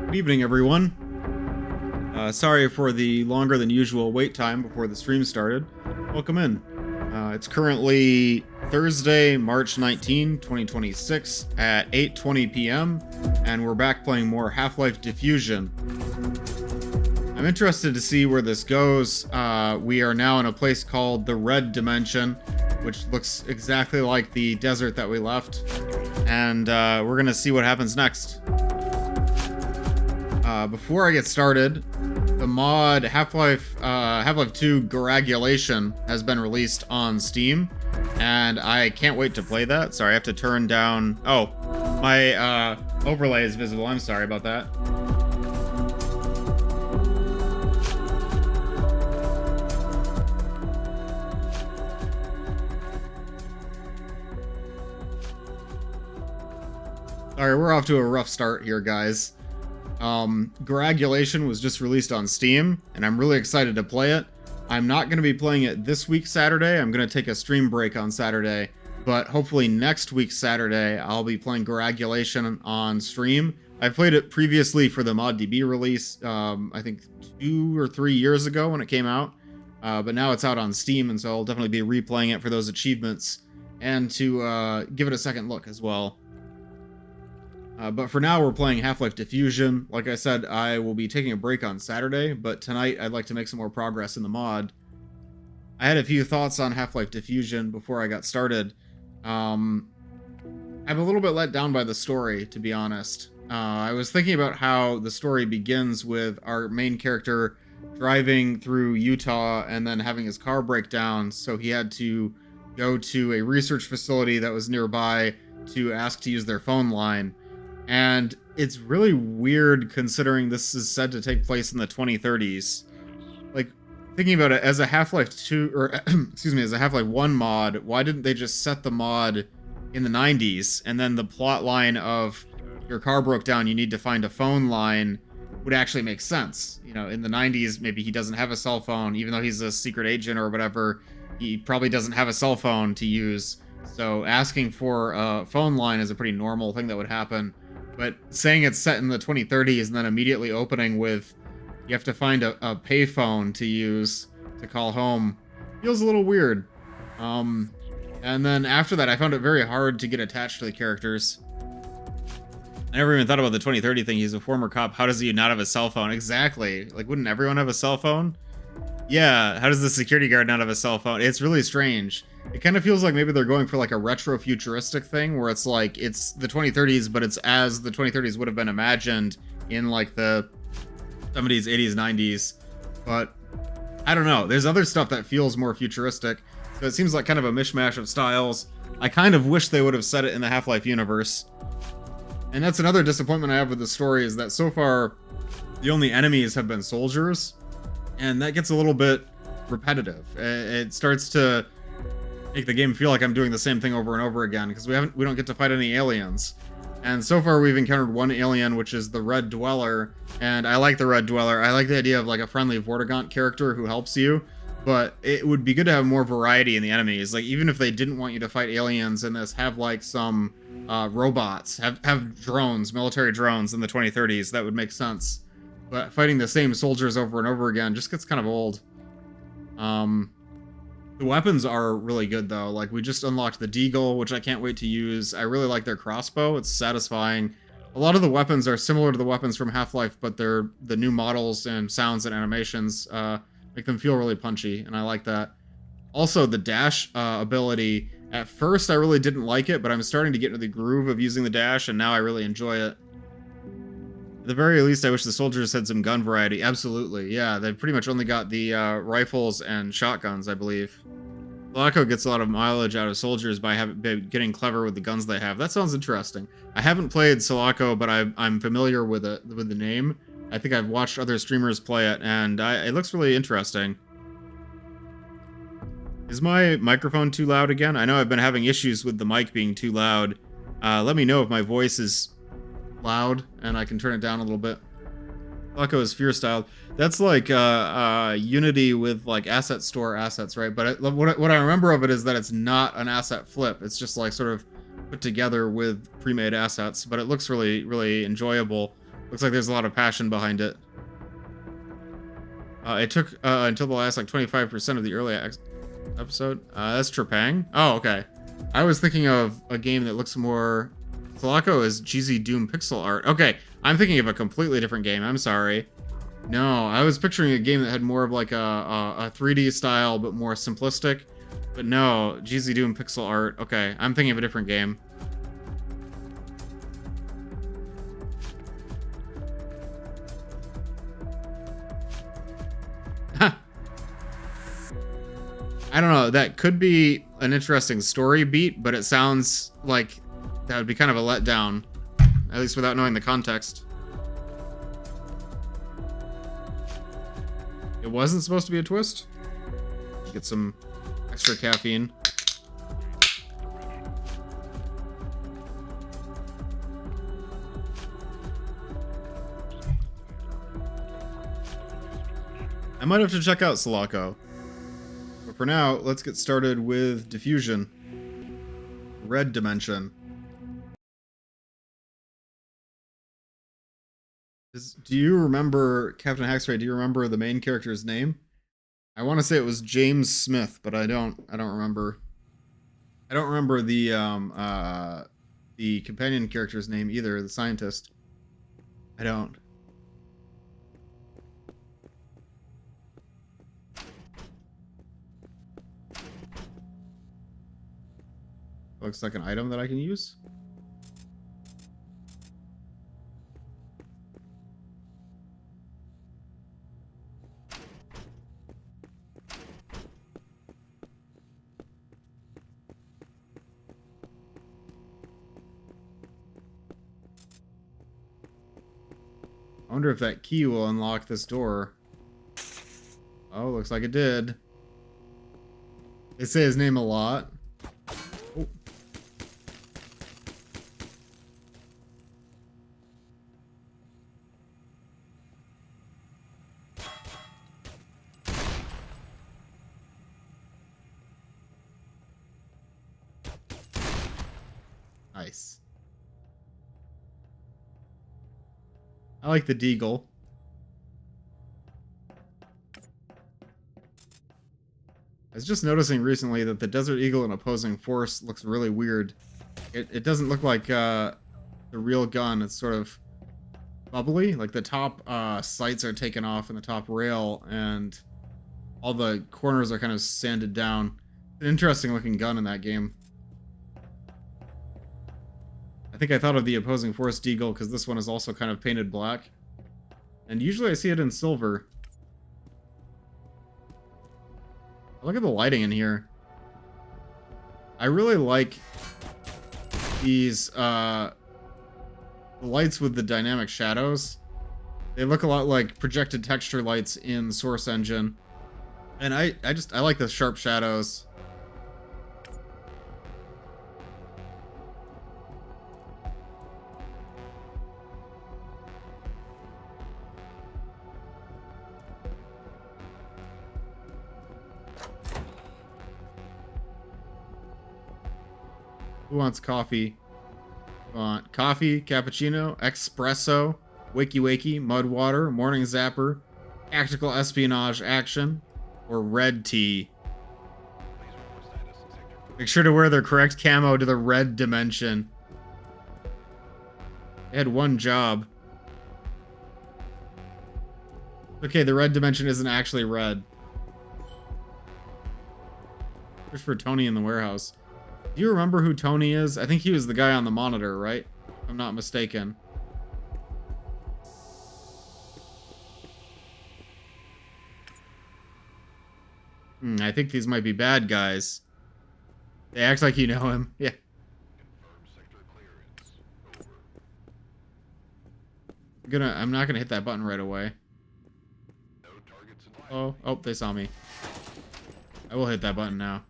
Good evening, everyone. Sorry for the longer than usual wait time before the stream started. Welcome in. It's currently Thursday, March 19, 2026 at 8:20 p.m. and we're back playing more Half-Life Diffusion. I'm interested to see where this goes. We are now in a place called the Red Dimension, which looks exactly like the desert that we left, and we're gonna see what happens next. Before I get started, the mod Half-Life 2 Garagulation has been released on Steam, and I can't wait to play that. Sorry, I have to turn down... Oh, my overlay is visible. I'm sorry about that. Sorry, we're off to a rough start here, guys. Garagulation was just released on Steam, and I'm really excited to play it. I'm not going to be playing it this week Saturday. I'm going to take a stream break on Saturday, but hopefully next week Saturday I'll be playing Garagulation on stream. I played it previously for the ModDB release, I think 2 or 3 years ago when it came out, but now it's out on Steam, and so I'll definitely be replaying it for those achievements and to give it a second look as well. But for now, we're playing Half-Life Diffusion. Like I said, I will be taking a break on Saturday, but tonight I'd like to make some more progress in the mod. I had a few thoughts on Half-Life Diffusion before I got started. I'm a little bit let down by the story, to be honest. I was thinking about how the story begins with our main character driving through Utah and then having his car break down, so he had to go to a research facility that was nearby to ask to use their phone line. And it's really weird considering this is said to take place in the 2030s. Like, thinking about it, as a Half-Life 2, or excuse me, as a Half-Life 1 mod, why didn't they just set the mod in the 90s? And then the plot line of your car broke down, you need to find a phone line would actually make sense. You know, in the 90s, maybe he doesn't have a cell phone, even though he's a secret agent or whatever, he probably doesn't have a cell phone to use. So asking for a phone line is a pretty normal thing that would happen. But saying it's set in the 2030s and then immediately opening with you have to find a payphone to use to call home feels a little weird. And then after that, I found it very hard to get attached to the characters. I never even thought about the 2030 thing. He's a former cop. How does he not have a cell phone? Exactly. Like, wouldn't everyone have a cell phone? Yeah, how does the security guard not have a cell phone? It's really strange. It kind of feels like maybe they're going for like a retro-futuristic thing where it's like, it's the 2030s, but it's as the 2030s would have been imagined in like the 70s, 80s, 90s. But I don't know. There's other stuff that feels more futuristic. So it seems like kind of a mishmash of styles. I kind of wish they would have set it in the Half-Life universe. And that's another disappointment I have with the story, is that so far the only enemies have been soldiers. And that gets a little bit repetitive. It starts to make the game feel like I'm doing the same thing over and over again, because we don't get to fight any aliens. And so far we've encountered one alien, which is the Red Dweller, and I like the Red Dweller. I like the idea of like a friendly Vortigaunt character who helps you, but it would be good to have more variety in the enemies. Like, even if they didn't want you to fight aliens in this, have like some robots, have drones, military drones in the 2030s, that would make sense. But fighting the same soldiers over and over again just gets kind of old. The weapons are really good, though. Like, we just unlocked the Deagle, which I can't wait to use. I really like their crossbow. It's satisfying. A lot of the weapons are similar to the weapons from Half-Life, but the new models and sounds and animations make them feel really punchy, and I like that. Also, the dash ability. At first, I really didn't like it, but I'm starting to get into the groove of using the dash, and now I really enjoy it. At the very least, I wish the soldiers had some gun variety. Absolutely, yeah. They've pretty much only got the rifles and shotguns, I believe. Sulaco gets a lot of mileage out of soldiers by getting clever with the guns they have. That sounds interesting. I haven't played Sulaco, but I'm familiar with the name. I think I've watched other streamers play it, and it looks really interesting. Is my microphone too loud again? I know I've been having issues with the mic being too loud. Let me know if my voice is loud and I can turn it down a little bit. Sulaco is fear styled. That's like Unity with like asset store assets, right? But what I remember of it is that it's not an asset flip. It's just like sort of put together with pre-made assets, but it looks really, really enjoyable. Looks like there's a lot of passion behind it. It took until the last like 25% of the early episode. That's Trepang. Oh, okay. I was thinking of a game that looks more... Sulaco is cheesy Doom pixel art. Okay, I'm thinking of a completely different game. I'm sorry. No, I was picturing a game that had more of like a 3D style, but more simplistic. But no, cheesy Doom pixel art. Okay, I'm thinking of a different game. I don't know, that could be an interesting story beat, but it sounds like that would be kind of a letdown, at least without knowing the context. It wasn't supposed to be a twist? Get some extra caffeine. I might have to check out Sulaco. But for now, let's get started with Diffusion. Red Dimension. Do you remember, Captain Haxray, do you remember the main character's name? I want to say it was James Smith, but I don't remember. I don't remember the companion character's name either, the scientist. I don't. Looks like an item that I can use. I wonder if that key will unlock this door. Oh, looks like it did. They say his name a lot. Oh. Nice. I like the deagle. I was just noticing recently that the Desert Eagle in Opposing Force looks really weird. It doesn't look like the real gun. It's sort of bubbly. Like the top sights are taken off and the top rail, and all the corners are kind of sanded down. It's an interesting looking gun in that game. I think I thought of the Opposing Force Deagle because this one is also kind of painted black. And usually I see it in silver. Look at the lighting in here. I really like these the lights with the dynamic shadows. They look a lot like projected texture lights in Source Engine. And I like the sharp shadows. Who wants coffee? Want coffee, cappuccino, espresso, wakey wakey, mud water, morning zapper, tactical espionage action, or red tea? Make sure to wear the correct camo to the red dimension. They had one job. Okay, the red dimension isn't actually red. Search for Tony in the warehouse. Do you remember who Tony is? I think he was the guy on the monitor, right? If I'm not mistaken. I think these might be bad guys. They act like you know him. Yeah. I'm not gonna hit that button right away. Oh, they saw me. I will hit that button now.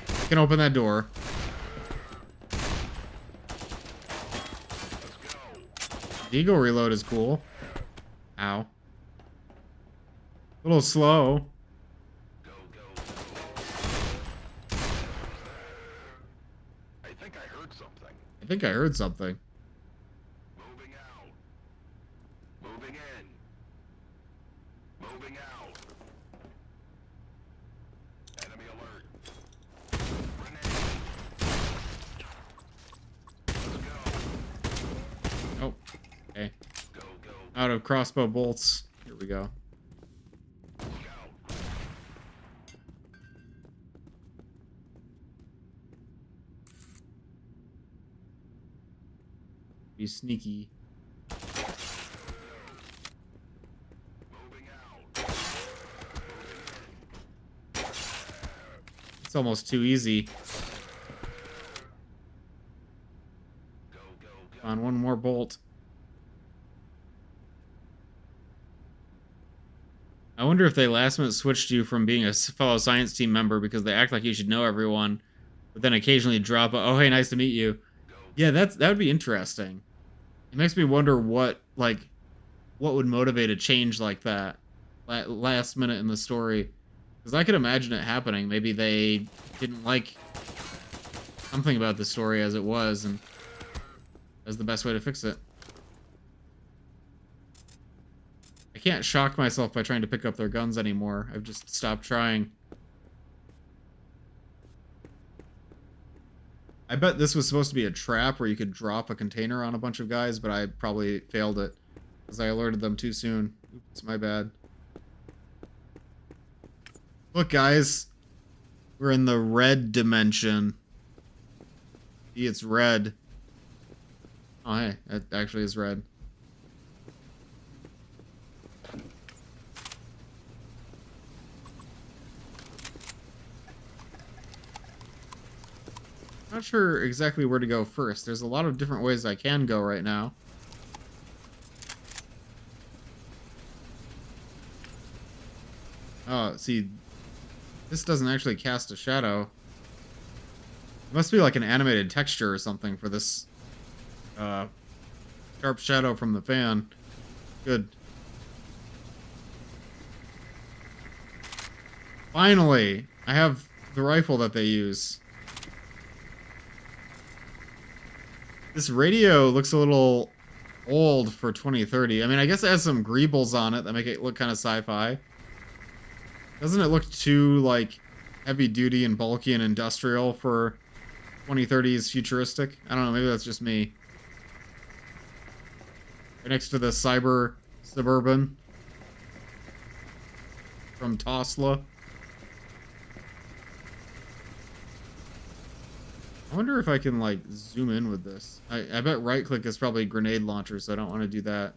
I can open that door. Eagle reload is cool. Ow. A little slow. I think I heard something. I think I heard something. Okay. Out of crossbow bolts. Here we go. Be sneaky. It's almost too easy. On one more bolt. I wonder if they last minute switched you from being a fellow science team member because they act like you should know everyone, but then occasionally drop a, oh hey, nice to meet you. Yeah, that would be interesting. It makes me wonder what would motivate a change like that last minute in the story. Because I could imagine it happening. Maybe they didn't like something about the story as it was, and that's the best way to fix it. I can't shock myself by trying to pick up their guns anymore. I've just stopped trying. I bet this was supposed to be a trap where you could drop a container on a bunch of guys, but I probably failed it because I alerted them too soon. Oops, my bad. Look, guys. We're in the red dimension. See, it's red. Oh, hey. It actually is red. Not sure exactly where to go first. There's a lot of different ways I can go right now. Oh, see, this doesn't actually cast a shadow. It must be like an animated texture or something for this sharp shadow from the fan. Good. Finally, I have the rifle that they use. This radio looks a little old for 2030. I mean, I guess it has some greebles on it that make it look kind of sci-fi. Doesn't it look too, like, heavy-duty and bulky and industrial for 2030's futuristic? I don't know, maybe that's just me. Right next to the Cyber Suburban from Tosla. I wonder if I can, like, zoom in with this. I bet right-click is probably grenade launcher, so I don't want to do that.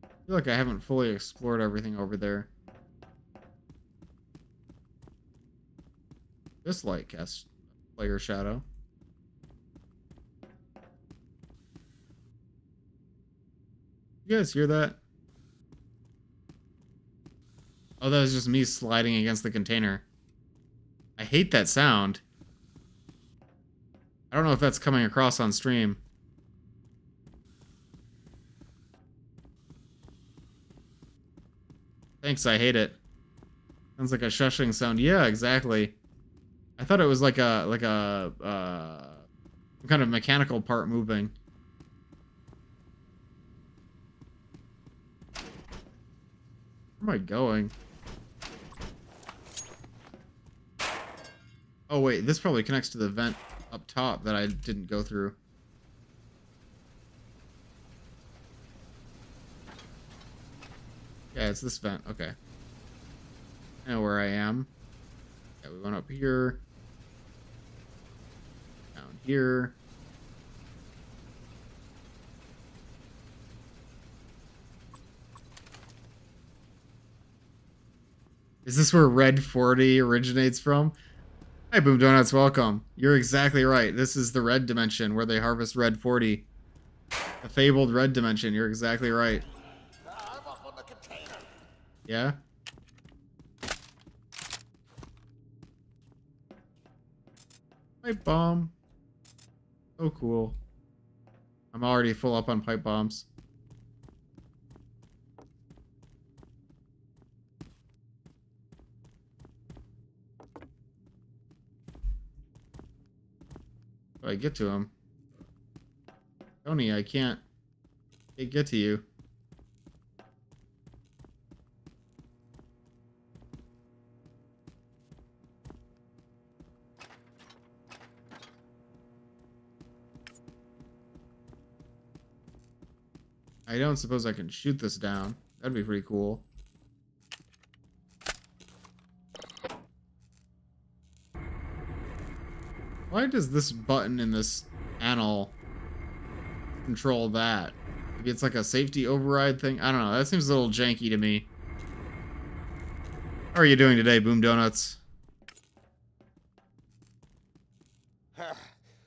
I feel like I haven't fully explored everything over there. This light casts player shadow. You guys hear that? Oh, that was just me sliding against the container. I hate that sound. I don't know if that's coming across on stream. Thanks, I hate it. Sounds like a shushing sound. Yeah, exactly. I thought it was like some kind of mechanical part moving. Where am I going? Oh wait, this probably connects to the vent up top that I didn't go through. Yeah, it's this vent. Okay. I know where I am. Yeah, we went up here. Down here. Is this where Red 40 originates from? Hi, Boom Donuts, welcome. You're exactly right. This is the red dimension where they harvest Red 40. The fabled red dimension. You're exactly right. Yeah? Pipe bomb. Oh, cool. I'm already full up on pipe bombs. if I get to him. Tony, I can't get to you. I don't suppose I can shoot this down. That'd be pretty cool. Why does this button in this panel control that? Maybe it's like a safety override thing? I don't know. That seems a little janky to me. How are you doing today, Boom Donuts?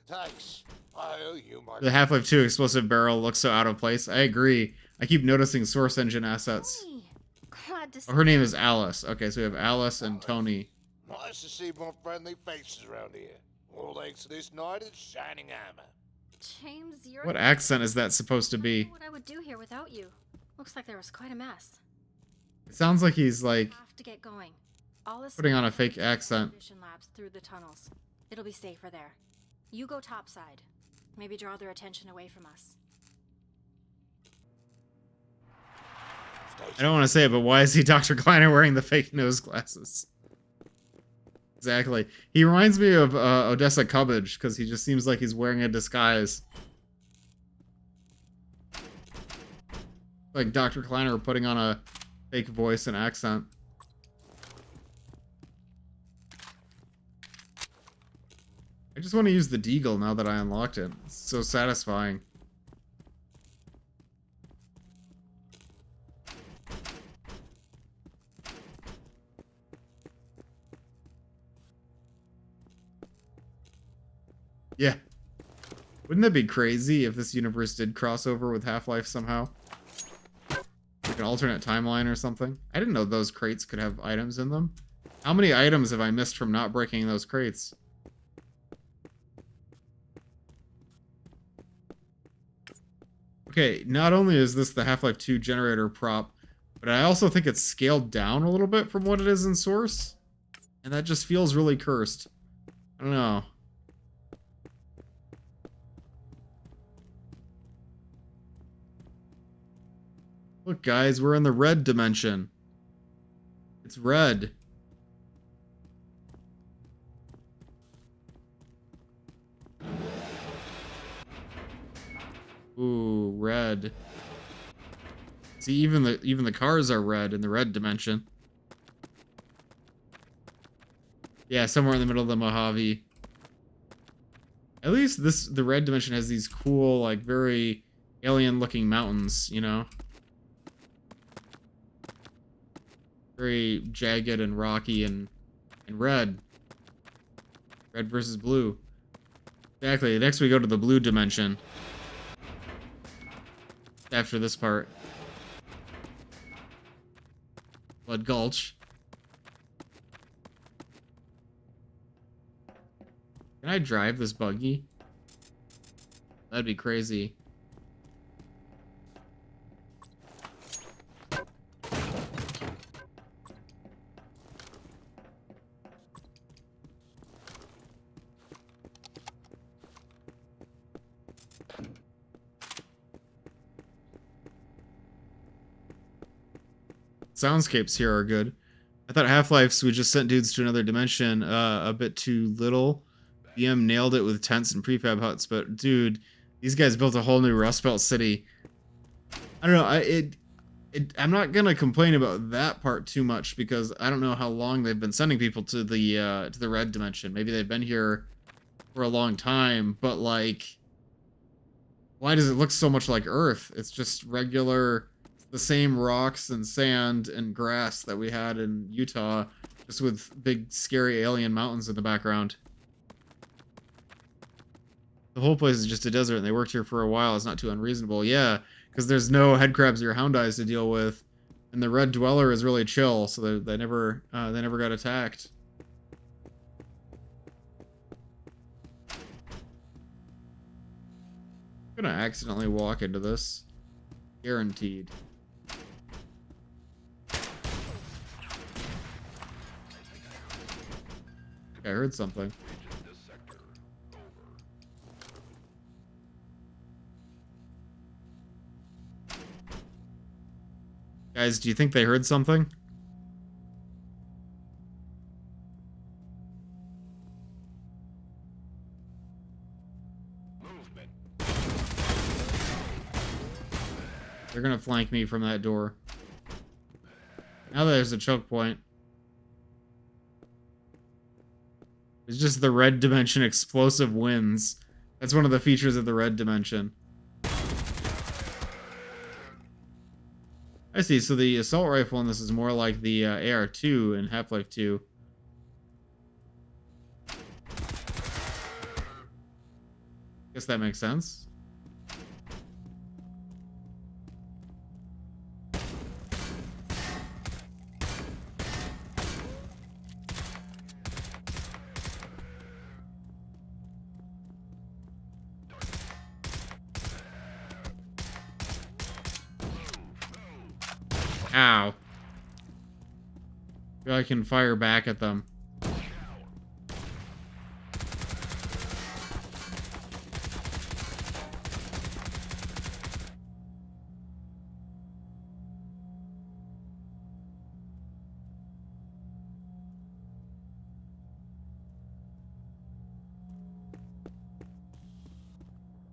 Thanks. I owe you my... The Half-Life 2 explosive barrel looks so out of place. I agree. I keep noticing Source Engine assets. Glad to see Oh, her name is Alice. Okay, so we have Alice and Tony. Nice to see more friendly faces around here. All thanks to this knight in shining armor. James, you're... What accent is that supposed to I don't be? know what I would do here without you. Looks like there was quite a mess. It sounds like he's like Have to get going. All this putting on a fake accent. labs through the tunnels. It'll be safer there. You go topside. Maybe draw their attention away from us. I don't want to say it, but why is he Dr. Kleiner wearing the fake nose glasses? Exactly. He reminds me of Odessa Cubbage, because he just seems like he's wearing a disguise. Like Dr. Kleiner putting on a fake voice and accent. I just want to use the Deagle now that I unlocked it. It's so satisfying. Yeah. Wouldn't that be crazy if this universe did cross over with Half-Life somehow? Like an alternate timeline or something? I didn't know those crates could have items in them. How many items have I missed from not breaking those crates? Okay, not only is this the Half-Life 2 generator prop, but I also think it's scaled down a little bit from what it is in Source. And that just feels really cursed. I don't know. Look, guys, we're in the red dimension. It's red. Ooh, red. See, even the cars are red in the red dimension. Yeah, somewhere in the middle of the Mojave. At least the red dimension has these cool, like, very alien-looking mountains, you know? Very jagged and rocky and red. Red versus blue. Exactly. Next we go to the blue dimension. After this part. Blood Gulch. Can I drive this buggy? That'd be crazy. Soundscapes here are good. I thought Half-Life's we just sent dudes to another dimension a bit too little. BM nailed it with tents and prefab huts, but dude, these guys built a whole new Rust Belt city. I don't know. I'm not gonna complain about that part too much because I don't know how long they've been sending people to the red dimension. Maybe they've been here for a long time, but like, why does it look so much like Earth? It's just regular, the same rocks and sand and grass that we had in Utah, just with big scary alien mountains in the background. The whole place is just a desert, and they worked here for a while. It's not too unreasonable. Yeah, because there's no headcrabs or hound eyes to deal with, and the Red Dweller is really chill, so they never got attacked. I'm gonna accidentally walk into this, guaranteed. I heard something. Guys, do you think they heard something? Movement. They're gonna flank me from that door. Now there's a choke point. It's just the red dimension explosive wins. That's one of the features of the red dimension. I see, so the assault rifle in this is more like the AR-2 in Half-Life 2. Guess that makes sense. Ow. Feel I can fire back at them.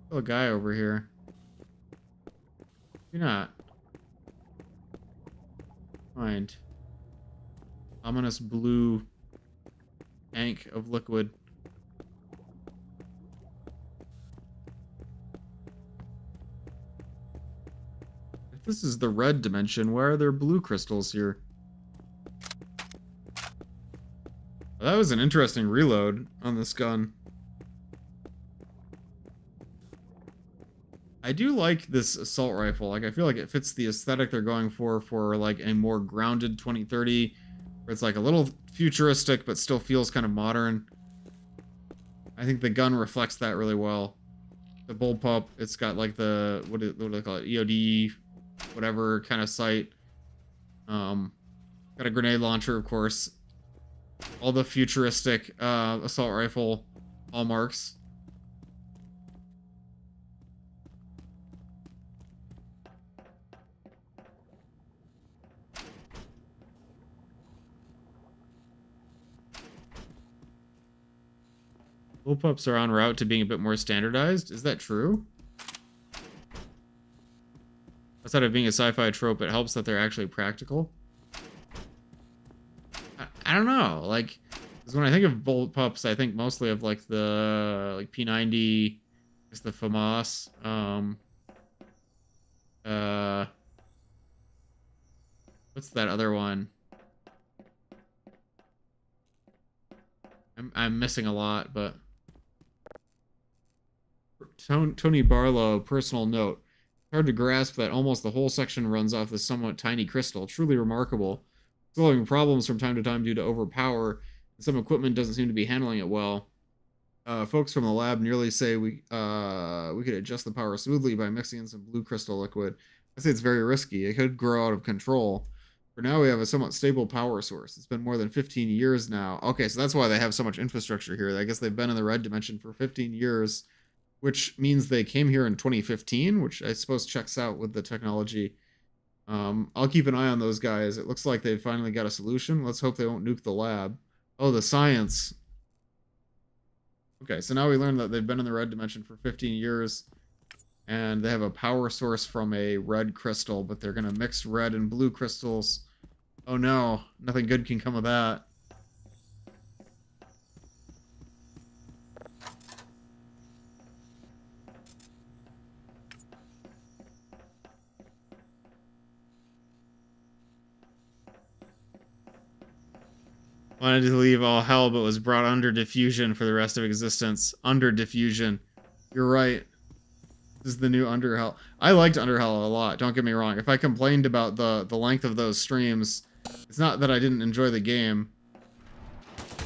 Still a guy over here. You're not. Mind. Ominous blue tank of liquid. If this is the red dimension, why are there blue crystals here? Well, that was an interesting reload on this gun. I do like this assault rifle. Like, I feel like it fits the aesthetic they're going for like a more grounded 2030, where it's like a little futuristic but still feels kind of modern. I think the gun reflects that really well. The bullpup, it's got like the what do they call it? EOD, whatever kind of sight. Got a grenade launcher, of course. All the futuristic assault rifle hallmarks. Bullpups are en route to being a bit more standardized. Is that true? Outside of being a sci-fi trope, it helps that they're actually practical. I don't know. Like, because when I think of bullpups, I think mostly of like the P90, just the FAMAS. What's that other one? I'm missing a lot, but. Tony Barlow, personal note. Hard to grasp that almost the whole section runs off this somewhat tiny crystal. Truly remarkable. Still having problems from time to time due to overpower, and some equipment doesn't seem to be handling it well. Folks from the lab nearly say we could adjust the power smoothly by mixing in some blue crystal liquid. I say it's very risky. It could grow out of control. For now, we have a somewhat stable power source. It's been more than 15 years now. Okay, so that's why they have so much infrastructure here. I guess they've been in the red dimension for 15 years. Which means they came here in 2015, which I suppose checks out with the technology. I'll keep an eye on those guys. It looks like they've finally got a solution. Let's hope they won't nuke the lab. Oh, the science. Okay, so now we learned that they've been in the red dimension for 15 years. And they have a power source from a red crystal, but they're going to mix red and blue crystals. Oh no, nothing good can come of that. Wanted to leave all hell, but was brought under diffusion for the rest of existence. Under diffusion. You're right. This is the new under hell. I liked under hell a lot, don't get me wrong. If I complained about the length of those streams, it's not that I didn't enjoy the game.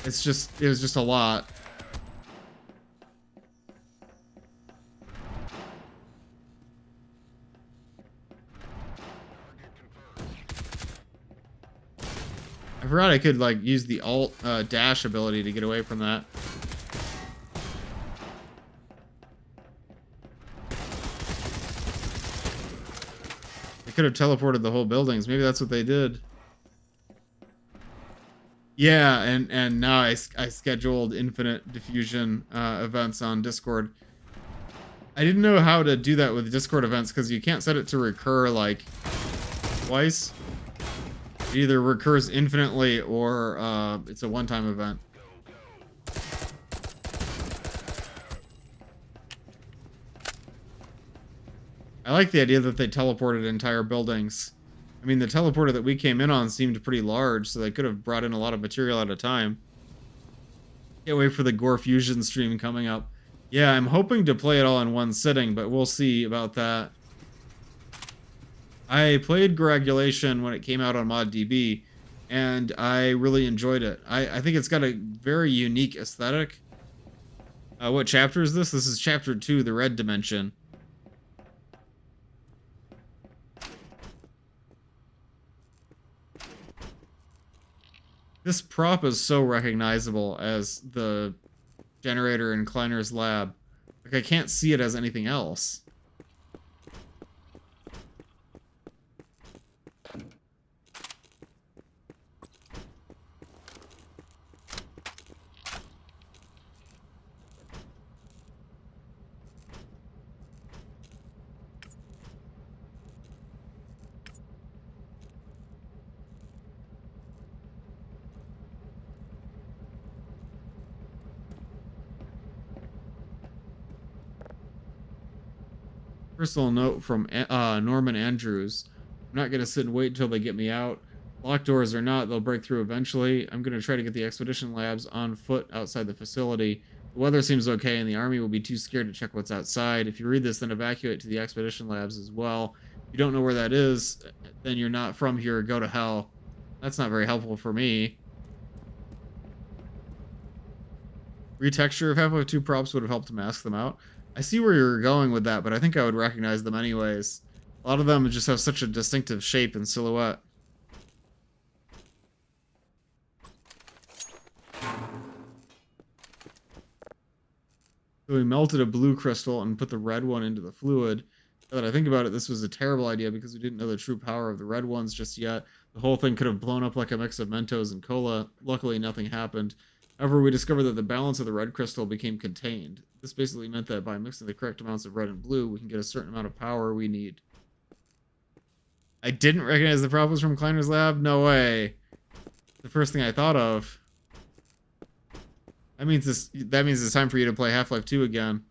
It was just a lot. I forgot I could, like, use the alt dash ability to get away from that. They could have teleported the whole buildings. Maybe that's what they did. Yeah, and now I scheduled infinite diffusion events on Discord. I didn't know how to do that with Discord events because you can't set it to recur like twice. It either recurs infinitely or it's a one-time event. I like the idea that they teleported entire buildings. I mean, the teleporter that we came in on seemed pretty large, so they could have brought in a lot of material at a time. Can't wait for the Gore Fusion stream coming up. Yeah, I'm hoping to play it all in one sitting, but we'll see about that. I played Coagulation when it came out on ModDB, and I really enjoyed it. I think it's got a very unique aesthetic. What chapter is this? This is chapter 2, the Red Dimension. This prop is so recognizable as the generator in Kleiner's lab. Like, I can't see it as anything else. Personal note from Norman Andrews. I'm not going to sit and wait until they get me out. Locked doors or not, they'll break through eventually. I'm going to try to get the expedition labs on foot outside the facility. The weather seems okay and the army will be too scared to check what's outside. If you read this, then evacuate to the expedition labs as well. If you don't know where that is, then you're not from here. Go to hell. That's not very helpful for me. Retexture of Half-Life 2 props would have helped to mask them out. I see where you're going with that, but I think I would recognize them anyways. A lot of them just have such a distinctive shape and silhouette. So we melted a blue crystal and put the red one into the fluid. Now that I think about it, this was a terrible idea because we didn't know the true power of the red ones just yet. The whole thing could have blown up like a mix of Mentos and cola. Luckily, nothing happened. However, we discovered that the balance of the red crystal became contained. This basically meant that by mixing the correct amounts of red and blue, we can get a certain amount of power we need. I didn't recognize the prop was from Kleiner's lab? No way. The first thing I thought of. That means it's time for you to play Half-Life 2 again.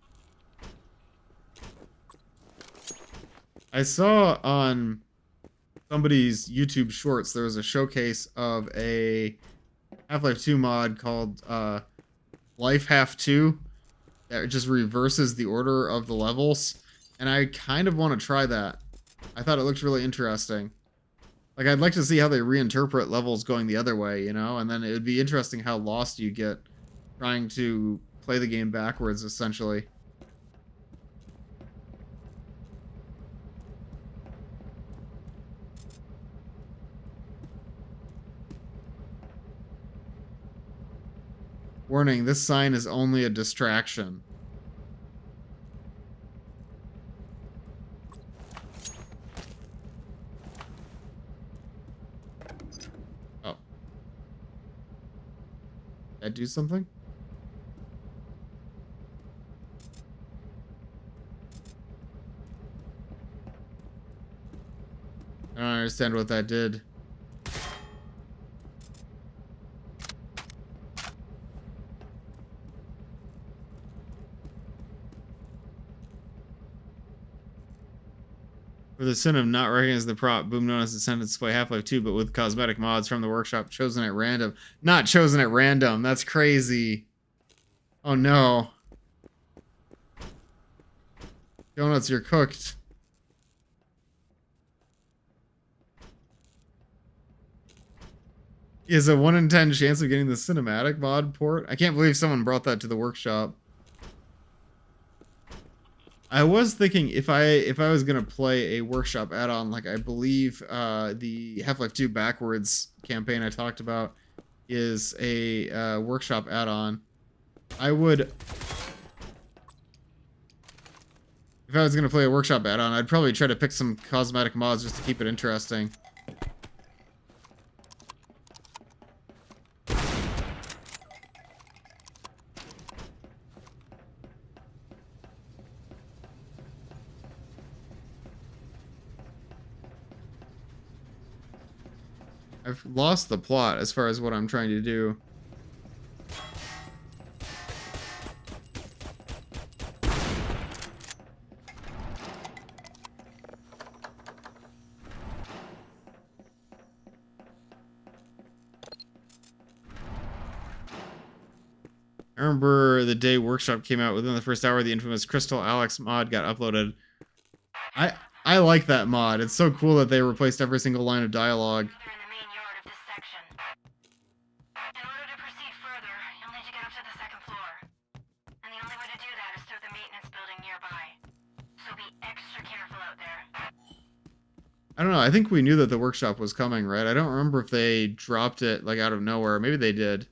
I saw on somebody's YouTube shorts there was a showcase of a Half-Life 2 mod called Life Half 2 that just reverses the order of the levels, and I kind of want to try that. I thought it looked really interesting. Like, I'd like to see how they reinterpret levels going the other way, you know? And then it would be interesting how lost you get trying to play the game backwards, essentially. Warning, this sign is only a distraction. Oh. Did I do something? I don't understand what that did. For the sin of not recognizing the prop, Boom Notice intended to play Half-Life 2, but with cosmetic mods from the workshop chosen at random. Not chosen at random. That's crazy. Oh no. Donuts, you're cooked. Is a 1 in 10 chance of getting the cinematic mod port? I can't believe someone brought that to the workshop. I was thinking if I was gonna play a workshop add-on, like I believe the Half-Life 2 backwards campaign I talked about is a workshop add-on, I would If I was going to play a workshop add-on, I'd probably try to pick some cosmetic mods just to keep it interesting. I've lost the plot as far as what I'm trying to do. I remember the day Workshop came out. Within the first hour, the infamous Crystal Alex mod got uploaded. I like that mod. It's so cool that they replaced every single line of dialogue. They're in the main yard of this section. In order to proceed further, you'll need to get up to the second floor. And the only way to do that is through the maintenance building nearby. So be extra careful out there. I don't know. I think we knew that the workshop was coming, right? I don't remember if they dropped it like out of nowhere. Maybe they did.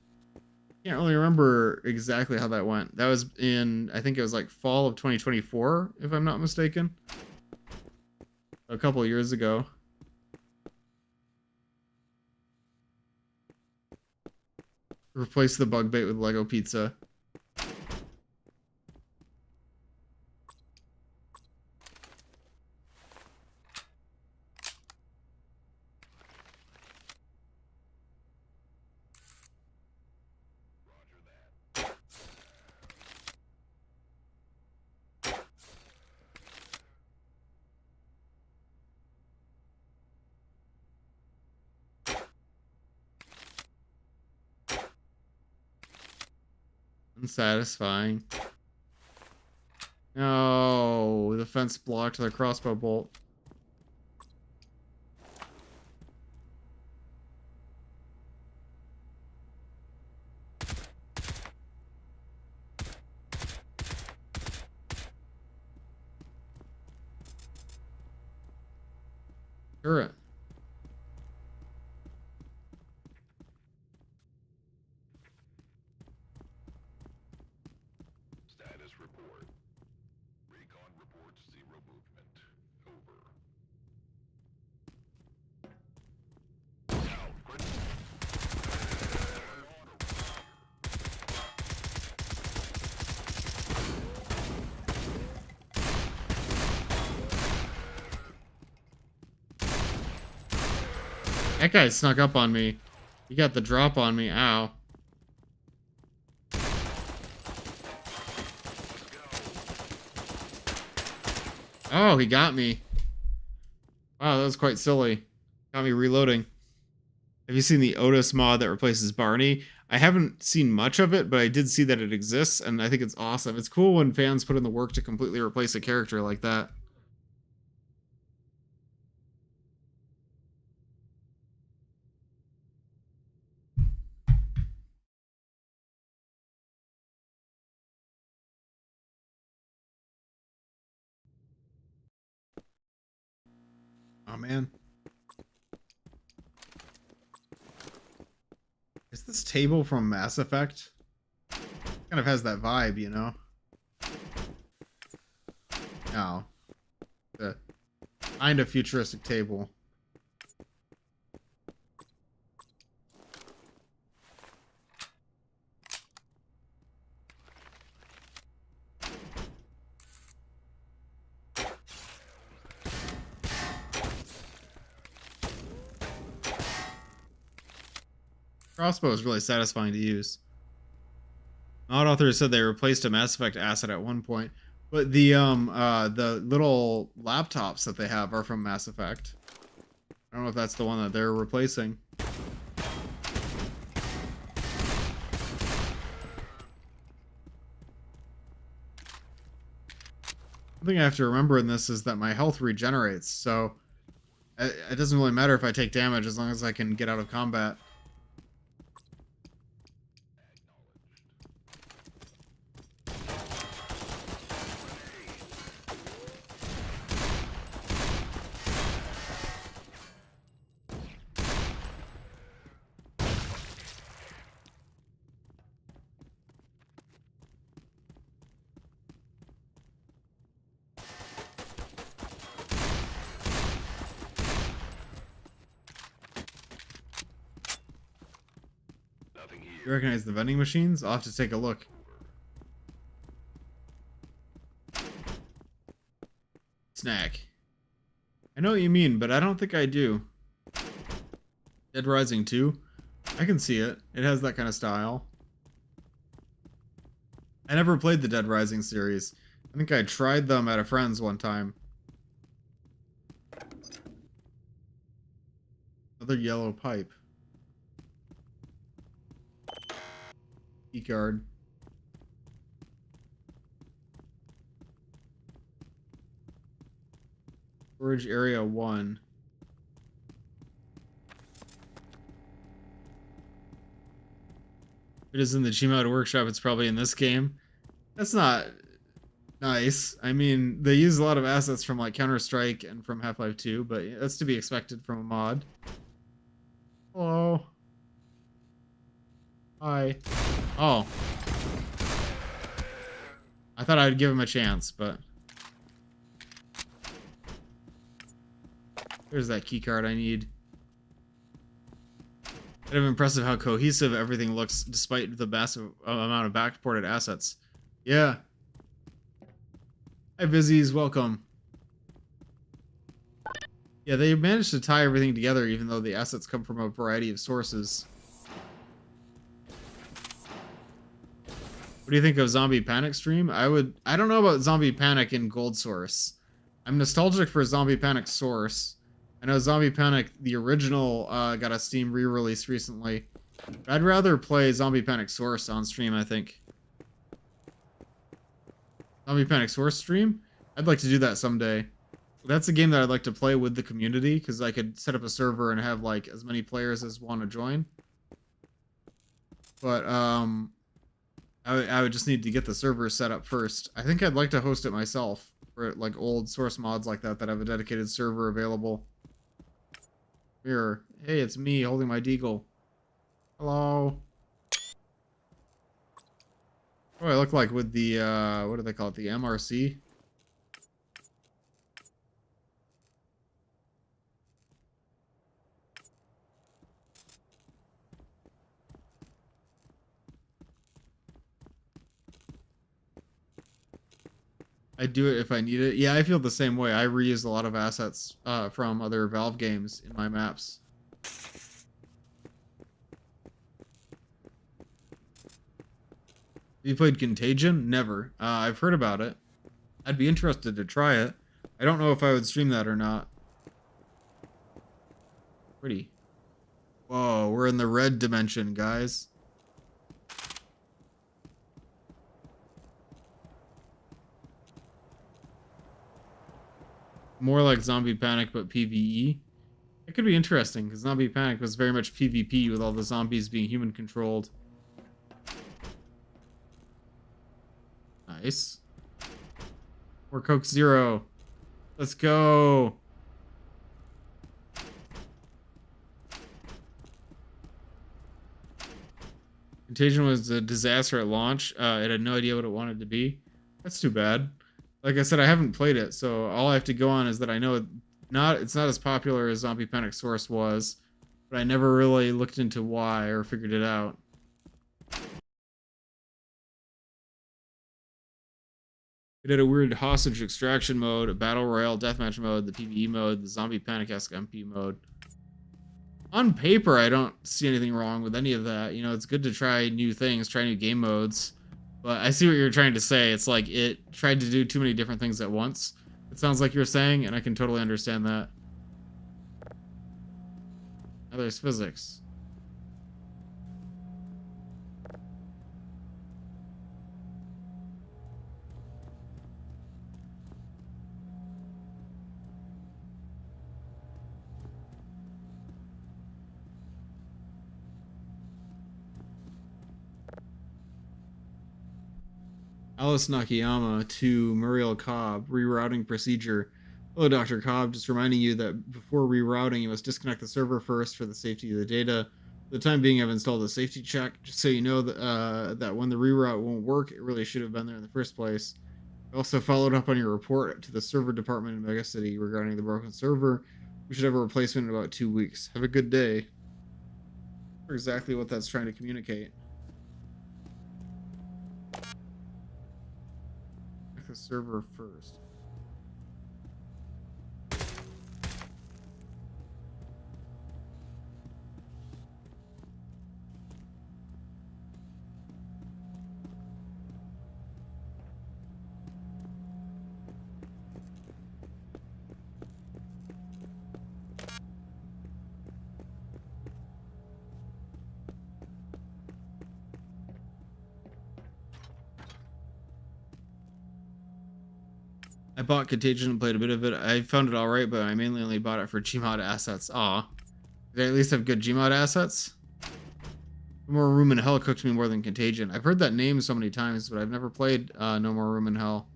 Can't really remember exactly how that went. That was in, I think it was like fall of 2024, if I'm not mistaken. A couple of years ago. Replace the bug bait with Lego pizza. Unsatisfying. No, the fence blocked the crossbow bolt. Turret. Status report. Recon reports zero movement. Over. That guy snuck up on me. He got the drop on me. Ow. Oh, he got me. Wow, that was quite silly. Got me reloading. Have you seen the Otis mod that replaces Barney? I haven't seen much of it, but I did see that it exists, and I think it's awesome. It's cool when fans put in the work to completely replace a character like that. Oh, man. Is this table from Mass Effect? Kind of has that vibe, you know? No. The kind of futuristic table. Crossbow is really satisfying to use. Mod authors said they replaced a Mass Effect asset at one point, but the little laptops that they have are from Mass Effect. I don't know if that's the one that they're replacing. One thing I have to remember in this is that my health regenerates, so it doesn't really matter if I take damage as long as I can get out of combat. You recognize the vending machines? I'll have to take a look. Snack. I know what you mean, but I don't think I do. Dead Rising 2? I can see it. It has that kind of style. I never played the Dead Rising series. I think I tried them at a friend's one time. Another yellow pipe. Keycard. Storage area 1. If it is in the Gmod workshop, it's probably in this game. That's not nice. I mean, they use a lot of assets from like Counter-Strike and from Half-Life 2, but that's to be expected from a mod. Hello. Hi. Oh. I thought I'd give him a chance, but... There's that keycard I need. Kind of impressive how cohesive everything looks despite the massive amount of backported assets. Yeah. Hi, Vizzies. Welcome. Yeah, they managed to tie everything together even though the assets come from a variety of sources. What do you think of Zombie Panic stream? I don't know about Zombie Panic in Gold Source. I'm nostalgic for Zombie Panic Source. I know Zombie Panic, the original, got a Steam re-release recently. But I'd rather play Zombie Panic Source on stream, I think. Zombie Panic Source stream? I'd like to do that someday. That's a game that I'd like to play with the community, because I could set up a server and have, like, as many players as want to join. But, I would just need to get the server set up first. I think I'd like to host it myself for, like, old source mods like that that have a dedicated server available. Here. Hey, it's me holding my deagle. Hello. What do I look like with the, what do they call it? The MRC? I do it if I need it. Yeah, I feel the same way. I reuse a lot of assets from other Valve games in my maps. Have you played Contagion? Never. I've heard about it. I'd be interested to try it. I don't know if I would stream that or not. Pretty. Whoa, we're in the red dimension, guys. More like Zombie Panic, but PvE. It could be interesting, because Zombie Panic was very much PvP with all the zombies being human-controlled. Nice. More Coke Zero. Let's go. Contagion was a disaster at launch. It had no idea what it wanted to be. That's too bad. Like I said, I haven't played it, so all I have to go on is that I know it's not as popular as Zombie Panic Source was, but I never really looked into why or figured it out. It had a weird hostage extraction mode, a battle royale deathmatch mode, the PvE mode, the Zombie Panic-esque MP mode. On paper, I don't see anything wrong with any of that. You know, it's good to try new things, try new game modes. But I see what you're trying to say. It's like it tried to do too many different things at once. It sounds like you're saying, and I can totally understand that. Now there's physics. Alice Nakayama to Muriel Cobb, rerouting procedure. Hello, Dr. Cobb. Just reminding you that before rerouting, you must disconnect the server first for the safety of the data. For the time being, I've installed a safety check, just so you know that when the reroute won't work, it really should have been there in the first place. I also followed up on your report to the server department in Mega City regarding the broken server. We should have a replacement in about 2 weeks. Have a good day. Exactly what that's trying to communicate. the server first. I bought Contagion and played a bit of it. I found it alright, but I mainly only bought it for Gmod assets. Aw. Did I at least have good Gmod assets? No More Room in Hell cooked me more than Contagion. I've heard that name so many times, but I've never played No More Room in Hell.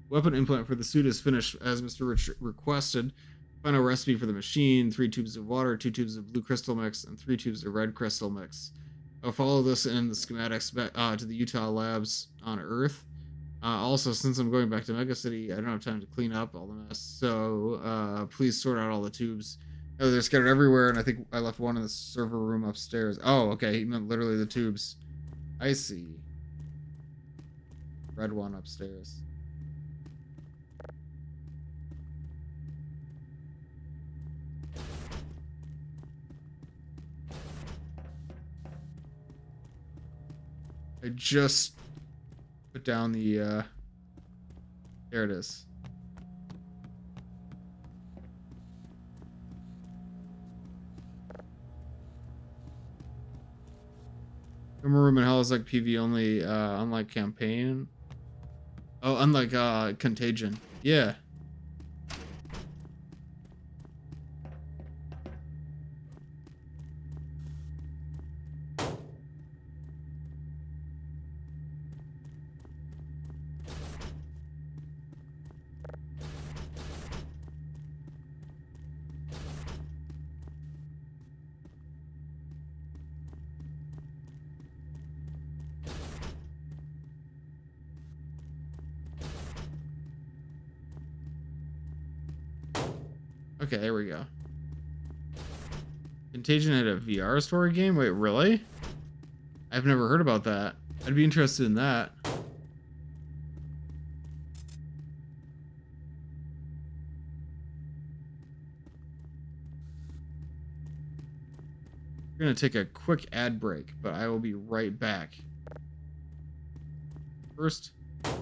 Weapon implant for the suit is finished as Mr. Rich requested. Final recipe for the machine: 3 tubes of water, 2 tubes of blue crystal mix, and 3 tubes of red crystal mix. I'll follow this in the schematics to the Utah labs on Earth. Also, since I'm going back to Mega City, I don't have time to clean up all the mess, so please sort out all the tubes. Oh, they're scattered everywhere, and I think I left one in the server room upstairs. Oh, okay, he meant literally the tubes. I see. Red one upstairs. I just put down the, there it is. Room in Hell is like PV only, unlike Campaign. Oh, unlike, Contagion. Yeah. Okay, there we go. Contagion had a VR story game? Wait, really? I've never heard about that. I'd be interested in that. We're gonna take a quick ad break, but I will be right back. First, okay.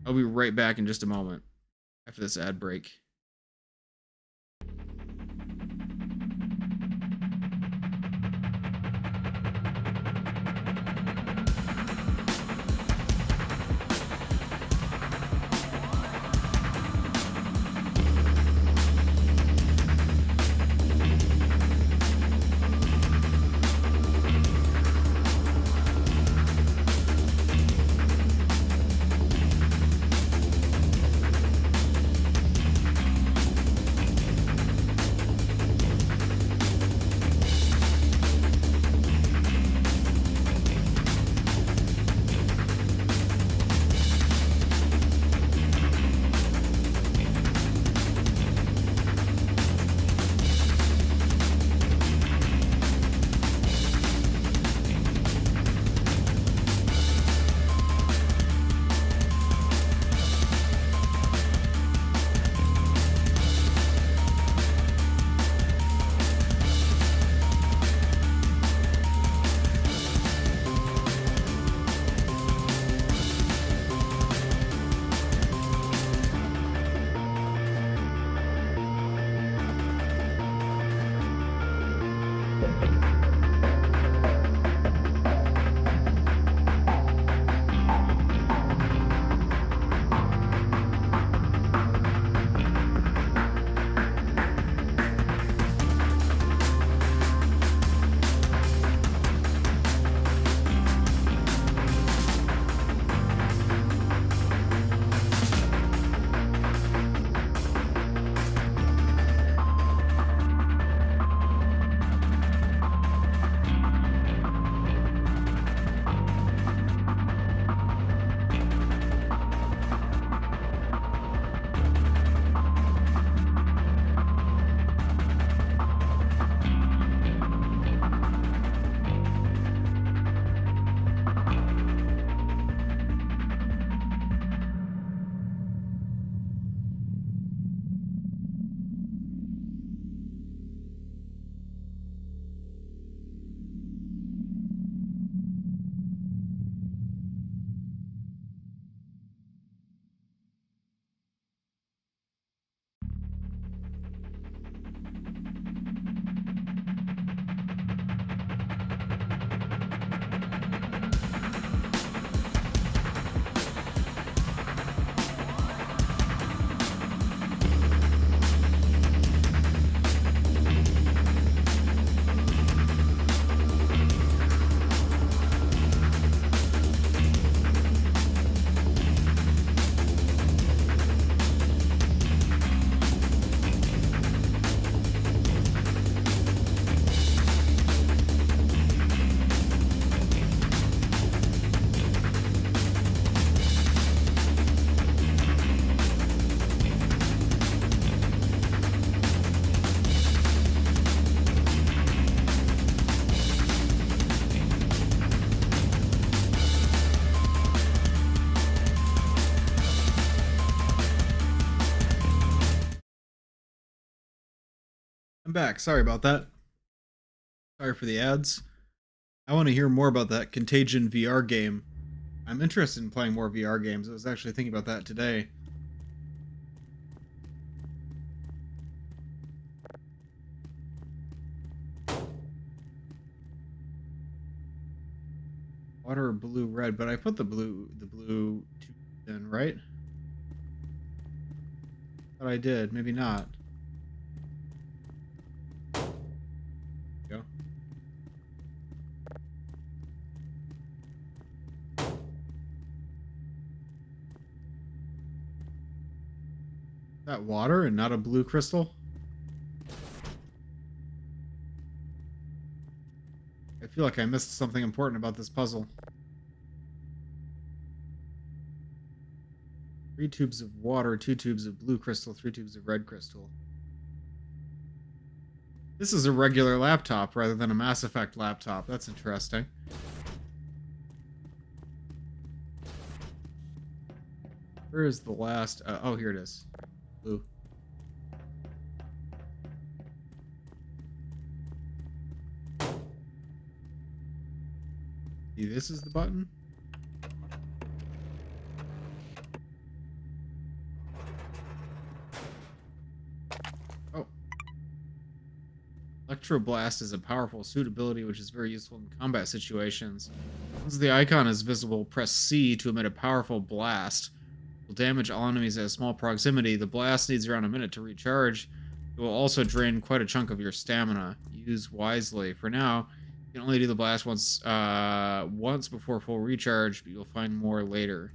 I'll be right back in just a moment after this ad break. I'm back. Sorry about that. Sorry for the ads. I want to hear more about that Contagion VR game. I'm interested in playing more VR games. I was actually thinking about that today. Water, blue, red, but I put the blue tube in, right? But I did, maybe not. Go. That water and not a blue crystal? I feel like I missed something important about this puzzle. 3 tubes of water, 2 tubes of blue crystal, 3 tubes of red crystal. This is a regular laptop rather than a Mass Effect laptop. That's interesting. Where is the last... oh, here it is. Blue. See, this is the button? Oh. Electroblast is a powerful suit ability which is very useful in combat situations. Once the icon is visible, press C to emit a powerful blast. It will damage all enemies at a small proximity. The blast needs around a minute to recharge. It will also drain quite a chunk of your stamina. Use wisely. For now, you can only do the blast once before full recharge, but you'll find more later.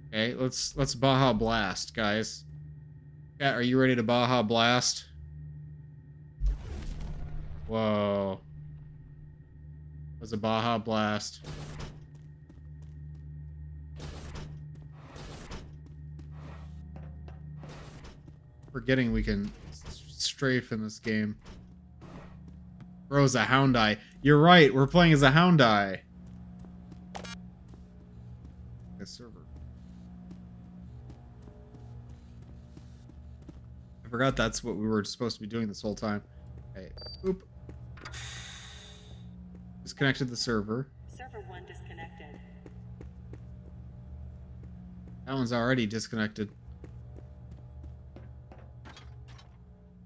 Okay, let's Baja Blast, guys. Cat, are you ready to Baja Blast? Whoa. Was a Baja Blast. Forgetting we can strafe in this game. Bro's a Houndai. You're right, we're playing as a Houndai. The server. I forgot that's what we were supposed to be doing this whole time. Okay, oop. Disconnected the server. Server 1 disconnected. That one's already disconnected.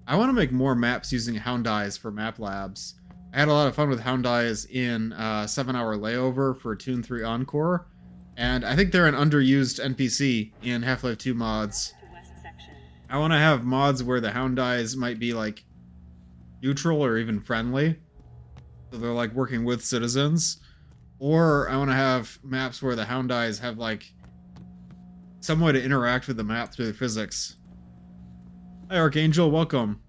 I want to make more maps using Houndais for map labs. I had a lot of fun with Houndais in 7-Hour Layover for Toon 3 Encore, and I think they're an underused NPC in Half-Life 2 mods. I want to have mods where the Houndais might be like neutral or even friendly, so they're like working with citizens. Or I want to have maps where the Houndais have like some way to interact with the map through the physics. Hi Archangel, welcome.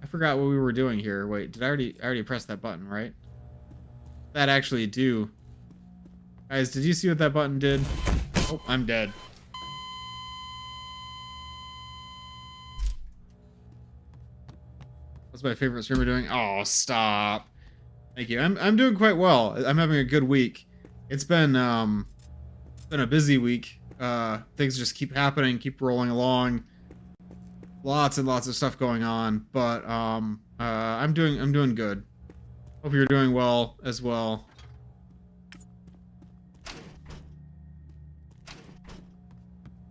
I forgot what we were doing here. Wait, did I already press that button, right? That actually do. Guys, did you see what that button did? Oh, I'm dead. What's my favorite streamer doing? Oh, stop. Thank you. I'm doing quite well. I'm having a good week. It's been a busy week. Things just keep happening, keep rolling along. Lots and lots of stuff going on, but I'm doing good. Hope you're doing well as well.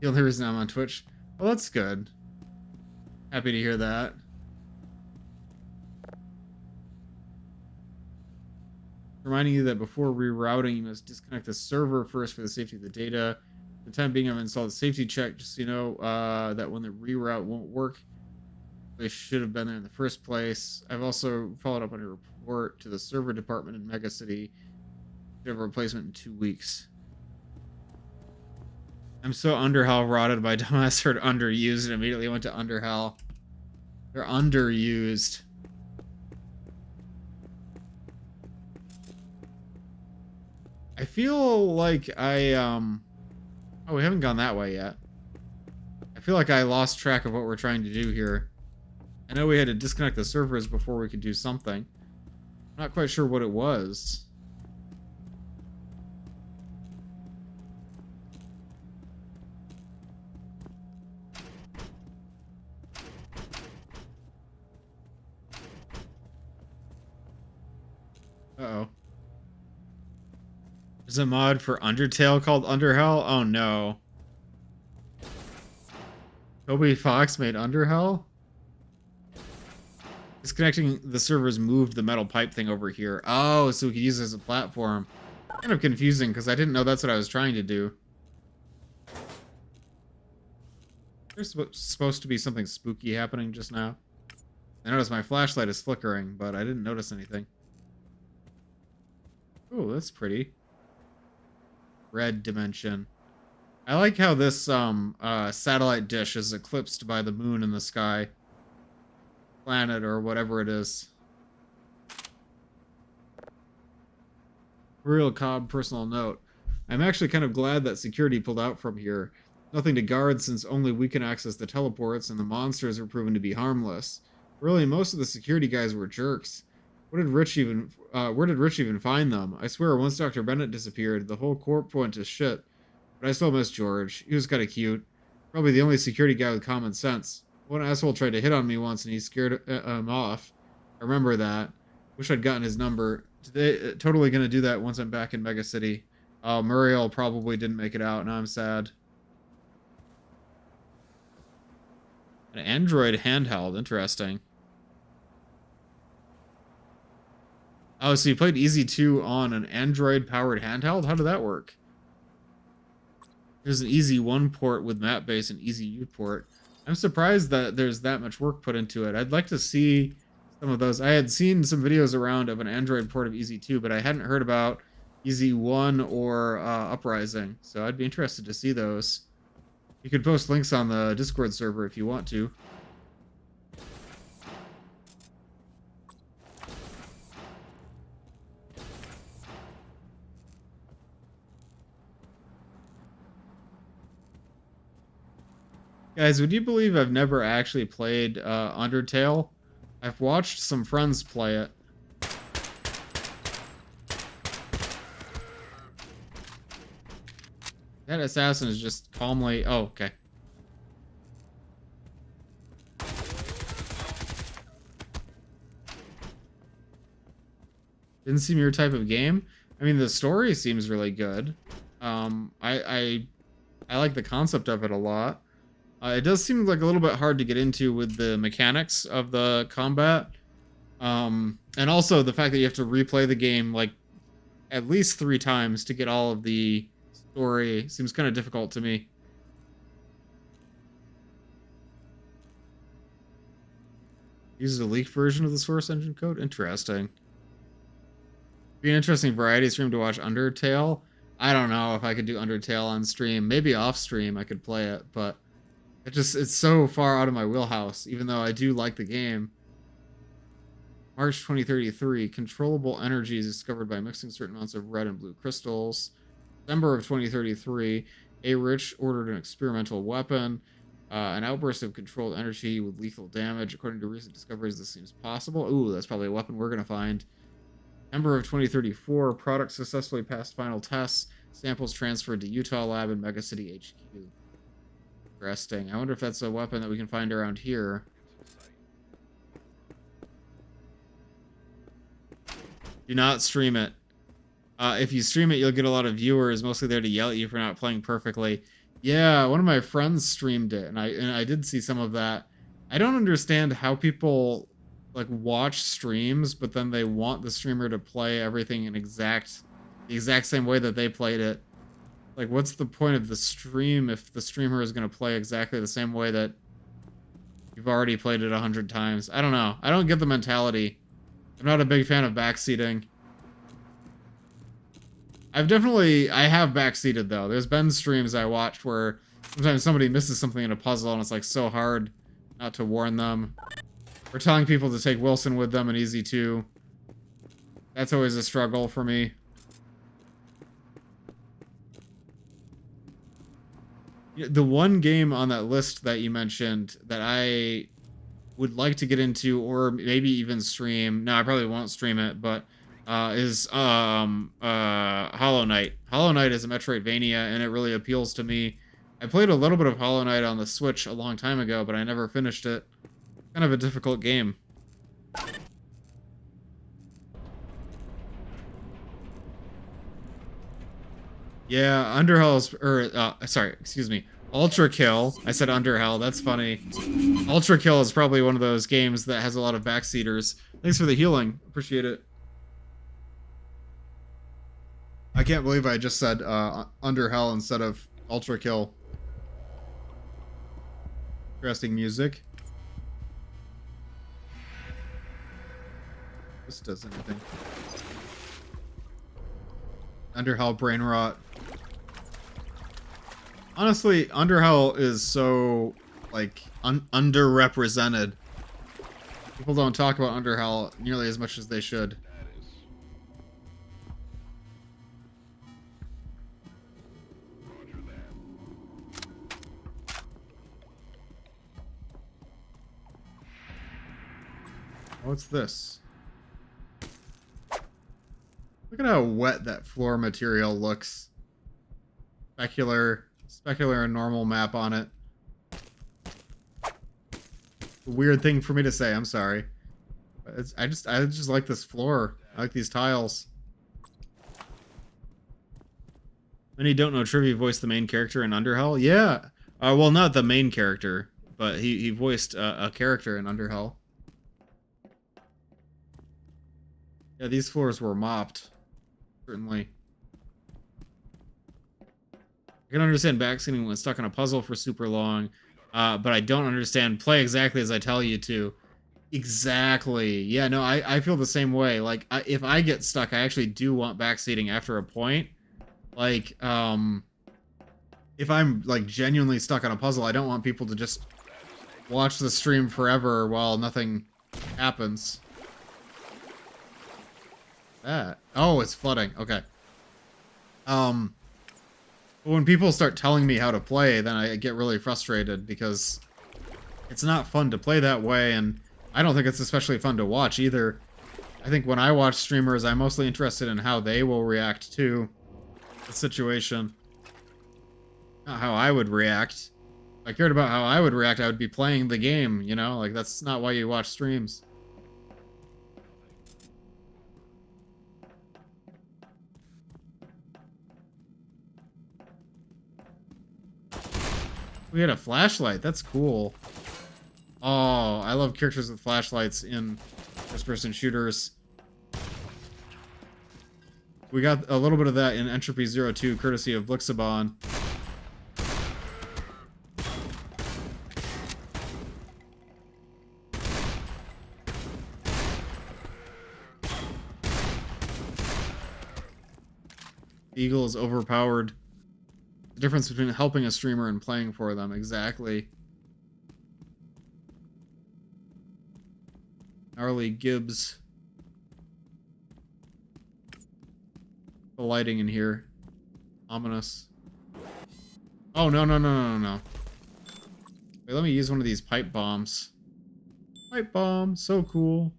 The only reason I'm on Twitch. Well, that's good. Happy to hear that. Reminding you that before rerouting, you must disconnect the server first for the safety of the data. For the time being, I've installed a safety check just so you know that when the reroute won't work, they should have been there in the first place. I've also followed up on a report to the server department in Mega City. Should have a replacement in 2 weeks. I'm so Underhell rotted. My dumbass heard underused and immediately went to Underhell. They're underused. I feel like oh, we haven't gone that way yet. I feel like I lost track of what we're trying to do here. I know we had to disconnect the servers before we could do something. I'm not quite sure what it was. Uh-oh. There's a mod for Undertale called Underhell? Oh no. Toby Fox made Underhell? Disconnecting the servers moved the metal pipe thing over here. Oh, so we could use it as a platform. Kind of confusing because I didn't know that's what I was trying to do. There's supposed to be something spooky happening just now. I noticed my flashlight is flickering, but I didn't notice anything. Oh, that's pretty. Red dimension. I like how this satellite dish is eclipsed by the moon in the sky. Planet or whatever it is. Real Cobb personal note. I'm actually kind of glad that security pulled out from here. Nothing to guard since only we can access the teleports and the monsters were proven to be harmless. Really, most of the security guys were jerks. Where did Rich even find them? I swear, once Dr. Bennett disappeared, the whole corp went to shit. But I still miss George. He was kind of cute. Probably the only security guy with common sense. One asshole tried to hit on me once and he scared him off. I remember that. Wish I'd gotten his number. Today, totally gonna do that once I'm back in Mega City. Muriel probably didn't make it out. Now I'm sad. An Android handheld. Interesting. Oh, so you played Easy 2 on an Android-powered handheld? How did that work? There's an Easy 1 port with map base and Easy U port. I'm surprised that there's that much work put into it. I'd like to see some of those. I had seen some videos around of an Android port of Easy 2, but I hadn't heard about Easy 1 or Uprising, so I'd be interested to see those. You could post links on the Discord server if you want to. Guys, would you believe I've never actually played Undertale? I've watched some friends play it. That assassin is just calmly... Oh, okay. Didn't seem your type of game. I mean, the story seems really good. I like the concept of it a lot. It does seem like a little bit hard to get into with the mechanics of the combat. And also the fact that you have to replay the game like at least 3 times to get all of the story seems kind of difficult to me. Uses a leaked version of the source engine code? Interesting. Be an interesting variety stream to watch Undertale. I don't know if I could do Undertale on stream. Maybe off stream I could play it, but it's so far out of my wheelhouse, even though I do like the game. March 2033, controllable energy is discovered by mixing certain amounts of red and blue crystals. December of 2033, A. Rich ordered an experimental weapon. An outburst of controlled energy with lethal damage. According to recent discoveries, this seems possible. Ooh, that's probably a weapon we're going to find. September of 2034, product successfully passed final tests. Samples transferred to Utah Lab in Mega City HQ. Interesting. I wonder if that's a weapon that we can find around here. Do not stream it. If you stream it, you'll get a lot of viewers, mostly there to yell at you for not playing perfectly. Yeah, one of my friends streamed it, and I did see some of that. I don't understand how people like watch streams, but then they want the streamer to play everything in the exact same way that they played it. Like, what's the point of the stream if the streamer is going to play exactly the same way that you've already played it 100 times? I don't know. I don't get the mentality. I'm not a big fan of backseating. I have backseated, though. There's been streams I watched where sometimes somebody misses something in a puzzle and it's like so hard not to warn them. Or telling people to take Wilson with them in Easy 2. That's always a struggle for me. The one game on that list that you mentioned that I would like to get into, or maybe even stream, no, I probably won't stream it, but is Hollow Knight. Hollow Knight is a Metroidvania, and it really appeals to me. I played a little bit of Hollow Knight on the Switch a long time ago, but I never finished it. Kind of a difficult game. Yeah, Underhell's, sorry, excuse me. Ultra Kill. I said Underhell, that's funny. Ultra Kill is probably one of those games that has a lot of backseaters. Thanks for the healing. Appreciate it. I can't believe I just said Underhell instead of Ultra Kill. Interesting music. This does anything. Underhell brain rot. Honestly, Underhell is so, like, underrepresented. People don't talk about Underhell nearly as much as they should. What's this? Look at how wet that floor material looks. Specular and normal map on it. Weird thing for me to say, I'm sorry. I just like this floor. I like these tiles. Many don't know Trivia voiced the main character in Underhell. Yeah. Well, not the main character, but he voiced a character in Underhell. Yeah, these floors were mopped. Certainly. I can understand backseating when stuck on a puzzle for super long, but I don't understand play exactly as I tell you to. Exactly. Yeah, no, I feel the same way. Like, if I get stuck, I actually do want backseating after a point. Like, if I'm, like, genuinely stuck on a puzzle, I don't want people to just watch the stream forever while nothing happens. That. Oh, it's flooding. Okay. When people start telling me how to play, then I get really frustrated because it's not fun to play that way, and I don't think it's especially fun to watch either. I think when I watch streamers, I'm mostly interested in how they will react to the situation. Not how I would react. If I cared about how I would react, I would be playing the game, you know? Like, that's not why you watch streams. We had a flashlight. That's cool. Oh, I love characters with flashlights in first-person shooters. We got a little bit of that in Entropy 02, courtesy of Blixabon. Eagle is overpowered. The difference between helping a streamer and playing for them, exactly. Gnarly Gibbs. The lighting in here. Ominous. Oh, no. Wait, let me use one of these pipe bombs. Pipe bomb, so cool.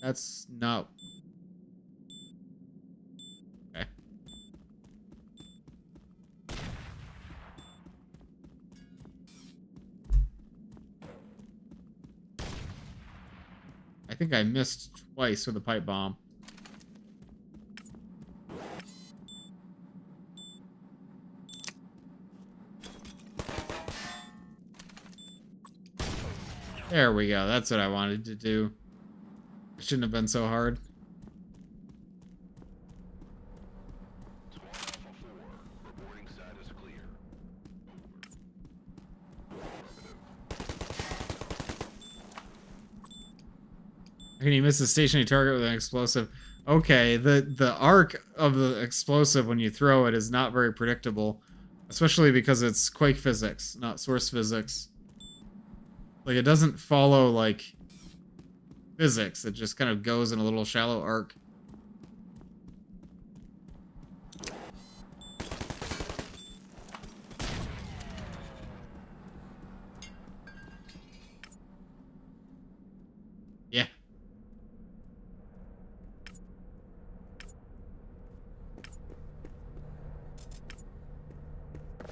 That's not... Okay. I think I missed twice with a pipe bomb. There we go. That's what I wanted to do. It shouldn't have been so hard. Can you miss a stationary target with an explosive? Okay, the arc of the explosive when you throw it is not very predictable, especially because it's Quake physics, not source physics. Like, it doesn't follow, like, physics. It just kind of goes in a little shallow arc. Yeah.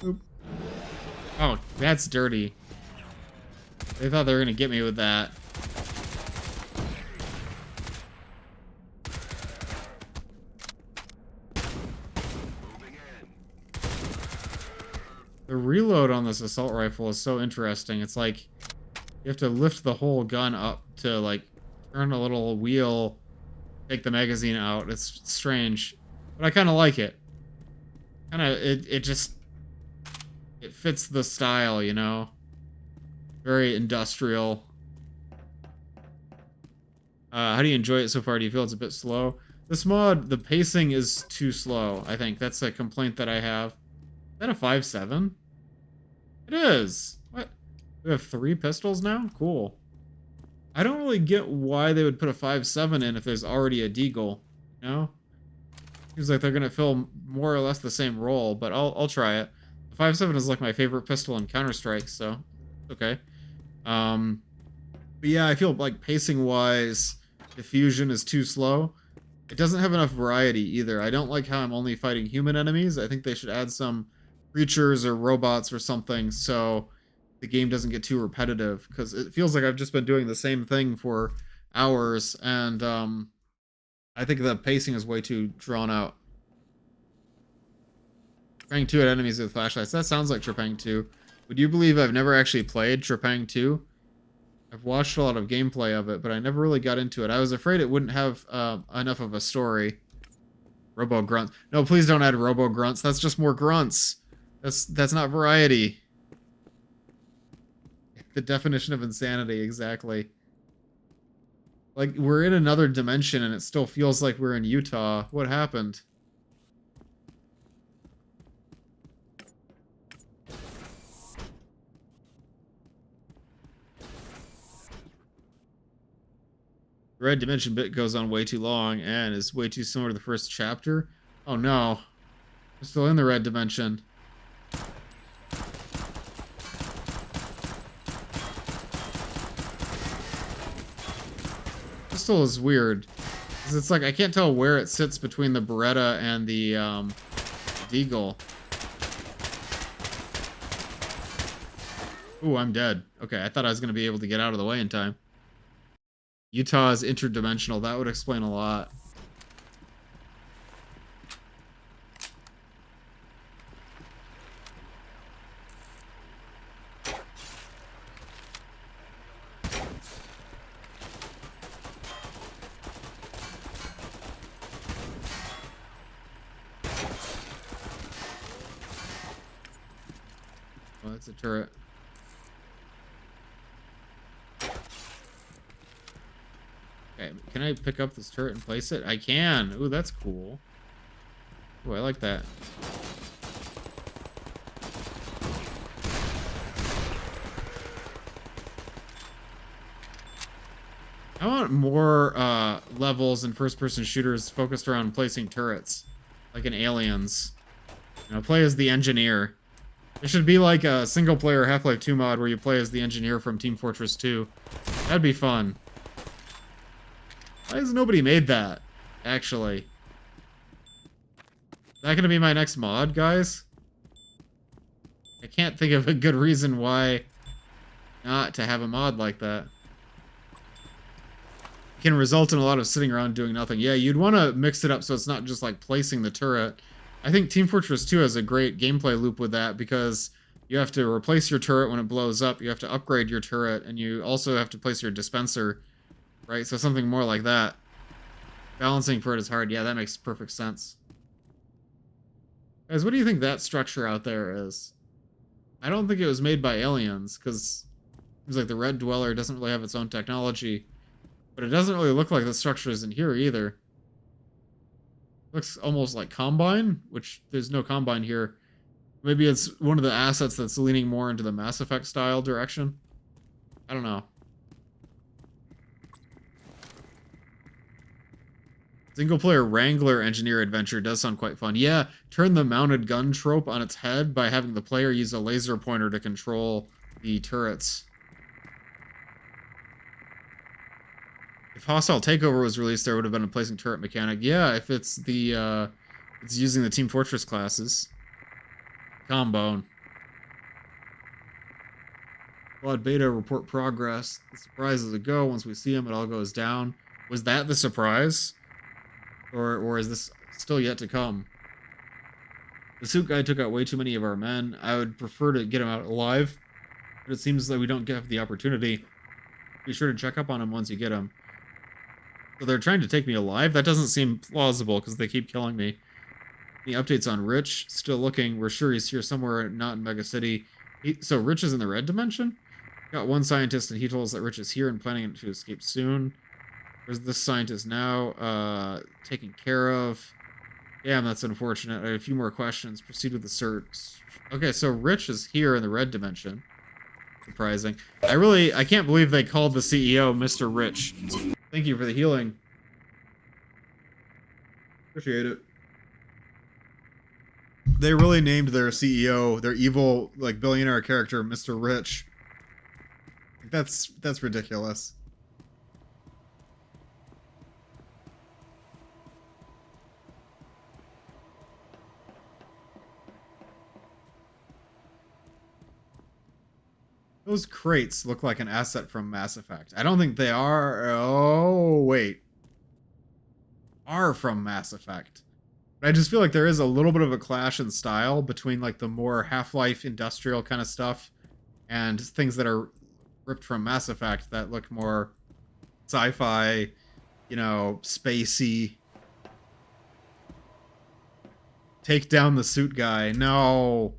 Oop. Oh, that's dirty. They thought they were gonna get me with that. The reload on this assault rifle is so interesting. It's like you have to lift the whole gun up to like turn a little wheel, take the magazine out. It's strange, but I kind of like it. It fits the style, you know? Very industrial. How do you enjoy it so far? Do you feel it's a bit slow? This mod, the pacing is too slow, I think. That's a complaint that I have. Is that a 5.7? It is! What? We have 3 pistols now? Cool. I don't really get why they would put a 5.7 in if there's already a deagle, you know? Seems like they're gonna fill more or less the same role, but I'll try it. The 5.7 is like my favorite pistol in Counter-Strike, so okay. But yeah, I feel like pacing-wise, Diffusion is too slow. It doesn't have enough variety either. I don't like how I'm only fighting human enemies. I think they should add some creatures or robots or something so the game doesn't get too repetitive, because it feels like I've just been doing the same thing for hours, and I think the pacing is way too drawn out. Trepang 2 at enemies with flashlights. That sounds like Trepang 2. Would you believe I've never actually played Trepang 2? I've watched a lot of gameplay of it, but I never really got into it. I was afraid it wouldn't have enough of a story. Robo grunts. No, please don't add robo grunts. That's just more grunts. That's not variety. The definition of insanity, exactly. Like, we're in another dimension and it still feels like we're in Utah. What happened? The red dimension bit goes on way too long and is way too similar to the first chapter. Oh no. We're still in the red dimension. Pistol is weird. 'Cause it's like I can't tell where it sits between the Beretta and the Deagle. Ooh, I'm dead. Okay, I thought I was going to be able to get out of the way in time. Utah is interdimensional. That would explain a lot. Oh, that's a turret. Okay, can I pick up this turret and place it? I can. Ooh, that's cool. Ooh, I like that. I want more levels in first-person shooters focused around placing turrets, like in Aliens. You know, play as the engineer. It should be like a single-player Half-Life 2 mod where you play as the engineer from Team Fortress 2. That'd be fun. Why has nobody made that, actually? Is that gonna be my next mod, guys? I can't think of a good reason why not to have a mod like that. It can result in a lot of sitting around doing nothing. Yeah, you'd want to mix it up so it's not just like placing the turret. I think Team Fortress 2 has a great gameplay loop with that because you have to replace your turret when it blows up, you have to upgrade your turret, and you also have to place your dispenser. Right, so something more like that. Balancing for it is hard. Yeah, that makes perfect sense. Guys, what do you think that structure out there is? I don't think it was made by aliens, because it seems like the Red Dweller doesn't really have its own technology. But it doesn't really look like the structure is in here either. Looks almost like Combine, which there's no Combine here. Maybe it's one of the assets that's leaning more into the Mass Effect style direction. I don't know. Single-player Wrangler Engineer Adventure does sound quite fun. Yeah, turn the mounted gun trope on its head by having the player use a laser pointer to control the turrets. If Hostile Takeover was released, there would have been a placing turret mechanic. Yeah, if it's the, it's using the Team Fortress classes. Combone. Quad Beta, report progress. The surprise is a go. Once we see him, it all goes down. Was that the surprise? Or is this still yet to come? The suit guy took out way too many of our men. I would prefer to get him out alive, but it seems like we don't have the opportunity. Be sure to check up on him once you get him. So they're trying to take me alive? That doesn't seem plausible because they keep killing me. Any updates on Rich? Still looking. We're sure he's here somewhere, not in Mega City. So Rich is in the red dimension? Got one scientist and he told us that Rich is here and planning to escape soon. Where's this scientist now? Taken care of. Damn, that's unfortunate. I have a few more questions. Proceed with the search. Okay, so Rich is here in the red dimension. Surprising. I can't believe they called the CEO Mr. Rich. Thank you for the healing. Appreciate it. They really named their CEO, their evil, like, billionaire character, Mr. Rich. That's ridiculous. Those crates look like an asset from Mass Effect. I don't think they are. Oh, wait. Are from Mass Effect. But I just feel like there is a little bit of a clash in style between like the more Half-Life industrial kind of stuff and things that are ripped from Mass Effect that look more sci-fi, you know, spacey. Take down the suit guy. No.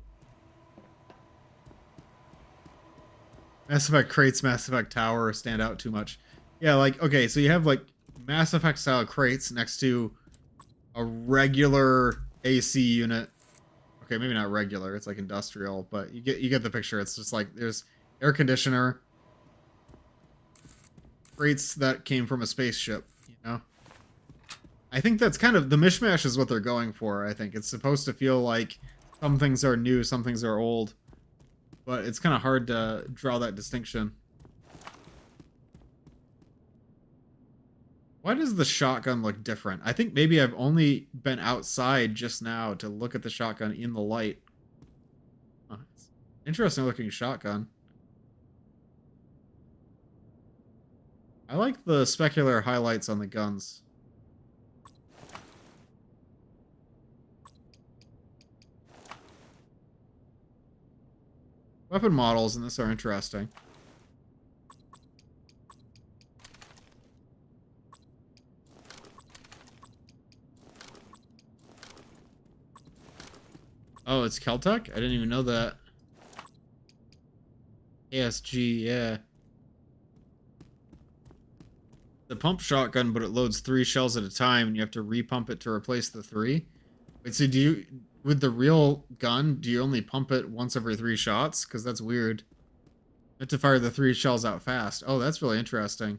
Mass Effect crates, Mass Effect tower stand out too much. Yeah, like, okay, so you have like Mass Effect style crates next to a regular AC unit. Okay, maybe not regular, it's like industrial, but you get the picture. It's just like there's air conditioner, crates that came from a spaceship, you know? I think that's kind of the mishmash is what they're going for, I think. It's supposed to feel like some things are new, some things are old. But it's kind of hard to draw that distinction. Why does the shotgun look different? I think maybe I've only been outside just now to look at the shotgun in the light. Huh, it's an interesting looking shotgun. I like the specular highlights on the guns. Weapon models in this are interesting. Oh, it's Keltec? I didn't even know that. ASG, yeah. The pump shotgun, but it loads 3 shells at a time, and you have to repump it to replace the 3. Wait, so do you... With the real gun, do you only pump it once every 3 shots? Because that's weird. You have to fire the 3 shells out fast. Oh, that's really interesting.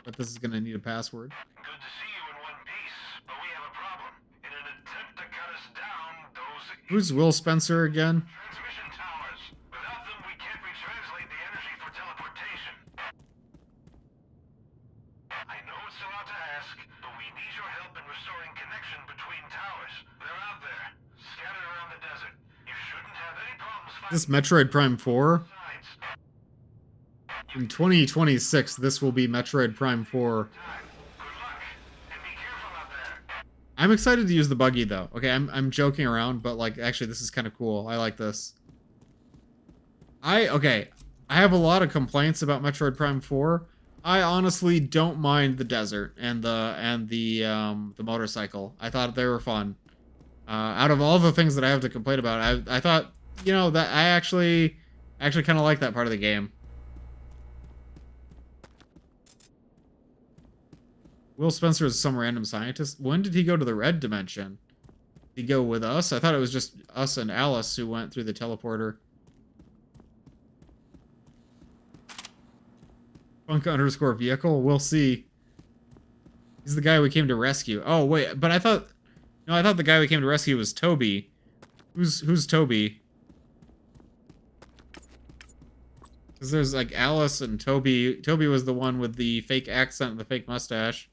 But this is going to need a password. Good to see you in one piece, but we have a problem. In an attempt to cut us down, those Who's Will Spencer again? transmission towers. Without them, we can't retranslate the energy for teleportation. I know it's a lot to ask, but we need your help in restoring connection between towers. They're out there, scattered around the desert. You shouldn't have any problems Is this Metroid Prime 4? sides. In 2026, this will be Metroid Prime 4. Good luck, and be careful out there. I'm excited to use the buggy, though. Okay, I'm joking around, but, like, actually, this is kind of cool. I like this. Okay, I have a lot of complaints about Metroid Prime 4. I honestly don't mind the desert and the motorcycle. I thought they were fun. Out of all the things that I have to complain about, I thought, you know, that I actually kind of like that part of the game. Will Spencer is some random scientist. When did he go to the red dimension? Did he go with us? I thought it was just us and Alice who went through the teleporter. Funk_vehicle? We'll see. He's the guy we came to rescue. Oh, wait, but I thought... No, I thought the guy we came to rescue was Toby. Who's Toby? Because there's, like, Alice and Toby. Toby was the one with the fake accent and the fake mustache.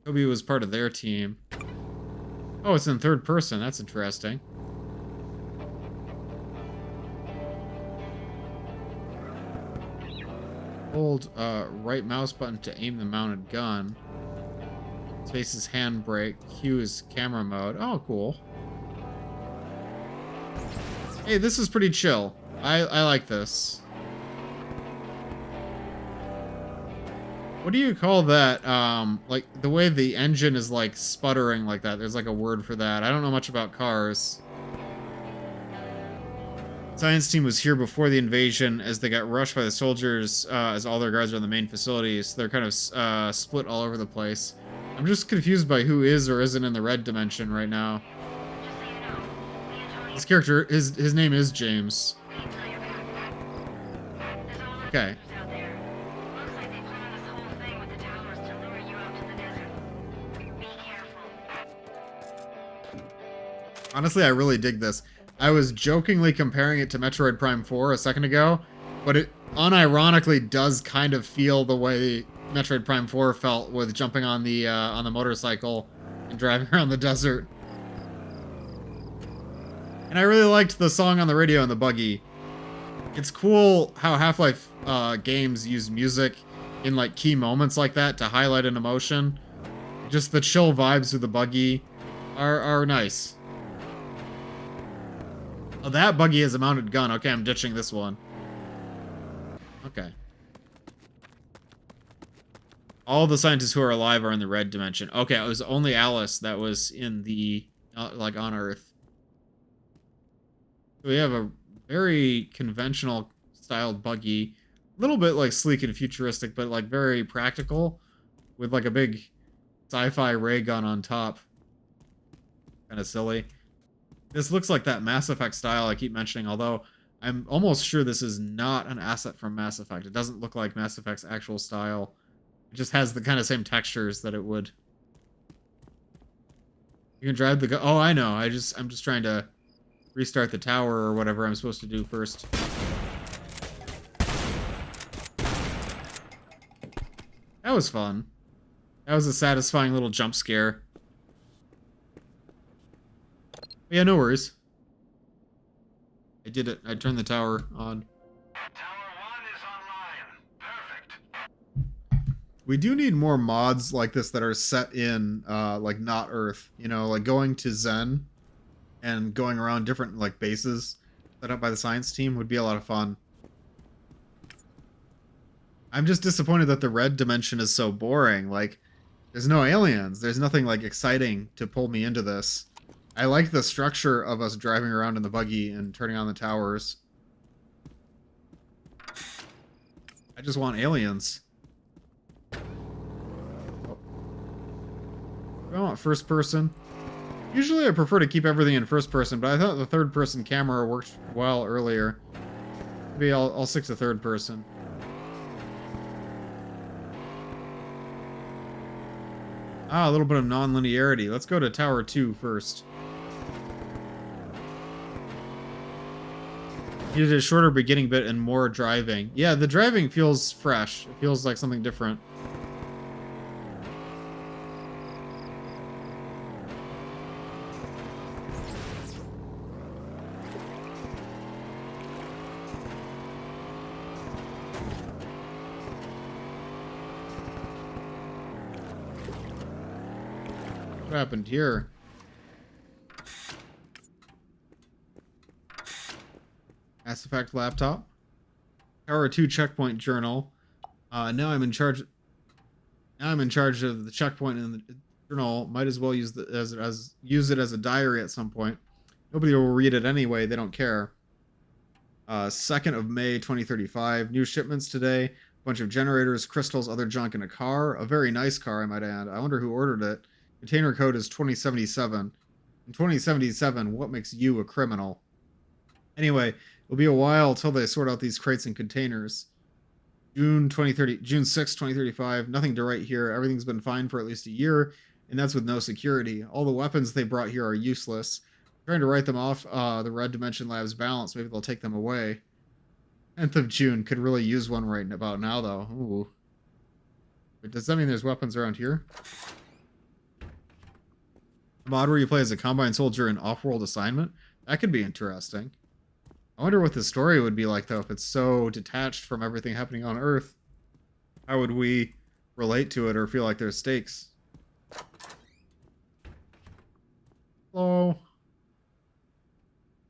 Toby was part of their team. Oh, it's in third person. That's interesting. Hold right mouse button to aim the mounted gun. Space is handbrake. Q is camera mode. Oh, cool. Hey, this is pretty chill. I like this. What do you call that? Like, the way the engine is, like, sputtering like that. There's, like, a word for that. I don't know much about cars. Science team was here before the invasion as they got rushed by the soldiers as all their guards are in the main facilities. They're kind of split all over the place. I'm just confused by who is or isn't in the red dimension right now. Just so you know, me and Tony This character, his name is James. wait until you're back. There's a lot of Okay. soldiers out there. Looks like they planned this whole thing with the towers to lure you out to the desert. Be careful. Honestly, I really dig this. I was jokingly comparing it to Metroid Prime 4 a second ago, but it unironically does kind of feel the way Metroid Prime 4 felt with jumping on the motorcycle and driving around the desert. And I really liked the song on the radio in the buggy. It's cool how Half-Life games use music in like key moments like that to highlight an emotion. Just the chill vibes with the buggy are nice. Oh, that buggy has a mounted gun. Okay, I'm ditching this one. Okay. All the scientists who are alive are in the red dimension. Okay, it was only Alice that was in the, like, on Earth. So we have a very conventional styled buggy. A little bit, like, sleek and futuristic, but, like, very practical. With, like, a big sci-fi ray gun on top. Kind of silly. This looks like that Mass Effect style I keep mentioning, although I'm almost sure this is not an asset from Mass Effect. It doesn't look like Mass Effect's actual style. It just has the kind of same textures that it would. You can drive the oh, I know. I'm just trying to restart the tower or whatever I'm supposed to do first. That was fun. That was a satisfying little jump scare. Yeah, no worries. I did it. I turned the tower on. Tower 1 is online. Perfect. We do need more mods like this that are set in, like, not Earth. You know, like going to Zen and going around different, like, bases set up by the science team would be a lot of fun. I'm just disappointed that the red dimension is so boring. Like, there's no aliens. There's nothing, like, exciting to pull me into this. I like the structure of us driving around in the buggy and turning on the towers. I just want aliens. Oh. I want first person. Usually I prefer to keep everything in first person, but I thought the third person camera worked well earlier. Maybe I'll stick to third person. Ah, a little bit of non-linearity. Let's go to Tower 2 first. Needed a shorter beginning bit and more driving. Yeah, the driving feels fresh. It feels like something different. What happened here? Mass Effect laptop. Tower 2 checkpoint journal. Now I'm in charge of the checkpoint in the journal. Might as well use use it as a diary at some point. Nobody will read it anyway. They don't care. 2nd of May 2035. New shipments today. Bunch of generators, crystals, other junk in a car. A very nice car, I might add. I wonder who ordered it. Container code is 2077. In 2077, what makes you a criminal? Anyway, it'll be a while till they sort out these crates and containers. June 6, 2035. Nothing to write here. Everything's been fine for at least a year, and that's with no security. All the weapons they brought here are useless. I'm trying to write them off the Red Dimension Lab's balance. Maybe they'll take them away. 10th of June. Could really use one right about now, though. Ooh. But does that mean there's weapons around here? A mod where you play as a Combine soldier in off-world assignment? That could be interesting. I wonder what the story would be like, though, if it's so detached from everything happening on Earth. How would we relate to it or feel like there's stakes? Hello. I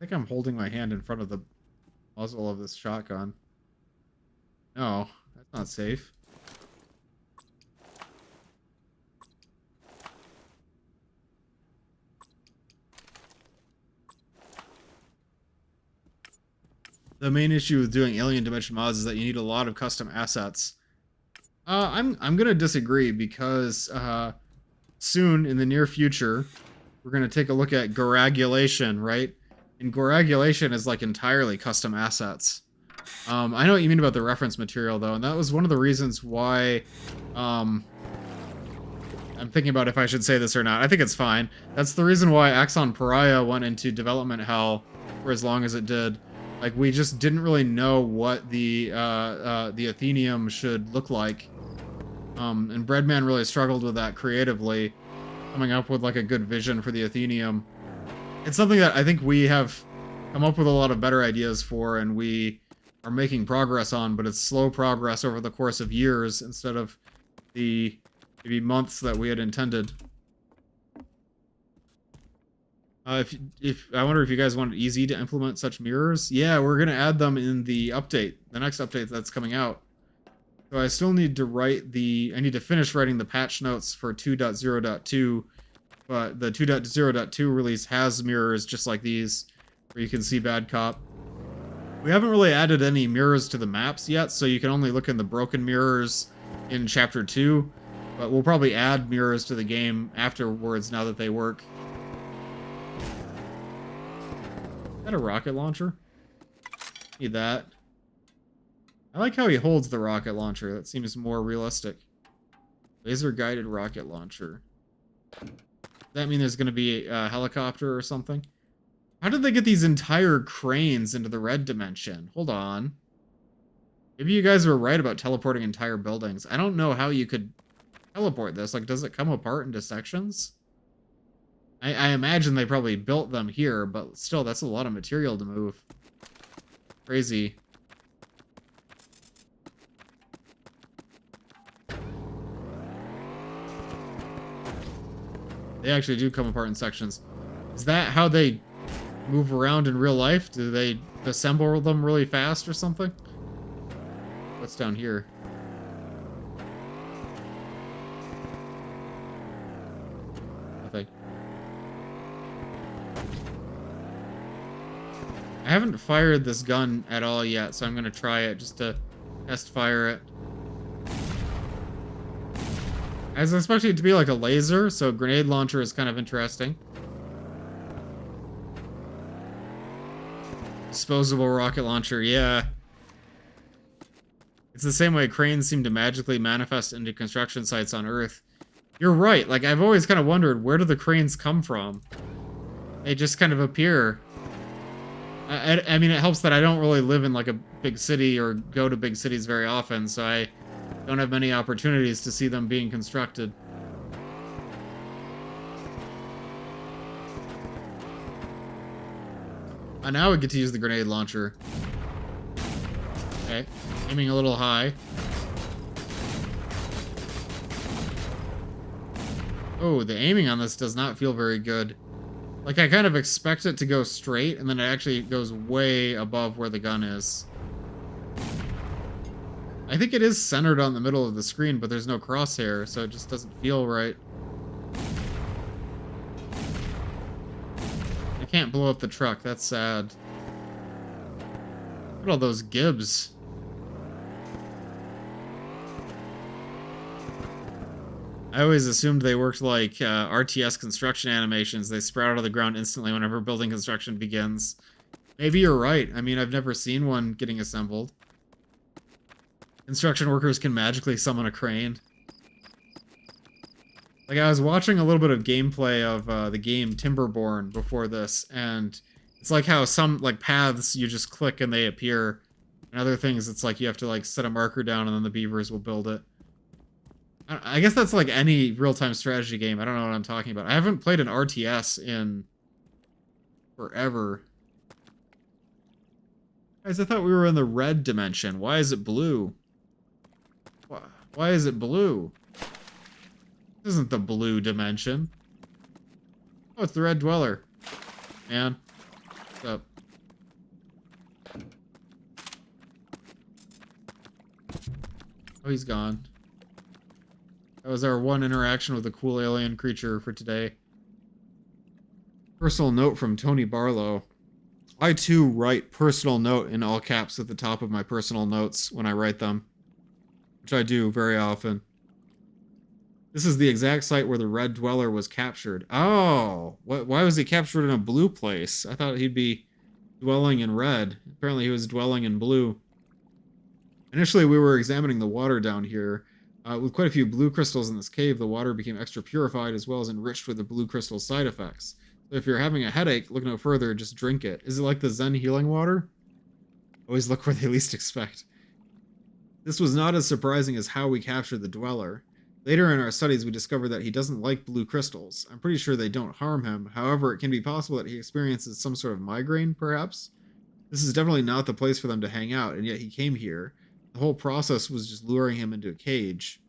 think I'm holding my hand in front of the muzzle of this shotgun. No, that's not safe. The main issue with doing Alien Dimension mods is that you need a lot of custom assets. I'm gonna disagree because soon in the near future we're gonna take a look at Goragulation, right? And Goragulation is like entirely custom assets. I know what you mean about the reference material though, and that was one of the reasons why I'm thinking about if I should say this or not. I think it's fine. That's the reason why Axon Pariah went into development hell for as long as it did. Like, we just didn't really know what the Athenium should look like. And Breadman really struggled with that creatively, coming up with, like, a good vision for the Athenium. It's something that I think we have come up with a lot of better ideas for, and we are making progress on, but it's slow progress over the course of years instead of the maybe months that we had intended. If I wonder if you guys want it easy to implement such mirrors. Yeah, we're gonna add them in the update, the next update that's coming out. So I still need to I need to finish writing the patch notes for 2.0.2, but the 2.0.2 release has mirrors just like these, where you can see Bad Cop. We haven't really added any mirrors to the maps yet, so you can only look in the broken mirrors in Chapter 2, but we'll probably add mirrors to the game afterwards now that they work. Is that a rocket launcher? Need that. I like how he holds the rocket launcher. That seems more realistic. Laser-guided rocket launcher. Does that mean there's going to be a helicopter or something? How did they get these entire cranes into the red dimension? Hold on. Maybe you guys were right about teleporting entire buildings. I don't know how you could teleport this. Like, does it come apart into sections? I imagine they probably built them here, but still, that's a lot of material to move. Crazy. They actually do come apart in sections. Is that how they move around in real life? Do they assemble them really fast or something? What's down here? Nothing. I haven't fired this gun at all yet, so I'm gonna try it just to test fire it. I was expecting it to be like a laser, so grenade launcher is kind of interesting. Disposable rocket launcher, yeah. It's the same way cranes seem to magically manifest into construction sites on Earth. You're right, like I've always kind of wondered, where do the cranes come from? They just kind of appear. I mean, it helps that I don't really live in like a big city or go to big cities very often, so I don't have many opportunities to see them being constructed. Now we get to use the grenade launcher. Okay, aiming a little high. Oh, the aiming on this does not feel very good. Like, I kind of expect it to go straight, and then it actually goes way above where the gun is. I think it is centered on the middle of the screen, but there's no crosshair, so it just doesn't feel right. I can't blow up the truck, that's sad. Look at all those gibs. I always assumed they worked like RTS construction animations. They sprout out of the ground instantly whenever building construction begins. Maybe you're right. I mean, I've never seen one getting assembled. Construction workers can magically summon a crane. Like, I was watching a little bit of gameplay of the game Timberborn before this, and it's like how some, like, paths you just click and they appear, and other things it's like you have to, like, set a marker down and then the beavers will build it. I guess that's like any real-time strategy game. I don't know what I'm talking about. I haven't played an RTS in forever. Guys, I thought we were in the red dimension. Why is it blue? Why is it blue? This isn't the blue dimension. Oh, it's the Red Dweller. Man. What's up? Oh, he's gone. That was our one interaction with a cool alien creature for today. Personal note from Tony Barlow. I too write personal note in all caps at the top of my personal notes when I write them, which I do very often. This is the exact site where the Red Dweller was captured. Oh, why was he captured in a blue place? I thought he'd be dwelling in red. Apparently he was dwelling in blue. Initially, we were examining the water down here. With quite a few blue crystals in this cave, the water became extra purified as well as enriched with the blue crystal side effects. So if you're having a headache, look no further, just drink it. Is it like the Zen healing water? Always look where they least expect. This was not as surprising as how we captured the Dweller. Later in our studies, we discovered that he doesn't like blue crystals. I'm pretty sure they don't harm him. However, it can be possible that he experiences some sort of migraine, perhaps? This is definitely not the place for them to hang out, and yet he came here. The whole process was just luring him into a cage.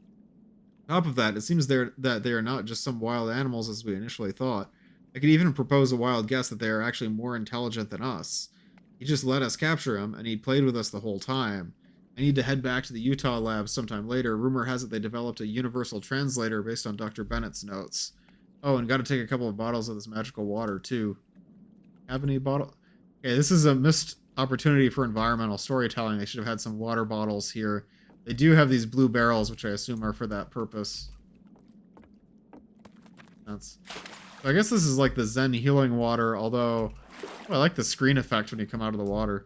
On top of that, it seems that they are not just some wild animals as we initially thought. I could even propose a wild guess that they are actually more intelligent than us. He just let us capture him, and he played with us the whole time. I need to head back to the Utah lab sometime later. Rumor has it they developed a universal translator based on Dr. Bennett's notes. Oh, and gotta take a couple of bottles of this magical water, too. Have any bottle? Okay, this is a missed opportunity for environmental storytelling. They should have had some water bottles here. They do have these blue barrels, which I assume are for that purpose. So I guess this is like the Zen healing water, although I like the screen effect when you come out of the water.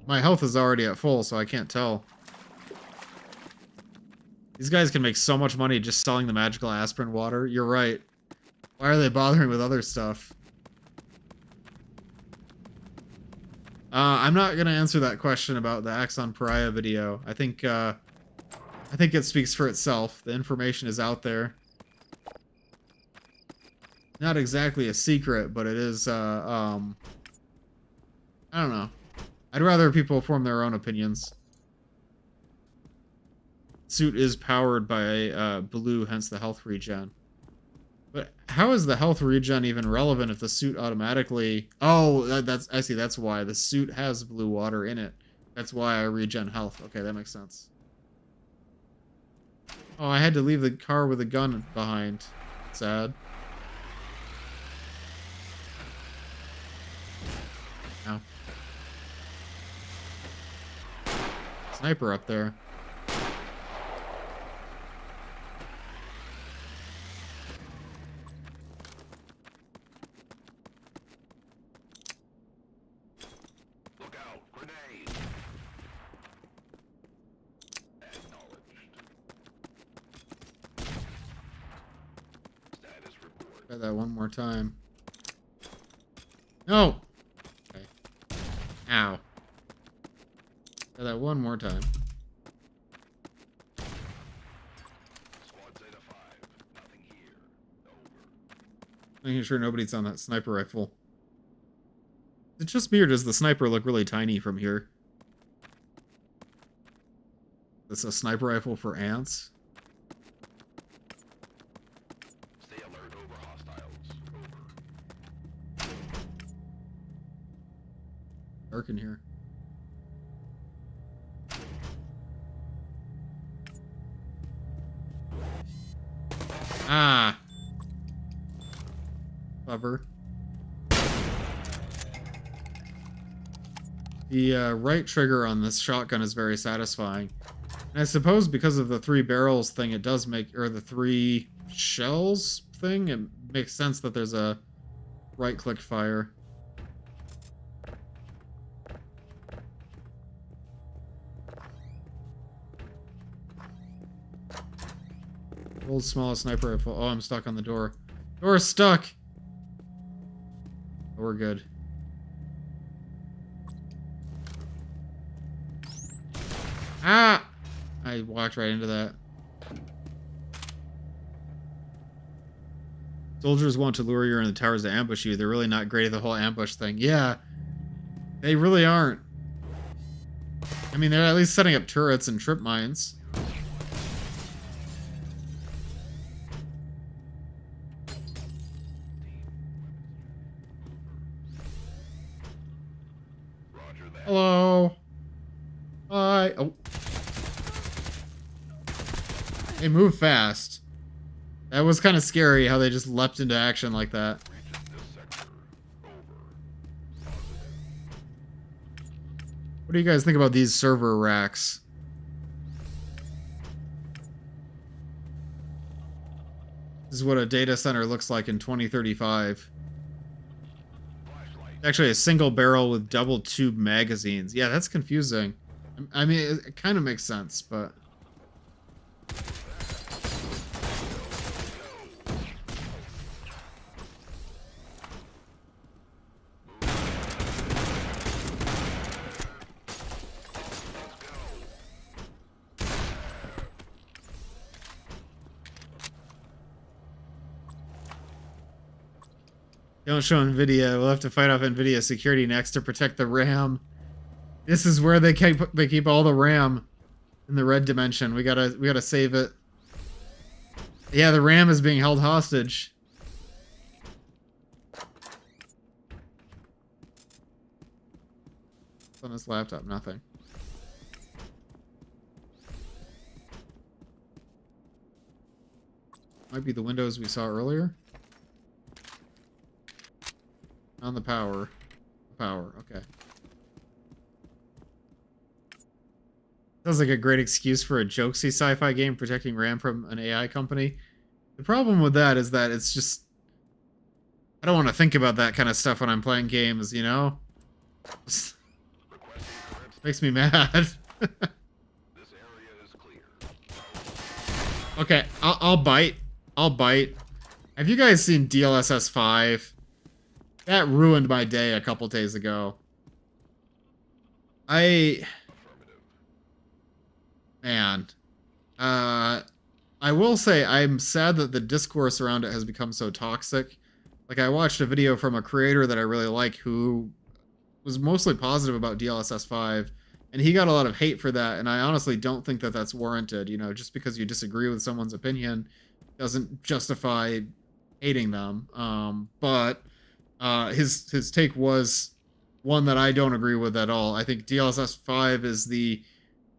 My health is already at full, so I can't tell. These guys can make so much money just selling the magical aspirin water. You're right. Why are they bothering with other stuff? I'm not gonna answer that question about the Axon Pariah video. I think it speaks for itself. The information is out there. Not exactly a secret, but it is, I don't know. I'd rather people form their own opinions. Suit is powered by blue, hence the health regen. But how is the health regen even relevant if the suit automatically... Oh, I see, that's why. The suit has blue water in it. That's why I regen health. Okay, that makes sense. Oh, I had to leave the car with a gun behind. Sad. Ow. Sniper up there. Look out, grenade. Acknowledged. Status report. Try that one more time. No! Okay. Ow. Try that one more time. Squad Zeta 5. Nothing here. Over. Making sure nobody's on that sniper rifle. Is it just me or does the sniper look really tiny from here? That's a sniper rifle for ants? Stay alert over hostiles. Over. Dark in here. Ah! Clever. The right trigger on this shotgun is very satisfying. And I suppose because of the 3 barrels thing, it does make, or the 3 shells thing, it makes sense that there's a right-click fire. Old smallest sniper rifle. Oh, I'm stuck on the door. Door's stuck! Oh, we're good. Ah! I walked right into that. Soldiers want to lure you in the towers to ambush you. They're really not great at the whole ambush thing. Yeah, they really aren't. I mean, they're at least setting up turrets and trip mines. They move fast. That was kind of scary how they just leapt into action like that. What do you guys think about these server racks? This is what a data center looks like in 2035. Actually, a single barrel with double tube magazines. Yeah, that's confusing. I mean, it kind of makes sense, but... Don't show NVIDIA. We'll have to fight off NVIDIA security next to protect the RAM. This is where they keep all the RAM in the red dimension. We gotta save it. Yeah, the RAM is being held hostage. On this laptop, nothing. Might be the windows we saw earlier. On the power. Power, okay. Sounds like a great excuse for a jokesy sci-fi game protecting RAM from an AI company. The problem with that is that it's just... I don't want to think about that kind of stuff when I'm playing games, you know? Makes me mad. Okay, I'll bite. I'll bite. Have you guys seen DLSS 5? That ruined my day a couple days ago. Man. I will say I'm sad that the discourse around it has become so toxic. Like, I watched a video from a creator that I really like who was mostly positive about DLSS 5, and he got a lot of hate for that, and I honestly don't think that that's warranted. You know, just because you disagree with someone's opinion doesn't justify hating them. But his take was one that I don't agree with at all. I think DLSS 5 is the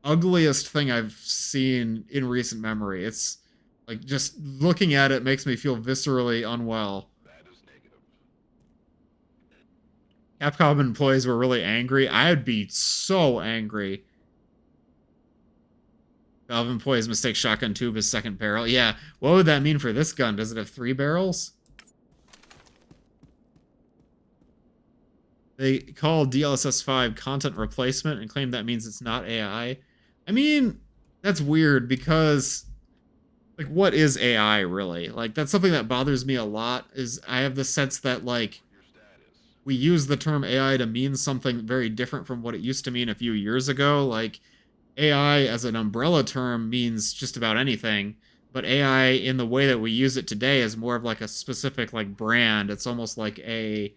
ugliest thing I've seen in recent memory. It's like, just looking at it makes me feel viscerally unwell. Capcom employees were really angry. I'd be so angry. Valve employees mistake shotgun tube as second barrel. Yeah, what would that mean for this gun? Does it have 3 barrels? They call DLSS 5 content replacement and claim that means it's not AI. I mean, that's weird because, like, what is AI really? Like, that's something that bothers me a lot, is I have the sense that, like, we use the term AI to mean something very different from what it used to mean a few years ago. Like, AI as an umbrella term means just about anything, but AI in the way that we use it today is more of like a specific, like, brand. It's almost like a,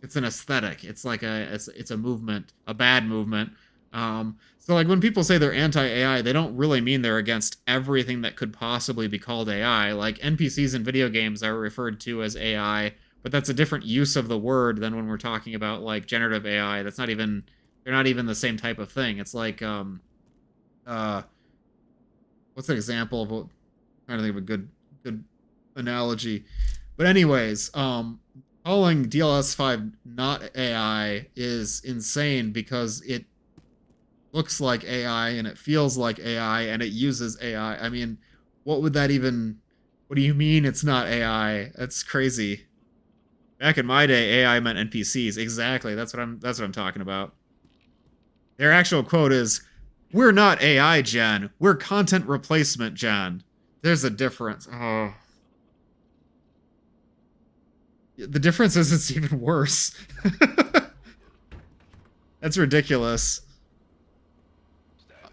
it's an aesthetic. It's like it's a movement, a bad movement. So, like, when people say they're anti-AI, they don't really mean they're against everything that could possibly be called AI. Like, NPCs in video games are referred to as AI, but that's a different use of the word than when we're talking about, like, generative AI. That's not even, they're not even the same type of thing. It's like, what's an example of what, I'm trying to think of a good analogy. But anyways, calling DLSS 5 not AI is insane because it looks like AI and it feels like AI and it uses AI. I mean, what would that even, what do you mean it's not AI? That's crazy. Back in my day, AI meant NPCs. Exactly. That's what I'm talking about. Their actual quote is, "We're not AI, Jen. We're content replacement, Jen." There's a difference. Oh. The difference is it's even worse. That's ridiculous.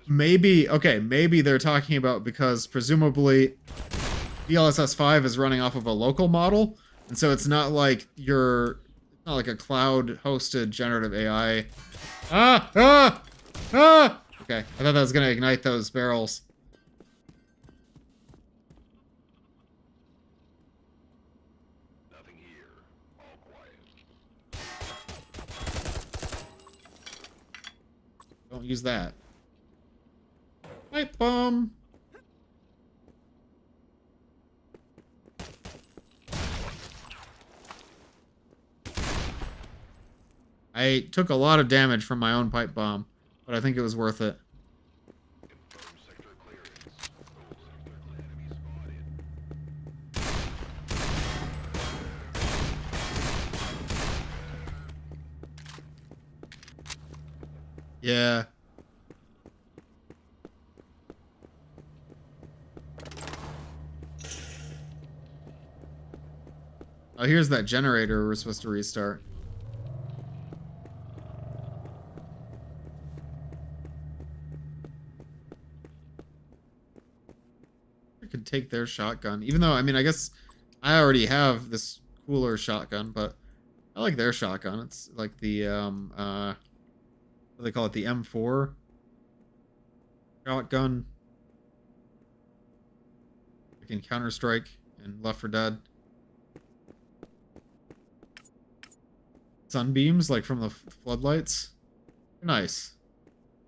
Maybe they're talking about because presumably DLSS 5 is running off of a local model, and so it's not like it's not like a cloud-hosted generative AI. Okay, I thought that was gonna ignite those barrels. Nothing here. All quiet. Don't use that. Pipe bomb. I took a lot of damage from my own pipe bomb, but I think it was worth it. Confirm sector clearance. Whole sector enemy spotted. Yeah. Oh, here's that generator we're supposed to restart. I could take their shotgun. Even though, I mean, I guess I already have this cooler shotgun, but I like their shotgun. It's like the, what do they call it? The M4 shotgun. Like in Counter-Strike and Left 4 Dead. Sunbeams, like from the floodlights. Nice.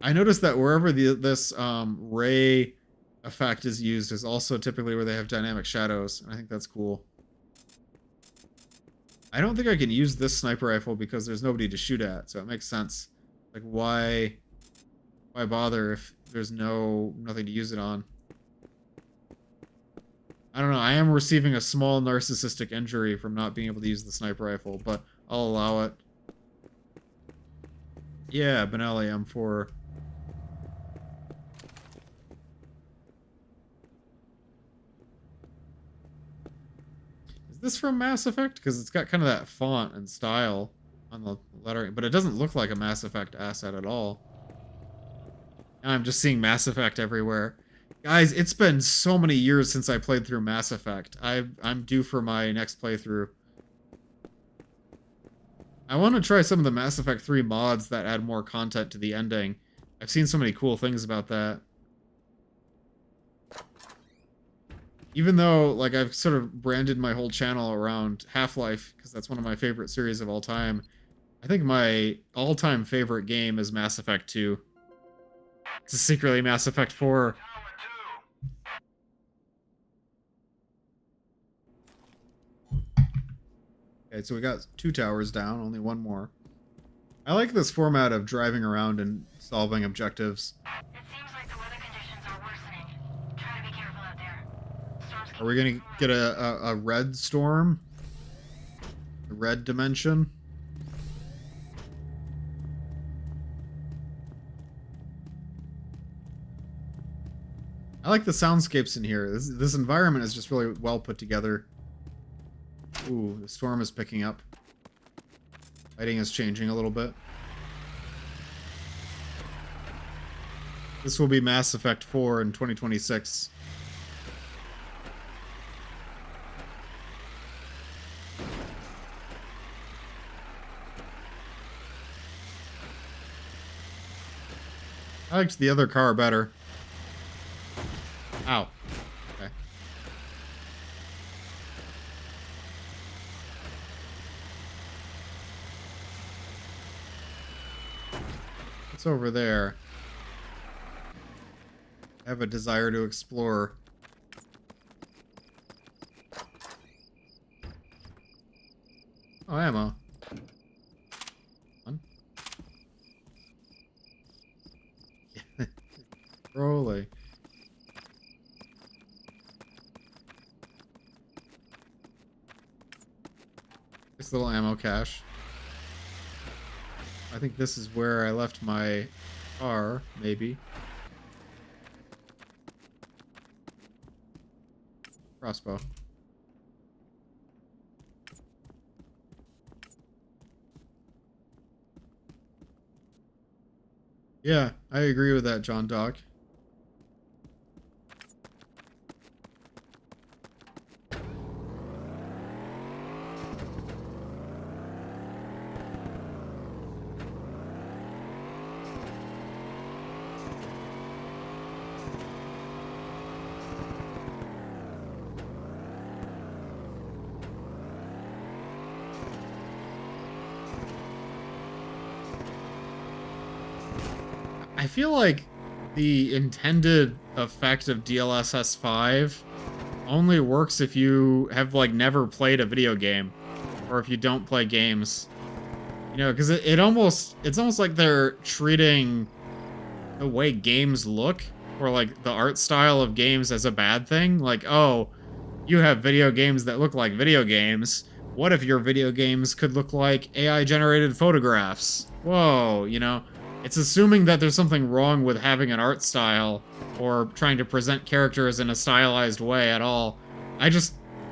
I noticed that wherever this ray effect is used is also typically where they have dynamic shadows. And I think that's cool. I don't think I can use this sniper rifle because there's nobody to shoot at, so it makes sense. Like, why bother if there's nothing to use it on? I don't know. I am receiving a small narcissistic injury from not being able to use the sniper rifle, but I'll allow it. Yeah, Benelli M4. Is this from Mass Effect? Because it's got kind of that font and style on the lettering, but it doesn't look like a Mass Effect asset at all. Now I'm just seeing Mass Effect everywhere. Guys, it's been so many years since I played through Mass Effect. I'm due for my next playthrough. I want to try some of the Mass Effect 3 mods that add more content to the ending. I've seen so many cool things about that. Even though, like, I've sort of branded my whole channel around Half-Life, because that's one of my favorite series of all time, I think my all-time favorite game is Mass Effect 2. It's secretly Mass Effect 4. Okay, so we got 2 towers down, only 1 more. I like this format of driving around and solving objectives. It seems like the weather conditions are worsening. Try to be careful out there. Storms Are we gonna get a red storm? A red dimension? I like the soundscapes in here. This environment is just really well put together. Ooh, the storm is picking up. Lighting is changing a little bit. This will be Mass Effect 4 in 2026. I liked the other car better. Ow. Okay. What's over there? I have a desire to explore. Oh, ammo. Fun. Rolly. This little ammo cache. I think this is where I left my car, maybe. Crossbow. Yeah, I agree with that, John Doc. I feel like the intended effect of DLSS 5 only works if you have, like, never played a video game, or if you don't play games. You know, because it's almost like they're treating the way games look, or like the art style of games, as a bad thing. Like, oh, you have video games that look like video games. What if your video games could look like AI-generated photographs? Whoa, you know? It's assuming that there's something wrong with having an art style or trying to present characters in a stylized way at all.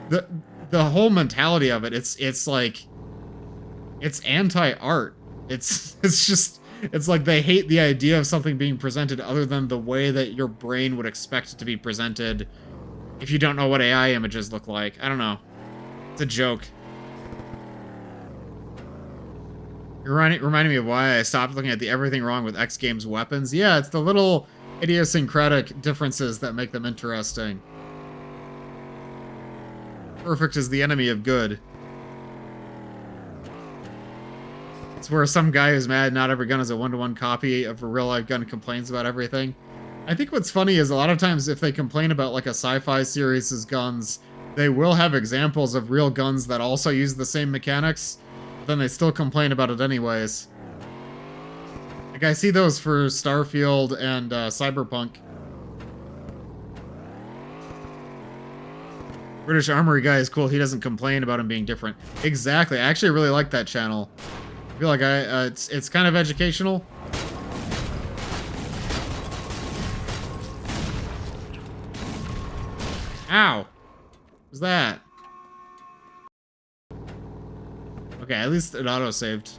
The whole mentality of it, it's like, it's anti-art. It's like they hate the idea of something being presented other than the way that your brain would expect it to be presented if you don't know what AI images look like. I don't know. It's a joke. You're reminding me of why I stopped looking at the everything wrong with X Games weapons. Yeah, it's the little idiosyncratic differences that make them interesting. Perfect is the enemy of good. It's where some guy who's mad not every gun is a one-to-one copy of a real-life gun complains about everything. I think what's funny is a lot of times if they complain about like a sci-fi series' guns, they will have examples of real guns that also use the same mechanics, but then they still complain about it anyways. Like I see those for Starfield and Cyberpunk. British Armory guy is cool. He doesn't complain about him being different. Exactly. I actually really like that channel. I feel like it's kind of educational. Ow! What was that? Okay, at least it auto-saved.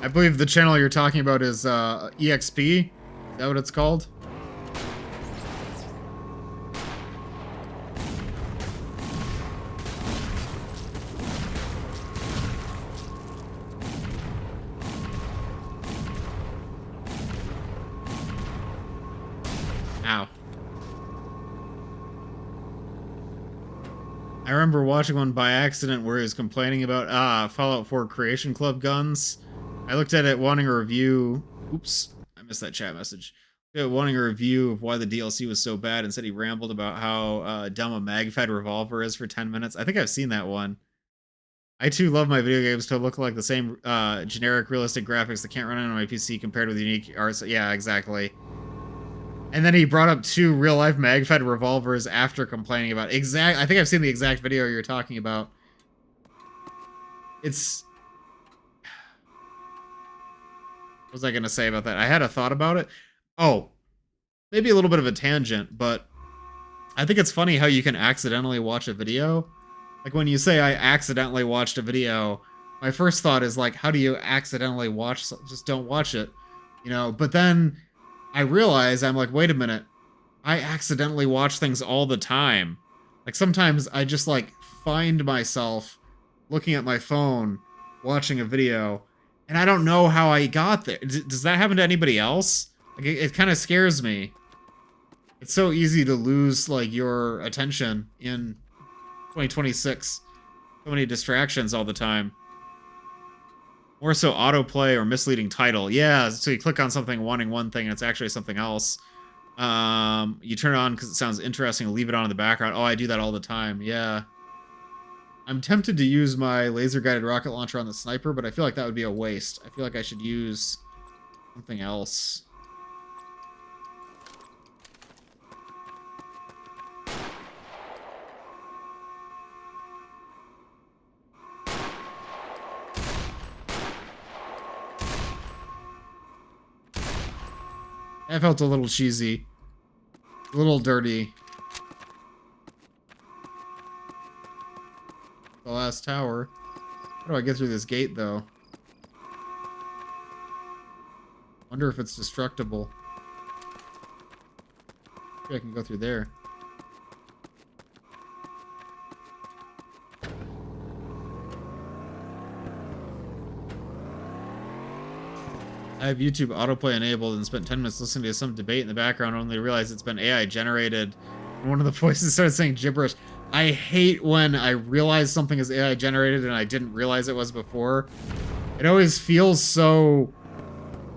I believe the channel you're talking about is EXP. Is that what it's called? Ow. I remember watching one by accident where he was complaining about Fallout 4 Creation Club guns. I looked at it wanting a review. Oops, I missed that chat message. Wanting a review of why the DLC was so bad, and said he rambled about how dumb a mag-fed revolver is for 10 minutes. I think I've seen that one. I too love my video games to look like the same generic realistic graphics that can't run on my PC compared with unique art. Yeah, exactly. And then he brought up 2 real-life mag-fed revolvers after complaining about I think I've seen the exact video you're talking about. It's... What was I going to say about that? I had a thought about it. Oh, maybe a little bit of a tangent, but I think it's funny how you can accidentally watch a video. Like when you say I accidentally watched a video, my first thought is like, how do you accidentally watch? Just don't watch it, you know? But then I realize, I'm like, wait a minute. I accidentally watch things all the time. Like sometimes I just like find myself looking at my phone, watching a video, and I don't know how I got there. Does that happen to anybody else? Like it kind of scares me. It's so easy to lose like your attention in 2026. So many distractions all the time. More so autoplay or misleading title. Yeah, so you click on something wanting one thing and it's actually something else. You turn it on because it sounds interesting, leave it on in the background. Oh, I do that all the time. Yeah. I'm tempted to use my laser-guided rocket launcher on the sniper, but I feel like that would be a waste. I feel like I should use something else. That felt a little cheesy. A little dirty. The last tower. How do I get through this gate, though? Wonder if it's destructible. Maybe I can go through there. I have YouTube autoplay enabled and spent 10 minutes listening to some debate in the background only to realize it's been AI generated. And one of the voices started saying gibberish. I hate when I realize something is AI generated and I didn't realize it was before. It always feels so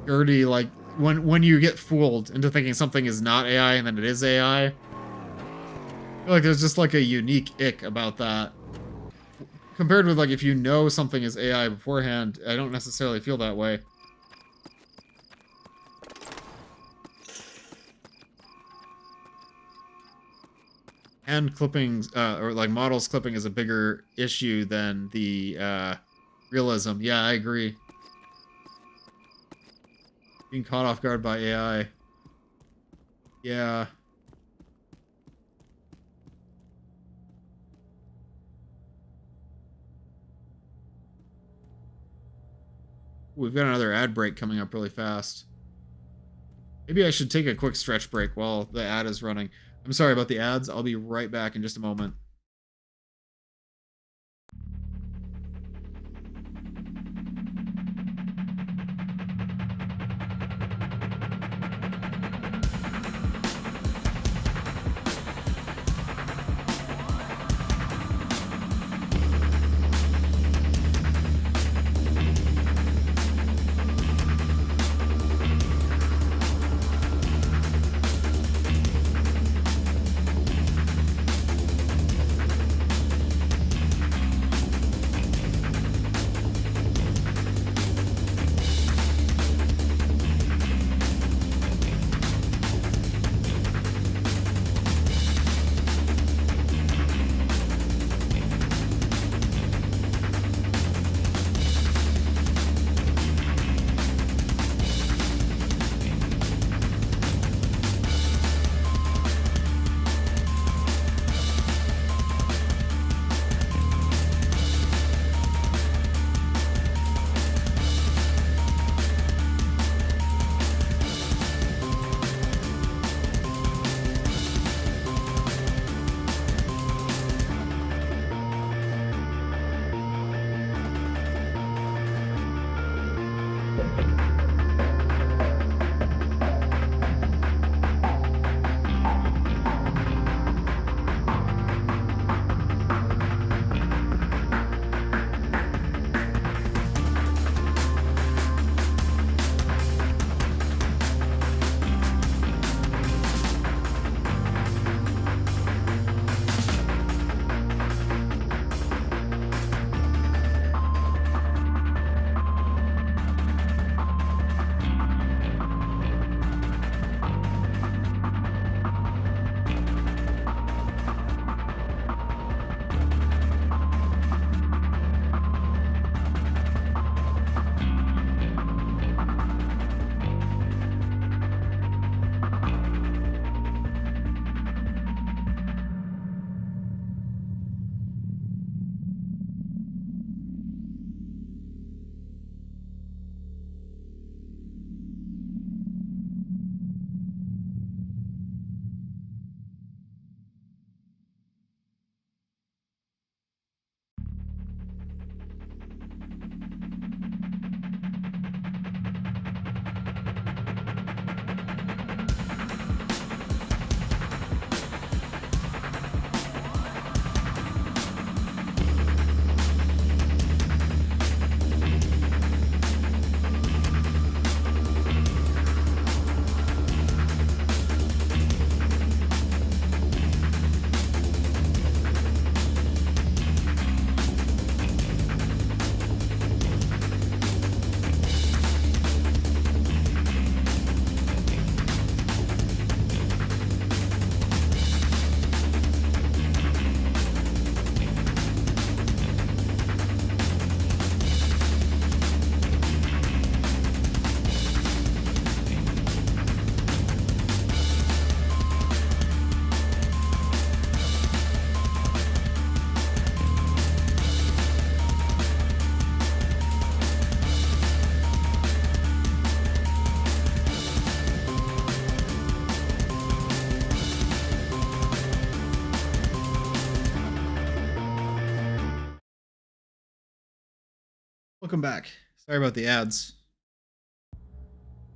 dirty, like when you get fooled into thinking something is not AI and then it is AI. I feel like there's just like a unique ick about that. compared with like if you know something is AI beforehand, I don't necessarily feel that way. Hand clippings, or like models clipping is a bigger issue than the realism. Yeah, I agree. Being caught off guard by AI. Yeah. We've got another ad break coming up really fast. Maybe I should take a quick stretch break while the ad is running. I'm sorry about the ads. I'll be right back in just a moment. Welcome back. Sorry about the ads.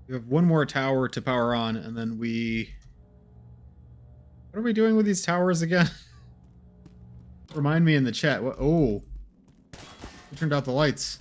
We have one more tower to power on, and then we... What are we doing with these towers again? Remind me in the chat. What? Oh. We turned out the lights.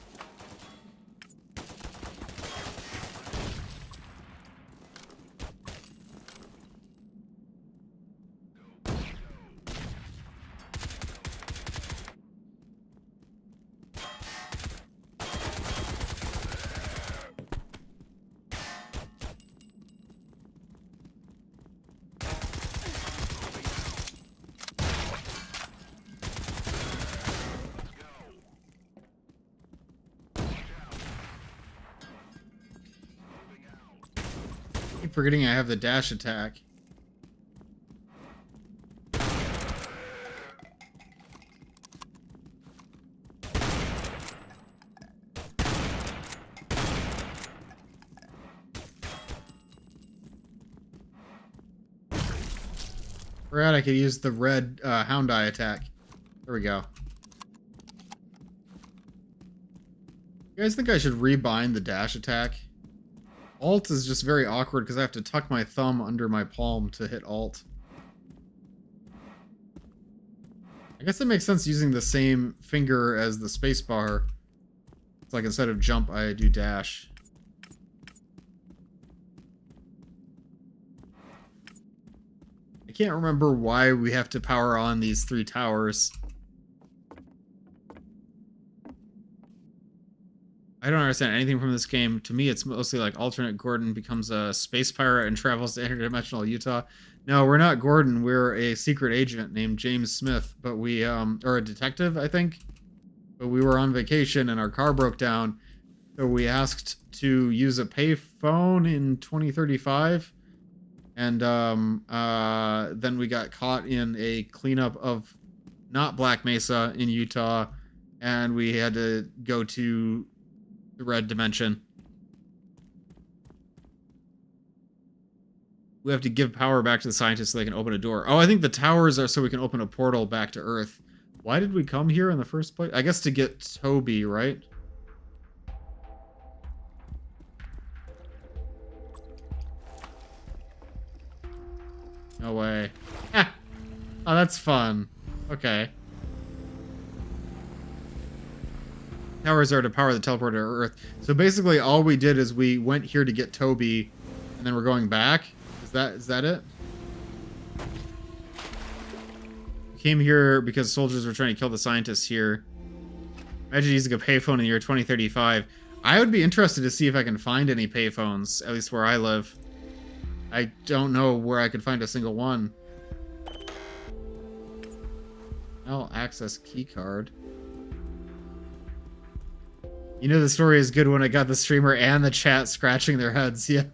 forgetting I have the dash attack. Forgot I could use the red hound eye attack. There we go. You guys think I should rebind the dash attack? Alt is just very awkward because I have to tuck my thumb under my palm to hit Alt. I guess it makes sense using the same finger as the spacebar. It's like instead of jump, I do dash. I can't remember why we have to power on these 3 towers. I don't understand anything from this game. To me, it's mostly like alternate Gordon becomes a space pirate and travels to interdimensional Utah. No, we're not Gordon. We're a secret agent named James Smith, but we, or a detective, I think. But we were on vacation and our car broke down. So we asked to use a payphone in 2035. And then we got caught in a cleanup of not Black Mesa in Utah. And we had to go to the red dimension. We have to give power back to the scientists so they can open a door. Oh, I think the towers are so we can open a portal back to Earth. Why did we come here in the first place? I guess to get Toby, right? No way. Ah. Oh, that's fun. Okay. Towers are to power the teleporter to Earth. So basically all we did is we went here to get Toby and then we're going back. Is that it? We came here because soldiers were trying to kill the scientists here. Imagine using a payphone in the year 2035. I would be interested to see if I can find any payphones, at least where I live. I don't know where I could find a single one. I'll access keycard. You know the story is good when I got the streamer and the chat scratching their heads, yeah.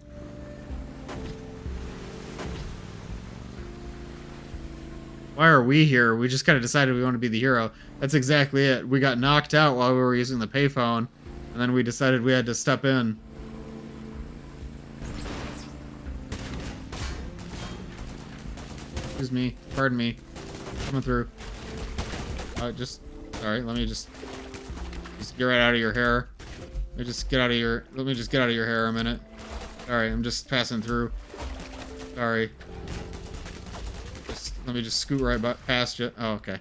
Why are we here? We just kind of decided we want to be the hero. That's exactly it. We got knocked out while we were using the payphone, and then we decided we had to step in. Excuse me. Pardon me. Coming through. Sorry, let me just get right out of your hair. Let me just get out of your hair a minute. Sorry, I'm just passing through. Sorry. Let me just scoot right past you. Oh, okay.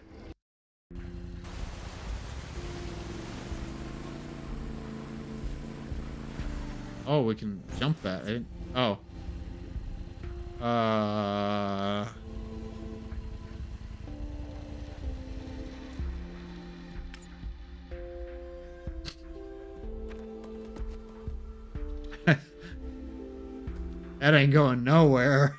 Oh, we can jump that. Oh. That ain't going nowhere.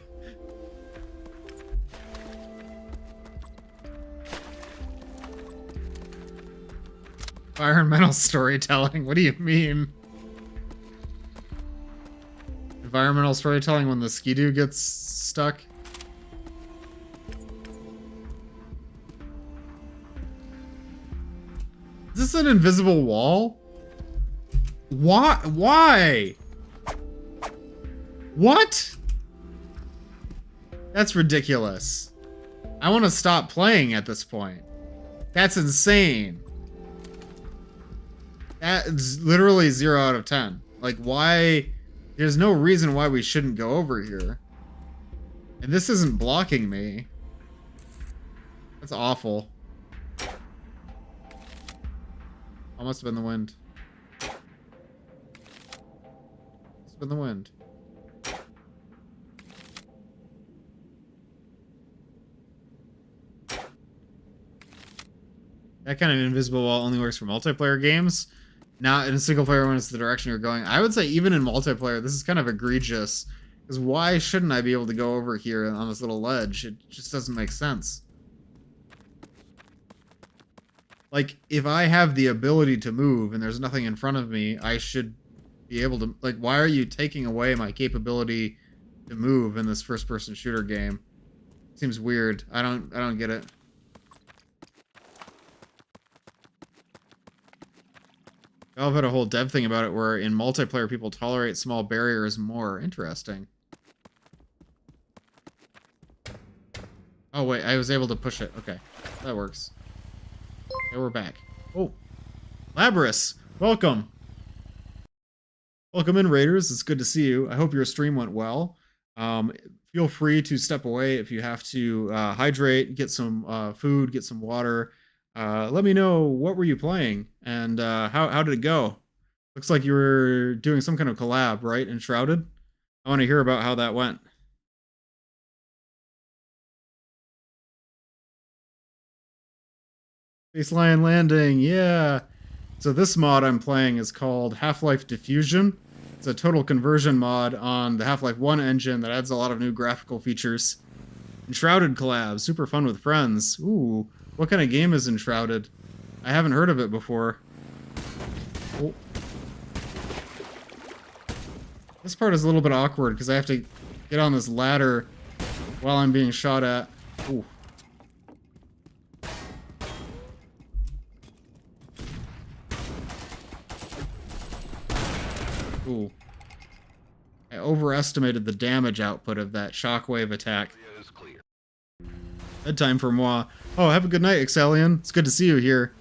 Environmental storytelling? What do you mean? Environmental storytelling when the skidoo gets stuck? Is this an invisible wall? Why? What? That's ridiculous. I want to stop playing at this point. That's insane. That's literally 0 out of 10. Like, why? There's no reason why we shouldn't go over here. And this isn't blocking me. That's awful. Oh, must have been the wind. Must have been the wind. That kind of invisible wall only works for multiplayer games. Not in a single player when it's the direction you're going. I would say even in multiplayer, this is kind of egregious. Because why shouldn't I be able to go over here on this little ledge? It just doesn't make sense. Like, if I have the ability to move and there's nothing in front of me, I should be able to... Like, why are you taking away my capability to move in this first-person shooter game. Seems weird. I don't get it. Valve had a whole dev thing about it where in multiplayer people tolerate small barriers more. Interesting. Oh wait, I was able to push it. Okay, that works. Okay, we're back. Oh, Labras, welcome. Welcome in, Raiders. It's good to see you. I hope your stream went well. Feel free to step away if you have to hydrate, get some food, get some water. Let me know, what were you playing and how did it go? Looks like you were doing some kind of collab, right? Enshrouded? I want to hear about how that went. Baseline landing, yeah. So this mod I'm playing is called Half-Life Diffusion. It's a total conversion mod on the Half-Life 1 engine that adds a lot of new graphical features. Enshrouded collab, super fun with friends. Ooh, what kind of game is Enshrouded? I haven't heard of it before. Oh. This part is a little bit awkward because I have to get on this ladder while I'm being shot at. Ooh. Ooh. I overestimated the damage output of that shockwave attack. Bedtime for moi. Oh, have a good night, Excellion. It's good to see you here.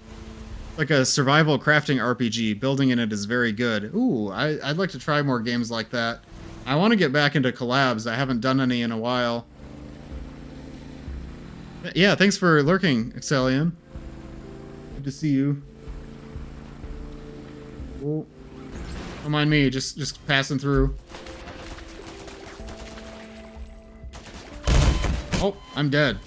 Like a survival crafting RPG. Building in it is very good. Ooh, I'd like to try more games like that. I want to get back into collabs. I haven't done any in a while. Yeah, thanks for lurking, Excellion. Good to see you. Oh. Don't mind me, just passing through. Oh, I'm dead.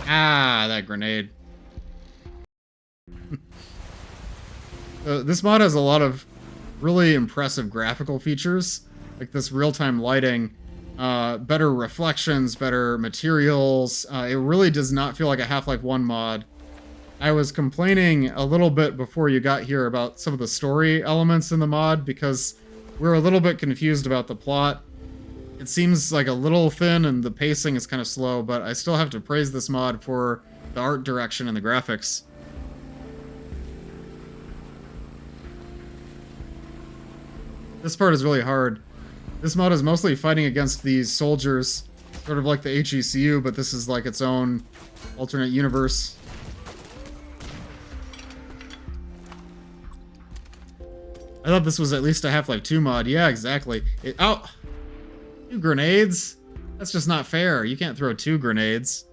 Ah, that grenade. This mod has a lot of really impressive graphical features, like this real-time lighting, better reflections, better materials. It really does not feel like a Half-Life 1 mod. I was complaining a little bit before you got here about some of the story elements in the mod because we're a little bit confused about the plot. It seems like a little thin and the pacing is kind of slow, but I still have to praise this mod for the art direction and the graphics. This part is really hard. This mod is mostly fighting against these soldiers, sort of like the HECU, but this is like its own alternate universe. I thought this was at least a Half-Life 2 mod. Yeah, exactly. Oh! 2 grenades? That's just not fair. You can't throw 2 grenades.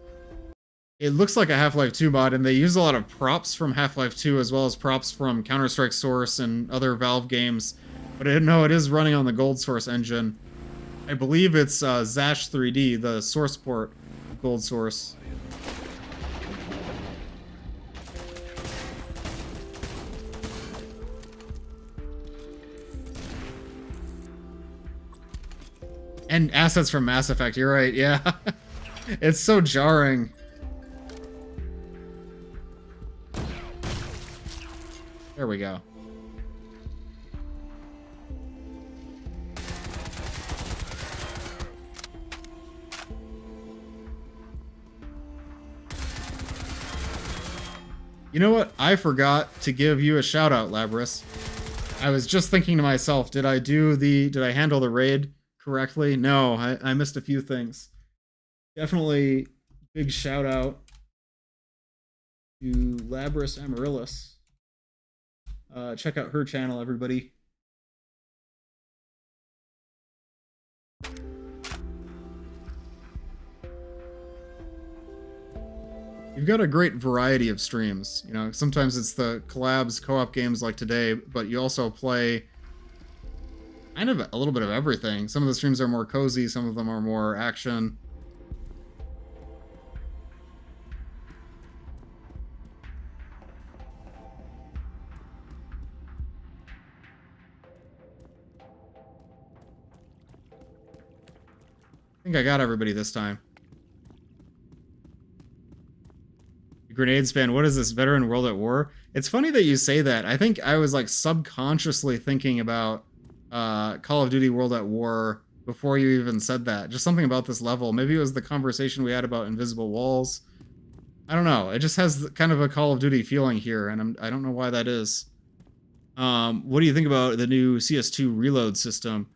It looks like a Half-Life 2 mod, and they use a lot of props from Half-Life 2 as well as props from Counter-Strike Source and other Valve games. But no, it is running on the Gold Source engine. I believe it's Zash 3D, the source port of Gold Source. And assets from Mass Effect, you're right, yeah. It's so jarring. There we go. You know what? I forgot to give you a shout out, Labras. I was just thinking to myself, did I handle the raid correctly? No, I missed a few things. Definitely big shout out to Labras Amaryllis. Check out her channel, everybody. You've got a great variety of streams. You know, sometimes it's the collabs, co-op games like today, but you also play kind of a little bit of everything. Some of the streams are more cozy, some of them are more action. I think I got everybody this time. Grenade span. What is this, veteran World at War? It's funny that you say that. I think I was like subconsciously thinking about Call of Duty World at War before you even said that. Just something about this level. Maybe it was the conversation we had about invisible walls. I don't know. It just has kind of a Call of Duty feeling here, and I don't know why that is. What do you think about the new CS2 reload system?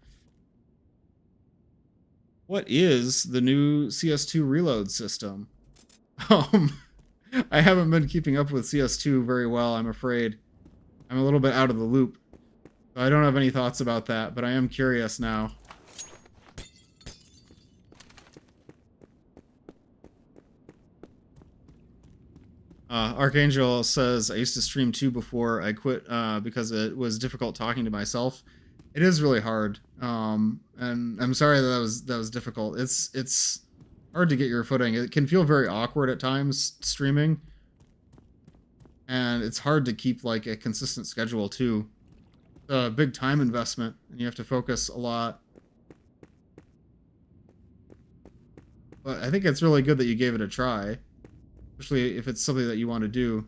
What is the new CS2 reload system? I haven't been keeping up with CS2 very well, I'm afraid. I'm a little bit out of the loop. So I don't have any thoughts about that, but I am curious now. Archangel says, I used to stream 2 before I quit because it was difficult talking to myself. It is really hard, and I'm sorry that was difficult. It's hard to get your footing. It can feel very awkward at times streaming, and it's hard to keep like a consistent schedule too. It's a big time investment, and you have to focus a lot. But I think it's really good that you gave it a try, especially if it's something that you want to do.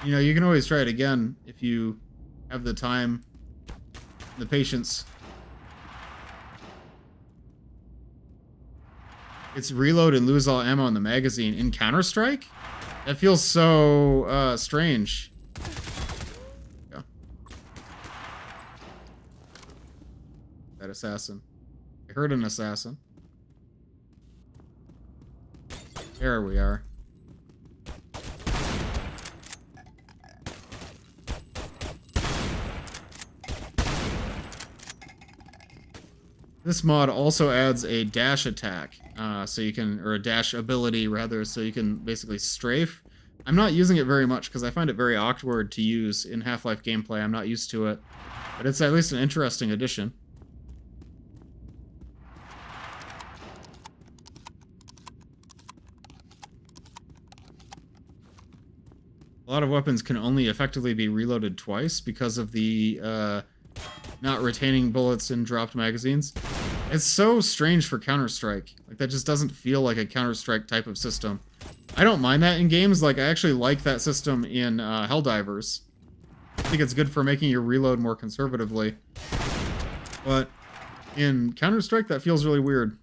You know, you can always try it again if you have the time, the patience. It's reload and lose all ammo in the magazine in Counter-Strike? That feels so strange. Yeah. That assassin. I heard an assassin. There we are. This mod also adds a dash attack, so you can, or a dash ability rather, so you can basically strafe. I'm not using it very much because I find it very awkward to use in Half-Life gameplay. I'm not used to it, but it's at least an interesting addition. A lot of weapons can only effectively be reloaded twice because of the not retaining bullets in dropped magazines. It's so strange for Counter-Strike. Like, that just doesn't feel like a Counter-Strike type of system. I don't mind that in games. Like, I actually like that system in Helldivers. I think it's good for making your reload more conservatively. But in Counter-Strike, that feels really weird.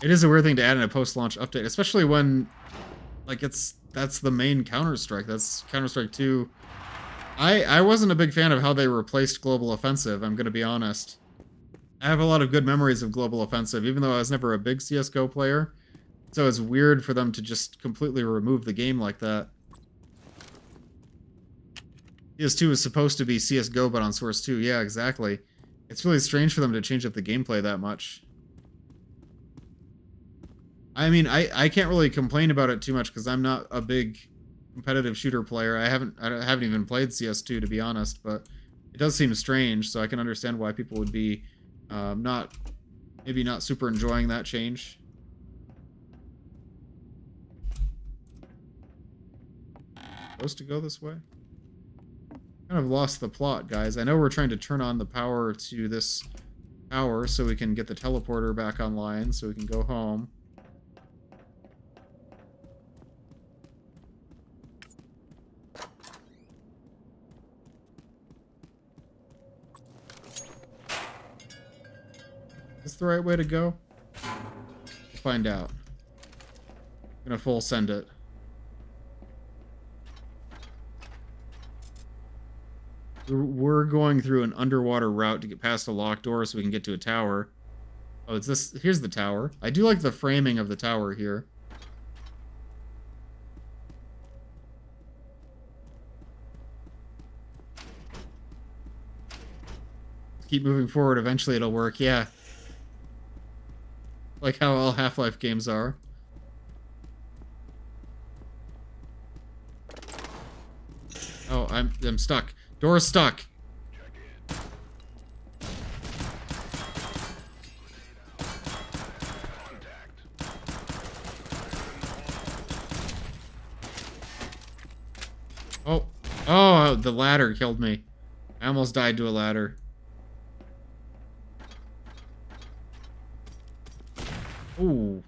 It is a weird thing to add in a post-launch update, especially when, like, that's the main Counter-Strike. That's Counter-Strike 2. I wasn't a big fan of how they replaced Global Offensive, I'm gonna be honest. I have a lot of good memories of Global Offensive, even though I was never a big CSGO player. So it's weird for them to just completely remove the game like that. CS2 is supposed to be CSGO, but on Source 2. Yeah, exactly. It's really strange for them to change up the gameplay that much. I mean, I can't really complain about it too much because I'm not a big competitive shooter player. I haven't even played CS2 to be honest, but it does seem strange, so I can understand why people would be maybe not super enjoying that change. Supposed to go this way? Kind of lost the plot, guys. I know we're trying to turn on the power to this tower so we can get the teleporter back online so we can go home. Is this the right way to go? We'll find out. I'm gonna full send it. We're going through an underwater route to get past a locked door so we can get to a tower. Oh, it's this. Here's the tower. I do like the framing of the tower here. Keep moving forward. Eventually it'll work. Yeah. Like how all Half-Life games are. Oh, I'm stuck. Door's stuck. Oh. Oh, the ladder killed me. I almost died to a ladder. Ooh.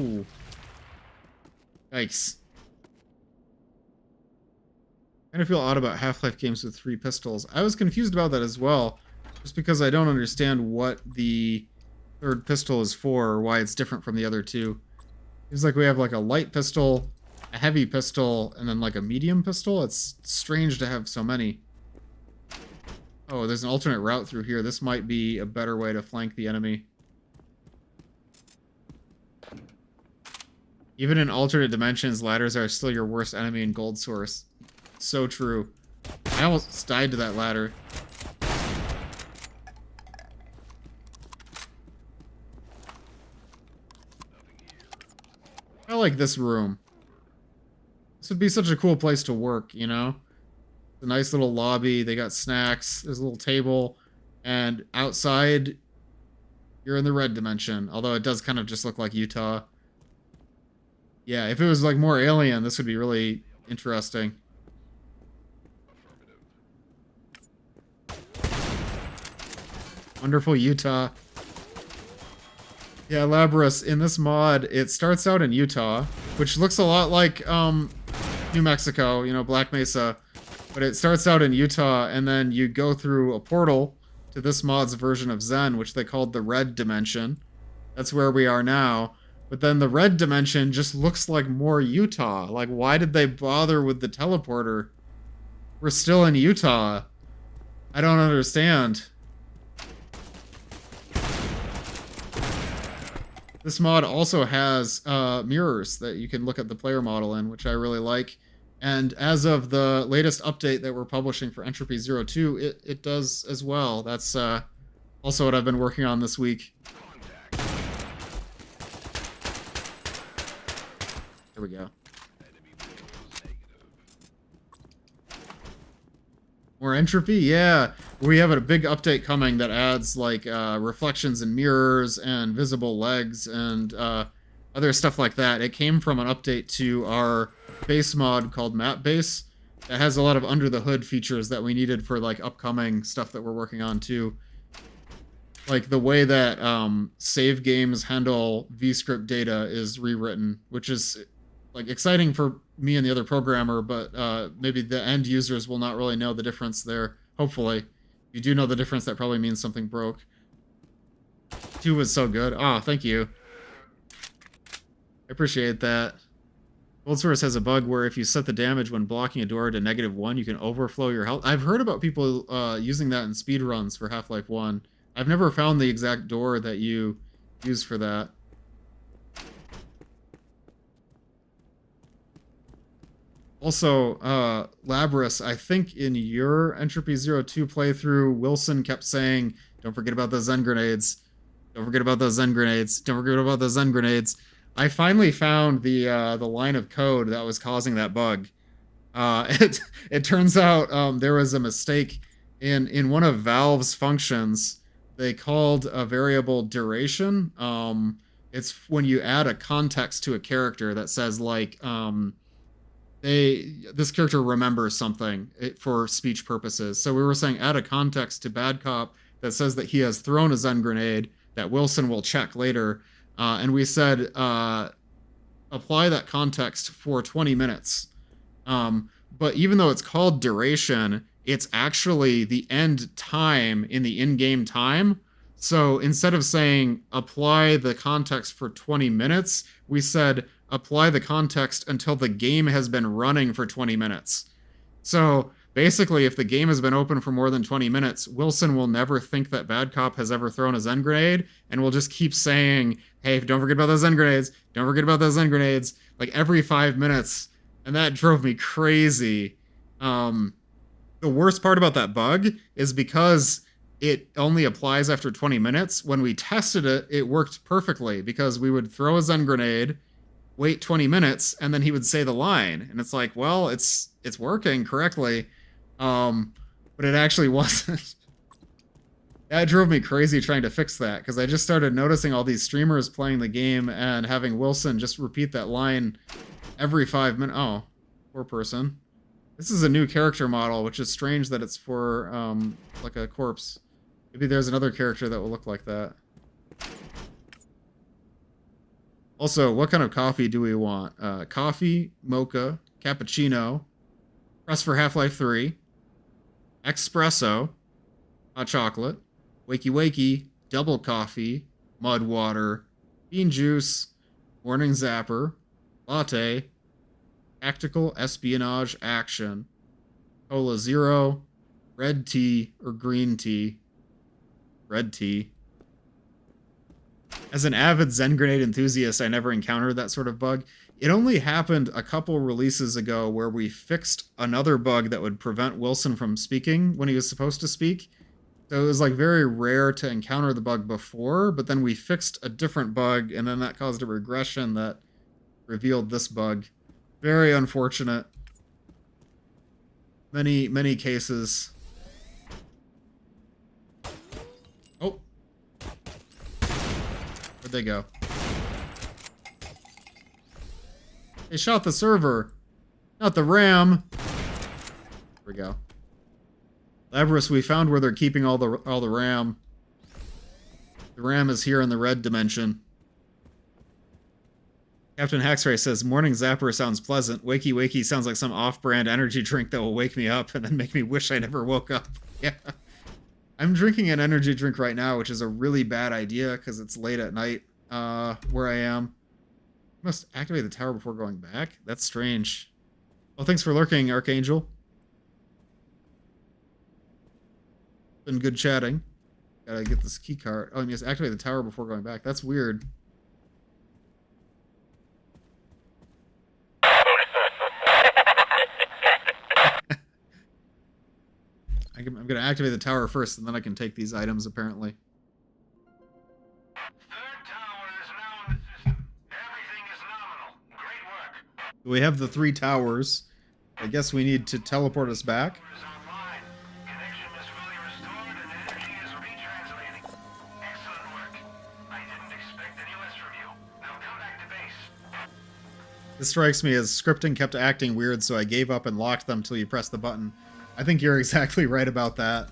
Ooh. Yikes. I kind of feel odd about Half-Life games with 3 pistols. I was confused about that as well, just because I don't understand what the third pistol is for, or why it's different from the other two. Seems like we have like a light pistol, a heavy pistol, and then like a medium pistol. It's strange to have so many. Oh, there's an alternate route through here. This might be a better way to flank the enemy. Even in alternate dimensions, ladders are still your worst enemy in Gold Source. So true. I almost died to that ladder. I like this room. This would be such a cool place to work, you know? A nice little lobby. They got snacks. There's a little table. And outside, you're in the red dimension. Although it does kind of just look like Utah. Yeah, if it was like more alien, this would be really interesting. Wonderful Utah. Yeah, Labras, in this mod, it starts out in Utah, which looks a lot like New Mexico, you know, Black Mesa. But it starts out in Utah, and then you go through a portal to this mod's version of Zen, which they called the Red Dimension. That's where we are now. But then the Red Dimension just looks like more Utah. Like, why did they bother with the teleporter? We're still in Utah. I don't understand. This mod also has mirrors that you can look at the player model in, which I really like. And as of the latest update that we're publishing for Entropy 02, it does as well. That's also what I've been working on this week. There we go. More entropy? Yeah. We have a big update coming that adds like reflections and mirrors and visible legs and other stuff like that. It came from an update to our base mod called Map Base that has a lot of under the hood features that we needed for like upcoming stuff that we're working on too. Like the way that save games handle VScript data is rewritten, which is like exciting for me and the other programmer, but maybe the end users will not really know the difference there. Hopefully. If you do know the difference, that probably means something broke. 2 was so good. Oh, thank you. I appreciate that. Gold Source has a bug where if you set the damage when blocking a door to -1, you can overflow your health. I've heard about people using that in speedruns for Half-Life 1. I've never found the exact door that you use for that. Also, Labras, I think in your Entropy 02 playthrough, Wilson kept saying, don't forget about those Zen grenades. Don't forget about those Zen grenades. Don't forget about those Zen grenades. I finally found the line of code that was causing that bug. It turns out there was a mistake in one of Valve's functions. They called a variable duration. It's when you add a context to a character that says like this character remembers something for speech purposes. So we were saying add a context to Bad Cop that says that he has thrown a Zen grenade that Wilson will check later. And we said apply that context for 20 minutes. But even though it's called duration, it's actually the end time in the in-game time. So instead of saying apply the context for 20 minutes, we said apply the context until the game has been running for 20 minutes. So basically, if the game has been open for more than 20 minutes, Wilson will never think that Bad Cop has ever thrown a Zen grenade, and will just keep saying, hey, don't forget about those Zen grenades, don't forget about those Zen grenades, like every 5 minutes. And that drove me crazy. The worst part about that bug is because it only applies after 20 minutes. When we tested it, it worked perfectly because we would throw a Zen grenade, wait 20 minutes, and then he would say the line. And it's like, well, it's working correctly. But it actually wasn't. That drove me crazy trying to fix that, because I just started noticing all these streamers playing the game and having Wilson just repeat that line every 5 minutes. Oh, poor person. This is a new character model, which is strange that it's for, like a corpse. Maybe there's another character that will look like that. Also, what kind of coffee do we want? Coffee, mocha, cappuccino, press for Half-Life 3, espresso, hot chocolate, wakey wakey, double coffee, mud water, bean juice, morning zapper, latte, tactical espionage action, cola zero, red tea or green tea, red tea. As an avid Zen Grenade enthusiast, I never encountered that sort of bug. It only happened a couple releases ago where we fixed another bug that would prevent Wilson from speaking when he was supposed to speak. So it was like very rare to encounter the bug before, but then we fixed a different bug, and then that caused a regression that revealed this bug. Very unfortunate. Many cases. Oh. Where'd they go? They shot the server, not the RAM. There we go. Labrys, we found where they're keeping all the RAM. The RAM is here in the red dimension. Captain Haxray says, morning zapper sounds pleasant. Wakey wakey sounds like some off-brand energy drink that will wake me up and then make me wish I never woke up. Yeah. I'm drinking an energy drink right now, which is a really bad idea because it's late at night where I am. I must activate the tower before going back? That's strange. Well, thanks for lurking, Archangel. Been good chatting. Gotta get this key card. Oh, I must activate the tower before going back. That's weird. I'm gonna activate the tower first, and then I can take these items, apparently. Third tower is now in the system. Everything is nominal. Great work. We have the 3 towers. I guess we need to teleport us back. Tower is online. Connection is fully restored and energy is retranslating. Excellent work. I didn't expect any less from you. Now come back to base. This strikes me as scripting kept acting weird, so I gave up and locked them till you press the button. I think you're exactly right about that.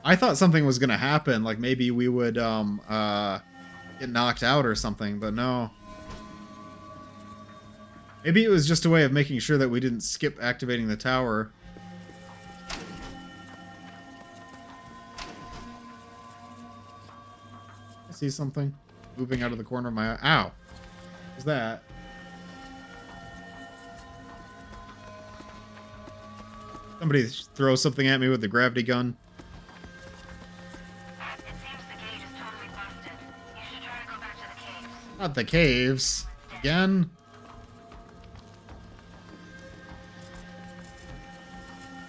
I thought something was gonna happen, like maybe we would get knocked out or something, but no. Maybe it was just a way of making sure that we didn't skip activating the tower. I see something moving out of the corner of my eye. Ow! What's that? Somebody throw something at me with the gravity gun. It seems the gate is totally busted. You should try to go back to the caves. Not the caves. Again?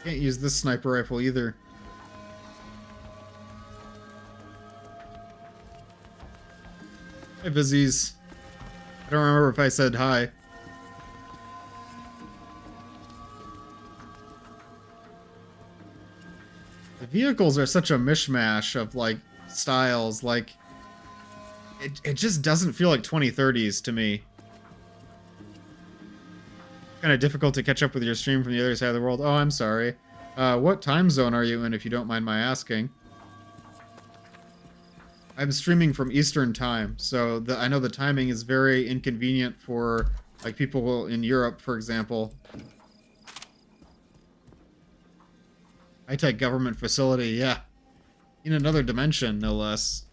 Can't use this sniper rifle either. Hi, Vizzies. I don't remember if I said hi. The vehicles are such a mishmash of, like, styles. Like, it just doesn't feel like 2030s to me. Kind of difficult to catch up with your stream from the other side of the world. Oh, I'm sorry. What time zone are you in, if you don't mind my asking? I'm streaming from Eastern time, so I know the timing is very inconvenient for, like, people in Europe, for example. High-tech government facility, yeah. In another dimension, no less.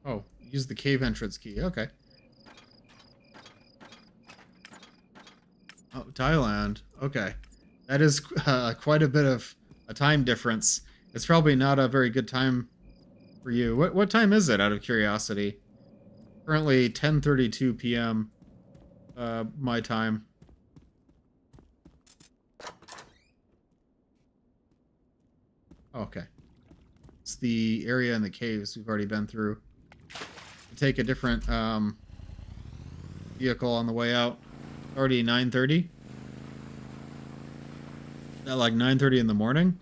Oh, use the cave entrance key. Okay. Oh, Thailand. Okay. That is quite a bit of a time difference. It's probably not a very good time for you. What time is it, out of curiosity? Currently 10:32 p.m. My time. Okay. It's the area in the caves we've already been through. Take a different vehicle on the way out. Already 9:30? At like 9:30 in the morning?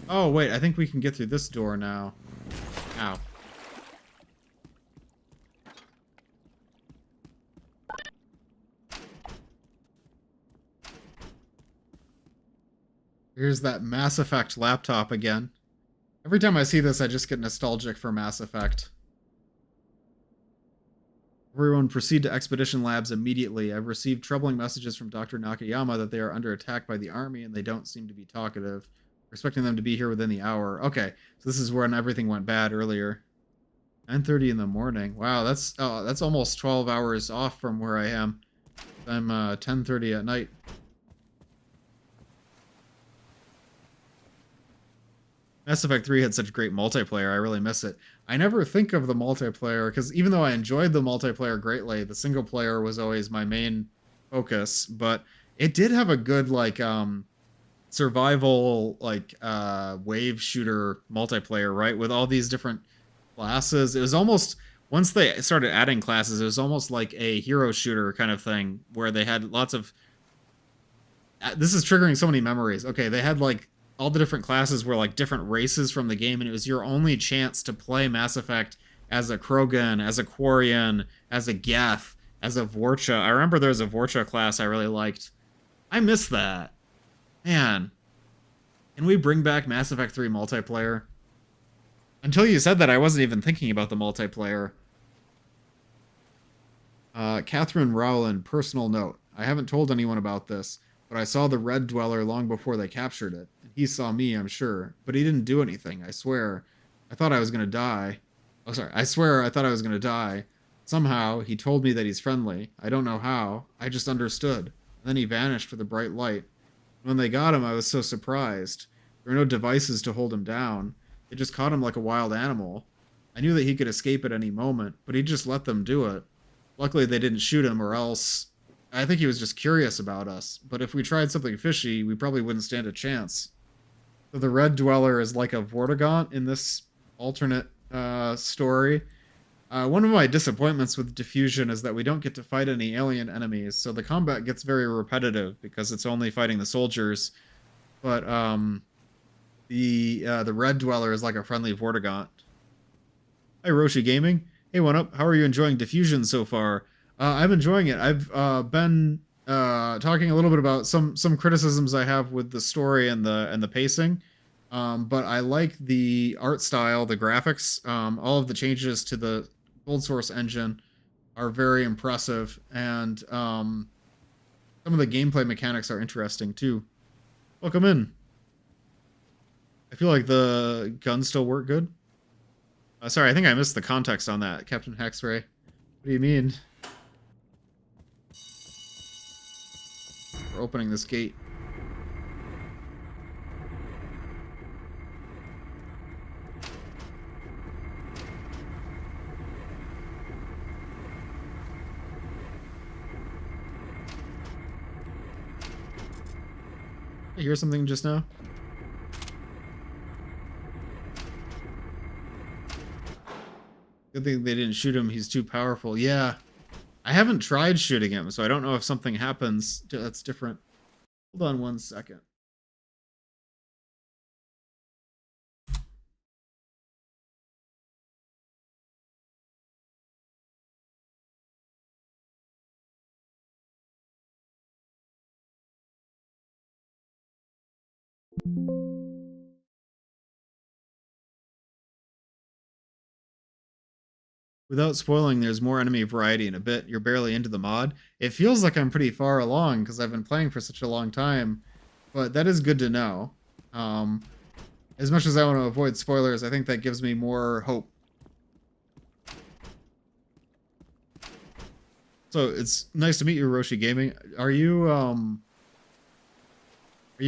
Oh, wait, I think we can get through this door now. Ow. Here's that Mass Effect laptop again. Every time I see this, I just get nostalgic for Mass Effect. Everyone proceed to Expedition Labs immediately. I've received troubling messages from Dr. Nakayama that they are under attack by the army and they don't seem to be talkative. We're expecting them to be here within the hour. Okay, so this is when everything went bad earlier. 9:30 in the morning. Wow, that's almost 12 hours off from where I am. I'm 10:30 at night. Mass Effect 3 had such great multiplayer. I really miss it. I never think of the multiplayer because even though I enjoyed the multiplayer greatly, the single player was always my main focus. But it did have a good like survival like wave shooter multiplayer, right? With all these different classes. It was almost once they started adding classes, it was almost like a hero shooter kind of thing where they had lots of. This is triggering so many memories. Okay, they had like. All the different classes were like different races from the game, and it was your only chance to play Mass Effect as a Krogan, as a Quarian, as a Geth, as a Vorcha. I remember there was a Vorcha class I really liked. I miss that. Man. Can we bring back Mass Effect 3 multiplayer? Until you said that, I wasn't even thinking about the multiplayer. Catherine Rowland, personal note. I haven't told anyone about this, but I saw the Red Dweller long before they captured it. He saw me, I'm sure, but he didn't do anything, I swear. I thought I was gonna die. Oh, sorry, I swear I thought I was gonna die. Somehow, he told me that he's friendly. I don't know how. I just understood. And then he vanished with a bright light. When they got him, I was so surprised. There were no devices to hold him down. They just caught him like a wild animal. I knew that he could escape at any moment, but he just let them do it. Luckily, they didn't shoot him, or else... I think he was just curious about us. But if we tried something fishy, we probably wouldn't stand a chance. So the Red Dweller is like a Vortigaunt in this alternate story. One of my disappointments with Diffusion is that we don't get to fight any alien enemies, so the combat gets very repetitive because it's only fighting the soldiers. But the Red Dweller is like a friendly Vortigaunt. Hi Roshi Gaming. Hey, what up? How are you enjoying Diffusion so far? I'm enjoying it. I've been talking a little bit about some criticisms I have with the story and the pacing, but I like the art style, the graphics, all of the changes to the Cold Source engine are very impressive, and some of the gameplay mechanics are interesting too. Welcome in. I feel like the guns still work good. Sorry, I think I missed the context on that, Captain Hexray. What do you mean? We're opening this gate. I hear something just now. Good thing they didn't shoot him. He's too powerful. Yeah. I haven't tried shooting him, so I don't know if something happens that's different. Hold on one second. Without spoiling, there's more enemy variety in a bit. You're barely into the mod. It feels like I'm pretty far along because I've been playing for such a long time, but that is good to know. As much as I want to avoid spoilers, I think that gives me more hope. So it's nice to meet you, Roshi Gaming. Are you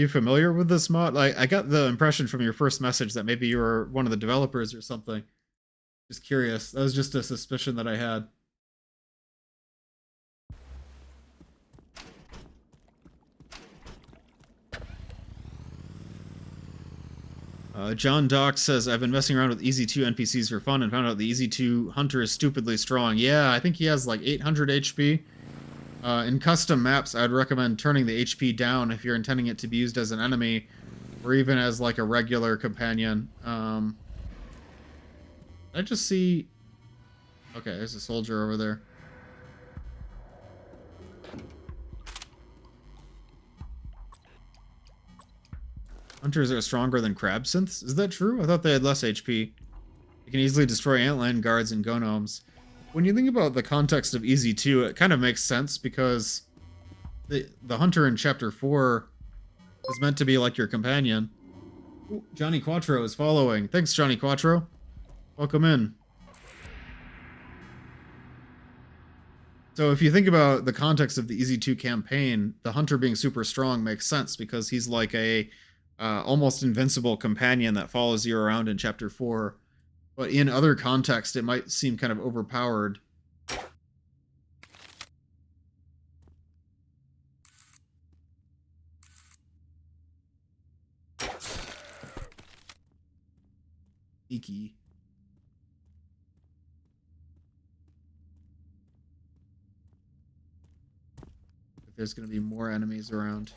familiar with this mod? Like, I got the impression from your first message that maybe you were one of the developers or something. Just curious. That was just a suspicion that I had. John Dock says, I've been messing around with EZ2 NPCs for fun and found out the EZ2 Hunter is stupidly strong. Yeah, I think he has like 800 HP. In custom maps, I'd recommend turning the HP down if you're intending it to be used as an enemy or even as like a regular companion. I just see... Okay, there's a soldier over there. Hunters are stronger than crab synths? Is that true? I thought they had less HP. They can easily destroy antlion guards and gnomes. When you think about the context of Easy 2, it kind of makes sense because the hunter in Chapter 4 is meant to be like your companion. Ooh, Johnny Quattro is following. Thanks, Johnny Quattro. Welcome in. So if you think about the context of the Easy 2 campaign, the hunter being super strong makes sense because he's like a almost invincible companion that follows you around in Chapter 4. But in other contexts, it might seem kind of overpowered. Sneaky. There's going to be more enemies around.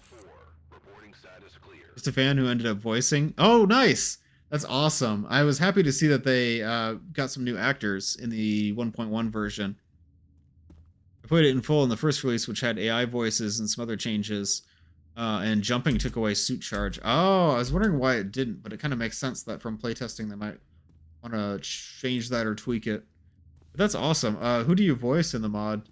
Just a fan who ended up voicing. Oh, nice! That's awesome. I was happy to see that they got some new actors in the 1.1 version. I played it in full in the first release, which had AI voices and some other changes. And jumping took away suit charge. Oh, I was wondering why it didn't, but it kind of makes sense that from playtesting they might want to change that or tweak it. But that's awesome. Who do you voice in the mod?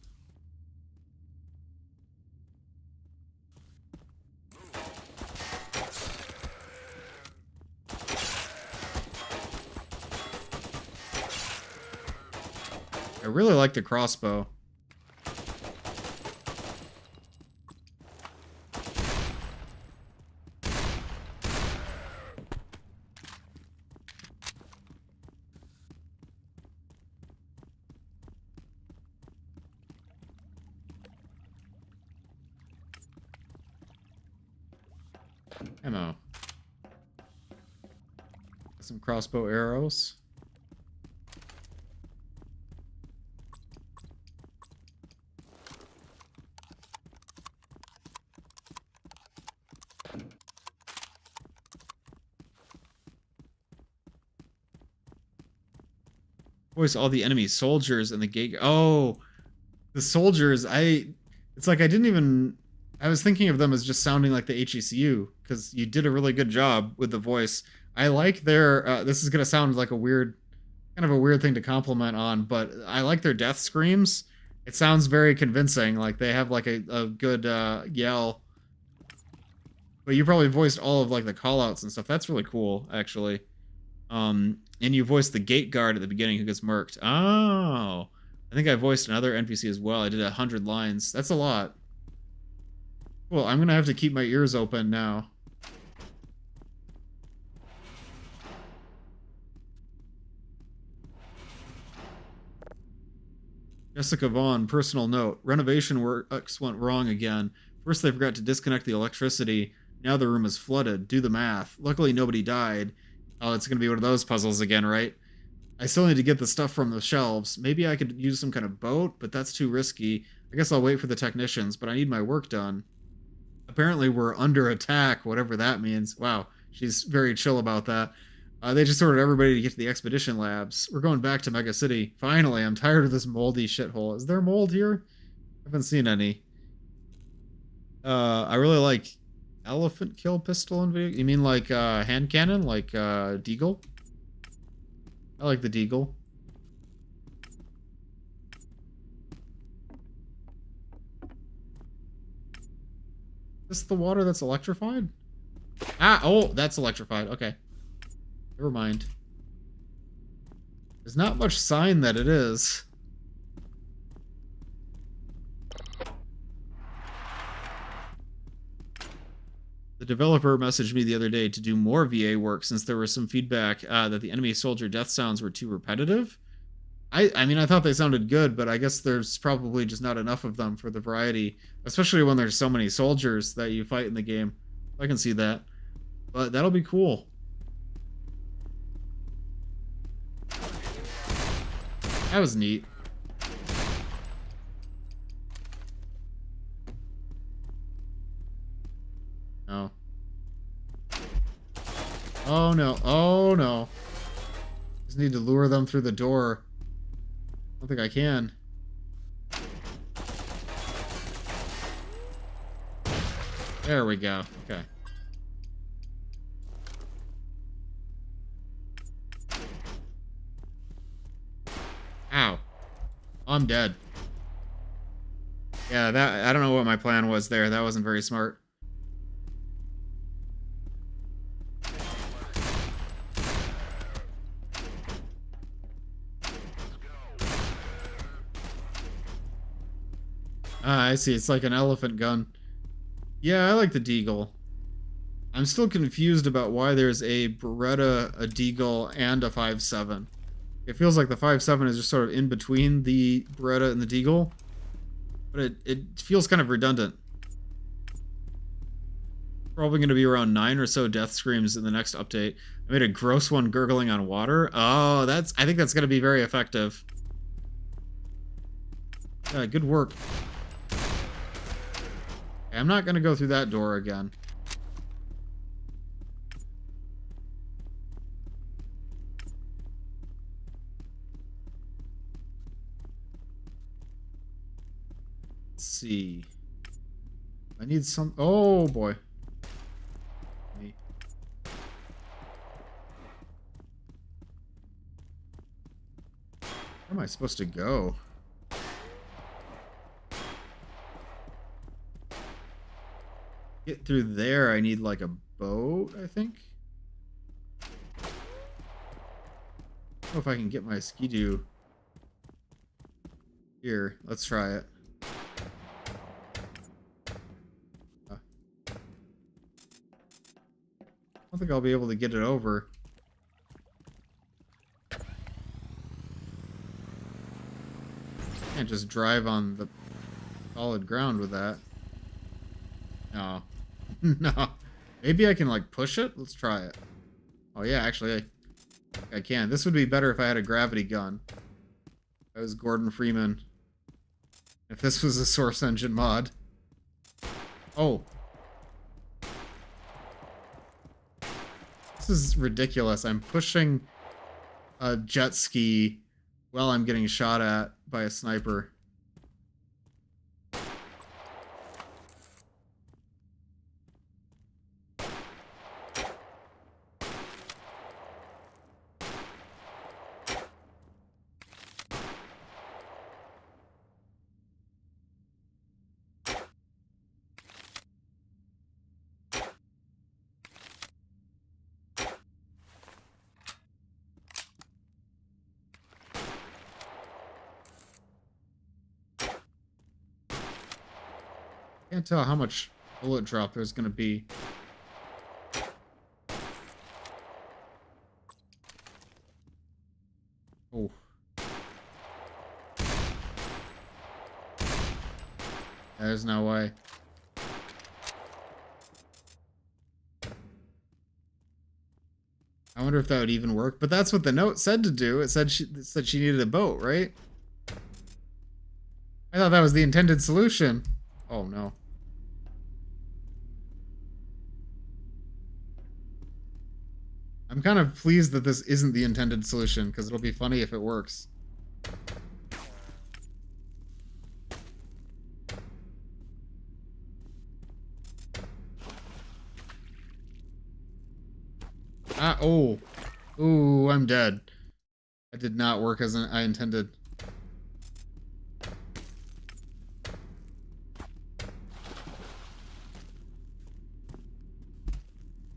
I really like the crossbow. Ammo. Some crossbow arrows. Voice all the enemy soldiers and the gate. Oh, the soldiers. It's like I didn't even. I was thinking of them as just sounding like the HECU because you did a really good job with the voice. I like their. This is gonna sound like a weird, kind of a weird thing to compliment on, but I like their death screams. It sounds very convincing. Like they have like a good yell. But you probably voiced all of like the callouts and stuff. That's really cool, actually. And you voiced the gate guard at the beginning who gets murked. Oh, I think I voiced another NPC as well. I did 100 lines. That's a lot. Cool. I'm gonna have to keep my ears open now. Jessica Vaughn, personal note. Renovation works went wrong again. First they forgot to disconnect the electricity. Now the room is flooded. Do the math. Luckily nobody died. Oh, it's going to be one of those puzzles again, right? I still need to get the stuff from the shelves. Maybe I could use some kind of boat, but that's too risky. I guess I'll wait for the technicians, but I need my work done. Apparently we're under attack, whatever that means. Wow, she's very chill about that. They just ordered everybody to get to the expedition labs. We're going back to Mega City. Finally, I'm tired of this moldy shithole. Is there mold here? I haven't seen any. I really like elephant kill pistol in video. You mean like hand cannon, like Deagle? I like the Deagle. Is this the water that's electrified? Ah, oh, that's electrified. Okay. Never mind. There's not much sign that it is. The developer messaged me the other day to do more VA work since there was some feedback that the enemy soldier death sounds were too repetitive. I mean, I thought they sounded good, but I guess there's probably just not enough of them for the variety, especially when there's so many soldiers that you fight in the game. I can see that. But that'll be cool. That was neat. No. Oh no. Oh no. There's just need to lure them through the door. I don't think I can. There we go. Okay. Ow. I'm dead. Yeah, I don't know what my plan was there. That wasn't very smart. Ah, I see. It's like an elephant gun. Yeah, I like the Deagle. I'm still confused about why there's a Beretta, a Deagle, and a 5.7. It feels like the 5.7 is just sort of in between the Beretta and the Deagle. But it feels kind of redundant. Probably going to be around 9 or so death screams in the next update. I made a gross one gurgling on water. Oh, I think that's going to be very effective. Yeah, good work. Okay, I'm not going to go through that door again. Let's see. I need some... Oh, boy. Me. Where am I supposed to go? Get through there, I need like a boat, I think. I don't know if I can get my skidoo. Here, let's try it. I don't think I'll be able to get it over. Can't just drive on the solid ground with that. No. No. Maybe I can, like, push it? Let's try it. Oh, yeah, actually, I can. This would be better if I had a gravity gun. If I was Gordon Freeman. If this was a Source Engine mod. Oh. This is ridiculous. I'm pushing a jet ski while I'm getting shot at by a sniper. Can't tell how much bullet drop there's gonna be. Oh. There's no way. I wonder if that would even work, but that's what the note said to do. It said she needed a boat, right? I thought that was the intended solution. Oh no. I'm kind of pleased that this isn't the intended solution, because it'll be funny if it works. Ah, oh. Ooh, I'm dead. That did not work as I intended.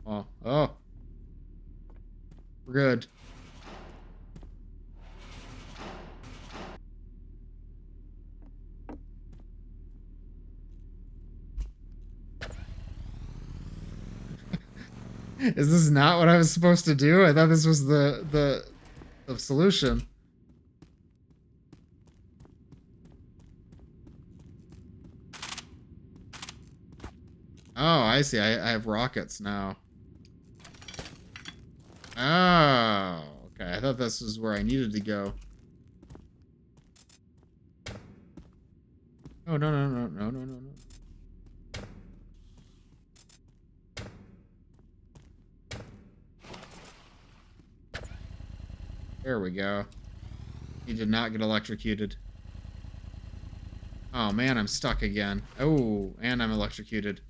Oh, oh. We're good. Is this not what I was supposed to do? I thought this was the solution. Oh, I see. I have rockets now. Oh, okay. I thought this was where I needed to go. Oh, no, no, no, no, no, no, no. There we go. He did not get electrocuted. Oh man, I'm stuck again. Oh, and I'm electrocuted.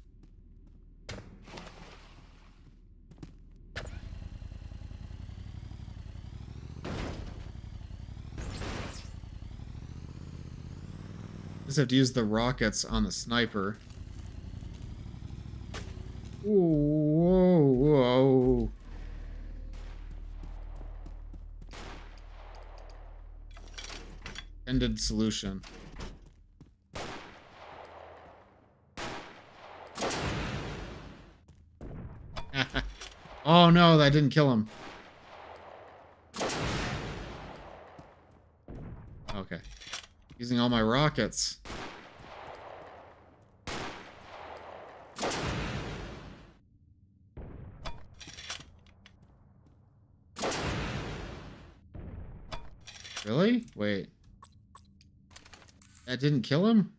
Just have to use the rockets on the sniper. Ooh, whoa, whoa. Ended solution. Oh no, that didn't kill him. Okay. Using all my rockets. Really? Wait. That didn't kill him?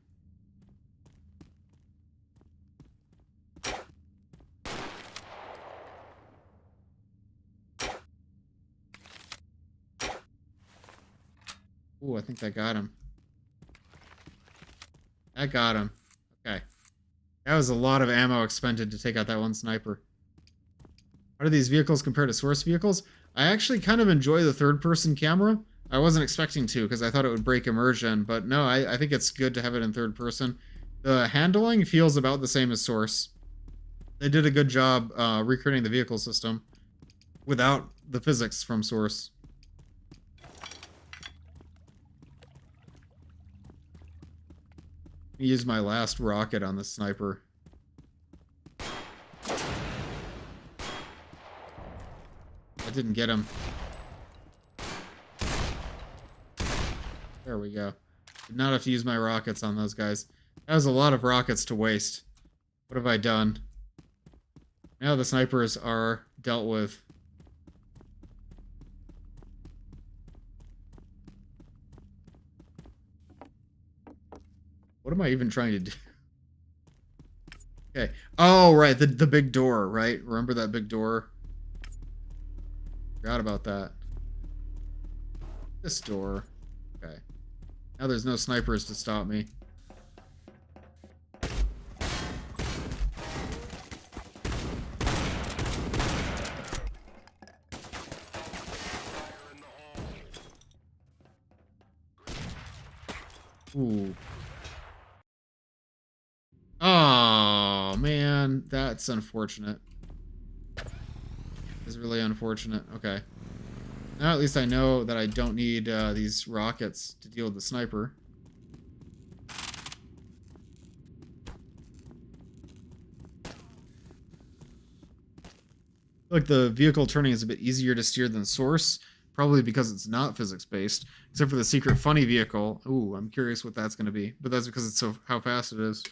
Ooh, I think that got him. That got him. Okay. That was a lot of ammo expended to take out that one sniper. How do these vehicles compare to source vehicles? I actually kind of enjoy the third-person camera. I wasn't expecting to because I thought it would break immersion, but no, I think it's good to have it in third person. The handling feels about the same as source. They did a good job recreating the vehicle system without the physics from source. Use my last rocket on the sniper. I didn't get him. There we go. Did not have to use my rockets on those guys. That was a lot of rockets to waste. What have I done? Now the snipers are dealt with. What am I even trying to do? Okay. Oh, right. The big door, right? Remember that big door? Forgot about that. This door. Okay. Now there's no snipers to stop me. Ooh. Oh, man. That's unfortunate. It's really unfortunate. Okay. Now at least I know that I don't need these rockets to deal with the sniper. Like the vehicle turning is a bit easier to steer than source, probably because it's not physics-based, except for the secret funny vehicle. Ooh, I'm curious what that's going to be, but that's because it's so how fast it is.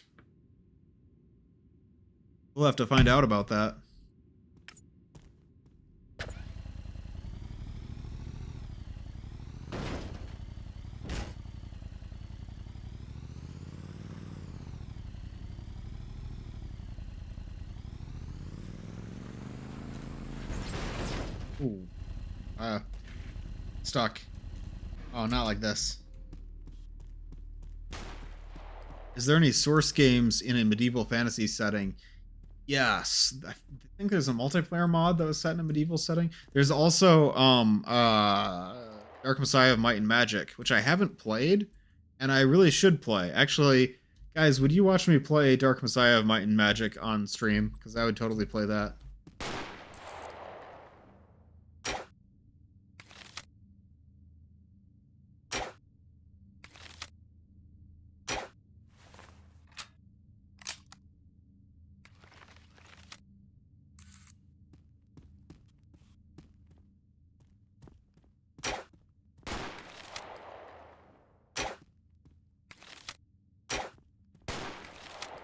We'll have to find out about that. Ooh. Stuck. Oh, not like this. Is there any source games in a medieval fantasy setting? Yes. I think there's a multiplayer mod that was set in a medieval setting. There's also Dark Messiah of Might and Magic, which I haven't played, and I really should play. Actually, guys, would you watch me play Dark Messiah of Might and Magic on stream? Because I would totally play that.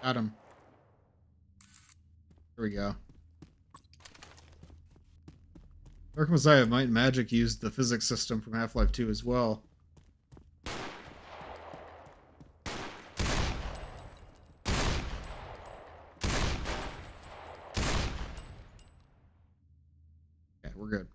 Got him. Here we go. Dark Messiah of Might and Magic used the physics system from Half-Life 2 as well. Okay, we're good.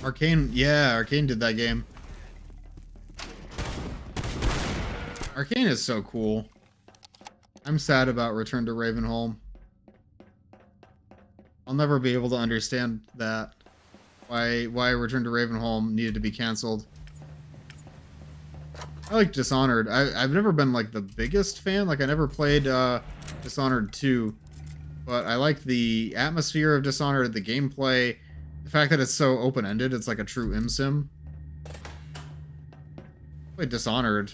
Arcane, yeah, Arcane did that game. Arcane is so cool. I'm sad about Return to Ravenholm. I'll never be able to understand that. Why Return to Ravenholm needed to be canceled. I like Dishonored. I've never been like the biggest fan. Like I never played Dishonored 2. But I like the atmosphere of Dishonored, the gameplay, the fact that it's so open-ended. It's like a true sim. I played Dishonored.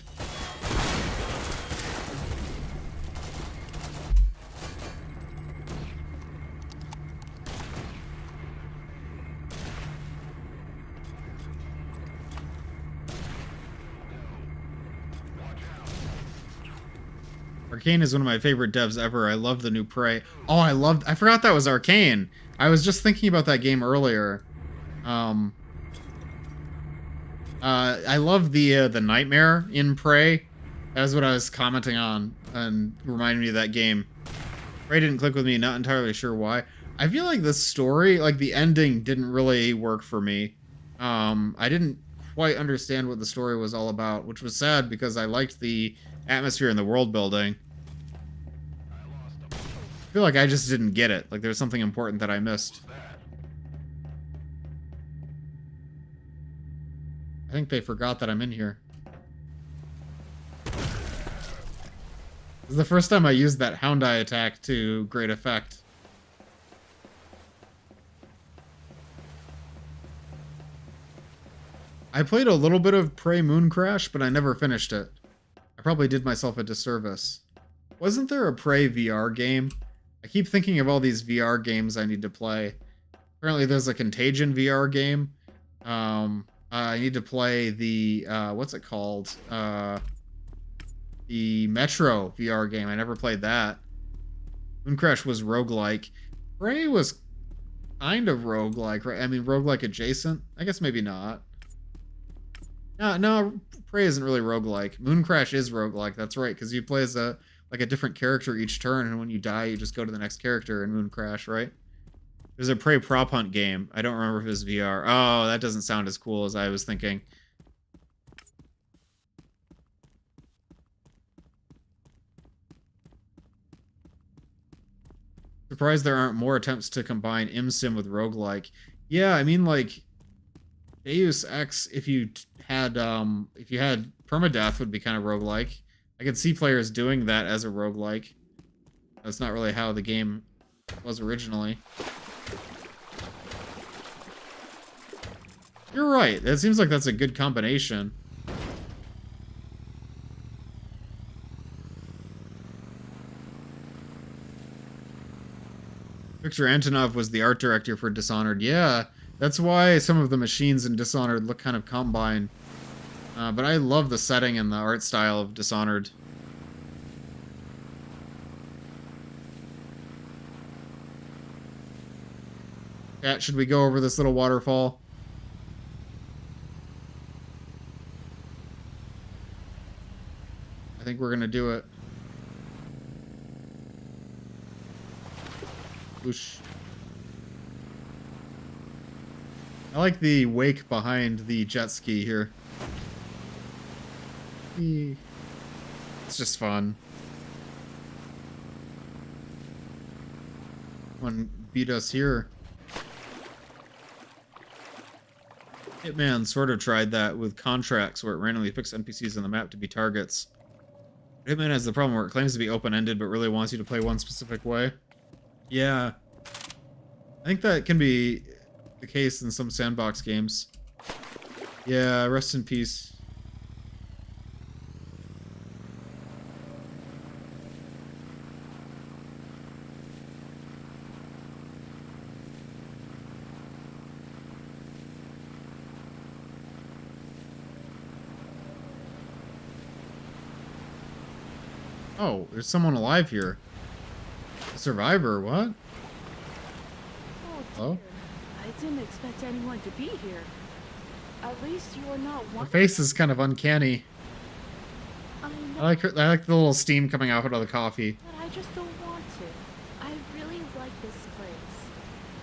Arcane is one of my favorite devs ever. I love the new Prey. Oh, I forgot that was Arcane. I was just thinking about that game earlier. I love the nightmare in Prey. That was what I was commenting on and reminded me of that game. Prey didn't click with me, not entirely sure why. I feel like the story, like the ending didn't really work for me. I didn't quite understand what the story was all about, which was sad because I liked the atmosphere and the world building. I feel like I just didn't get it. Like there was something important that I missed. I think they forgot that I'm in here. This is the first time I used that Hound Eye attack to great effect. I played a little bit of Prey Moon Crash, but I never finished it. I probably did myself a disservice. Wasn't there a Prey VR game? I keep thinking of all these VR games I need to play. Apparently there's a Contagion VR game. I need to play the, what's it called? The Metro VR game. I never played that. Mooncrash was roguelike. Prey was kind of roguelike, right? I mean, roguelike adjacent? I guess maybe not. No, Prey isn't really roguelike. Mooncrash is roguelike, that's right, because you play as a different character each turn, and when you die, you just go to the next character in Mooncrash, right? There's a Prey prop hunt game. I don't remember if it was VR. Oh, that doesn't sound as cool as I was thinking. Surprised there aren't more attempts to combine ImSim with roguelike. Yeah, I mean, like, Deus Ex, if you had permadeath, would be kind of roguelike. I could see players doing that as a roguelike. That's not really how the game was originally. You're right. It seems like that's a good combination. Victor Antonov was the art director for Dishonored. Yeah, that's why some of the machines in Dishonored look kind of combined. But I love the setting and the art style of Dishonored. Cat, should we go over this little waterfall? I think we're gonna do it. Whoosh. I like the wake behind the jet ski here. It's just fun. One beat us here. Hitman sort of tried that with contracts where it randomly picks NPCs on the map to be targets. Hitman has the problem where it claims to be open-ended but really wants you to play one specific way. Yeah. I think that can be the case in some sandbox games. Yeah, rest in peace. Oh, there's someone alive here. A survivor, what? Oh, Hello? dear. I didn't expect anyone to be here. At least you are not Her one. face is kind of uncanny. I know, I like the little steam coming out of the coffee. but I just don't want to. I really like this place.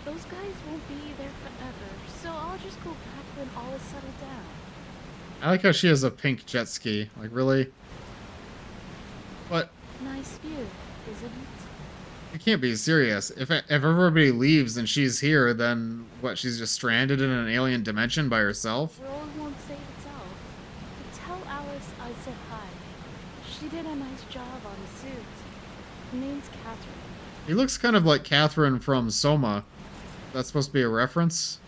Those guys won't be there forever, So I'll just go back when all is settled down. I like how she has a pink jet ski. Like, really? But Nice view, isn't it? you can't be serious. If everybody leaves and she's here, then what? She's just stranded in an alien dimension by herself? Roll won't save itself. But tell Alice I said hi. She did a nice job on the suit. Her name's Catherine. He looks kind of like Catherine from Soma. That's supposed to be a reference.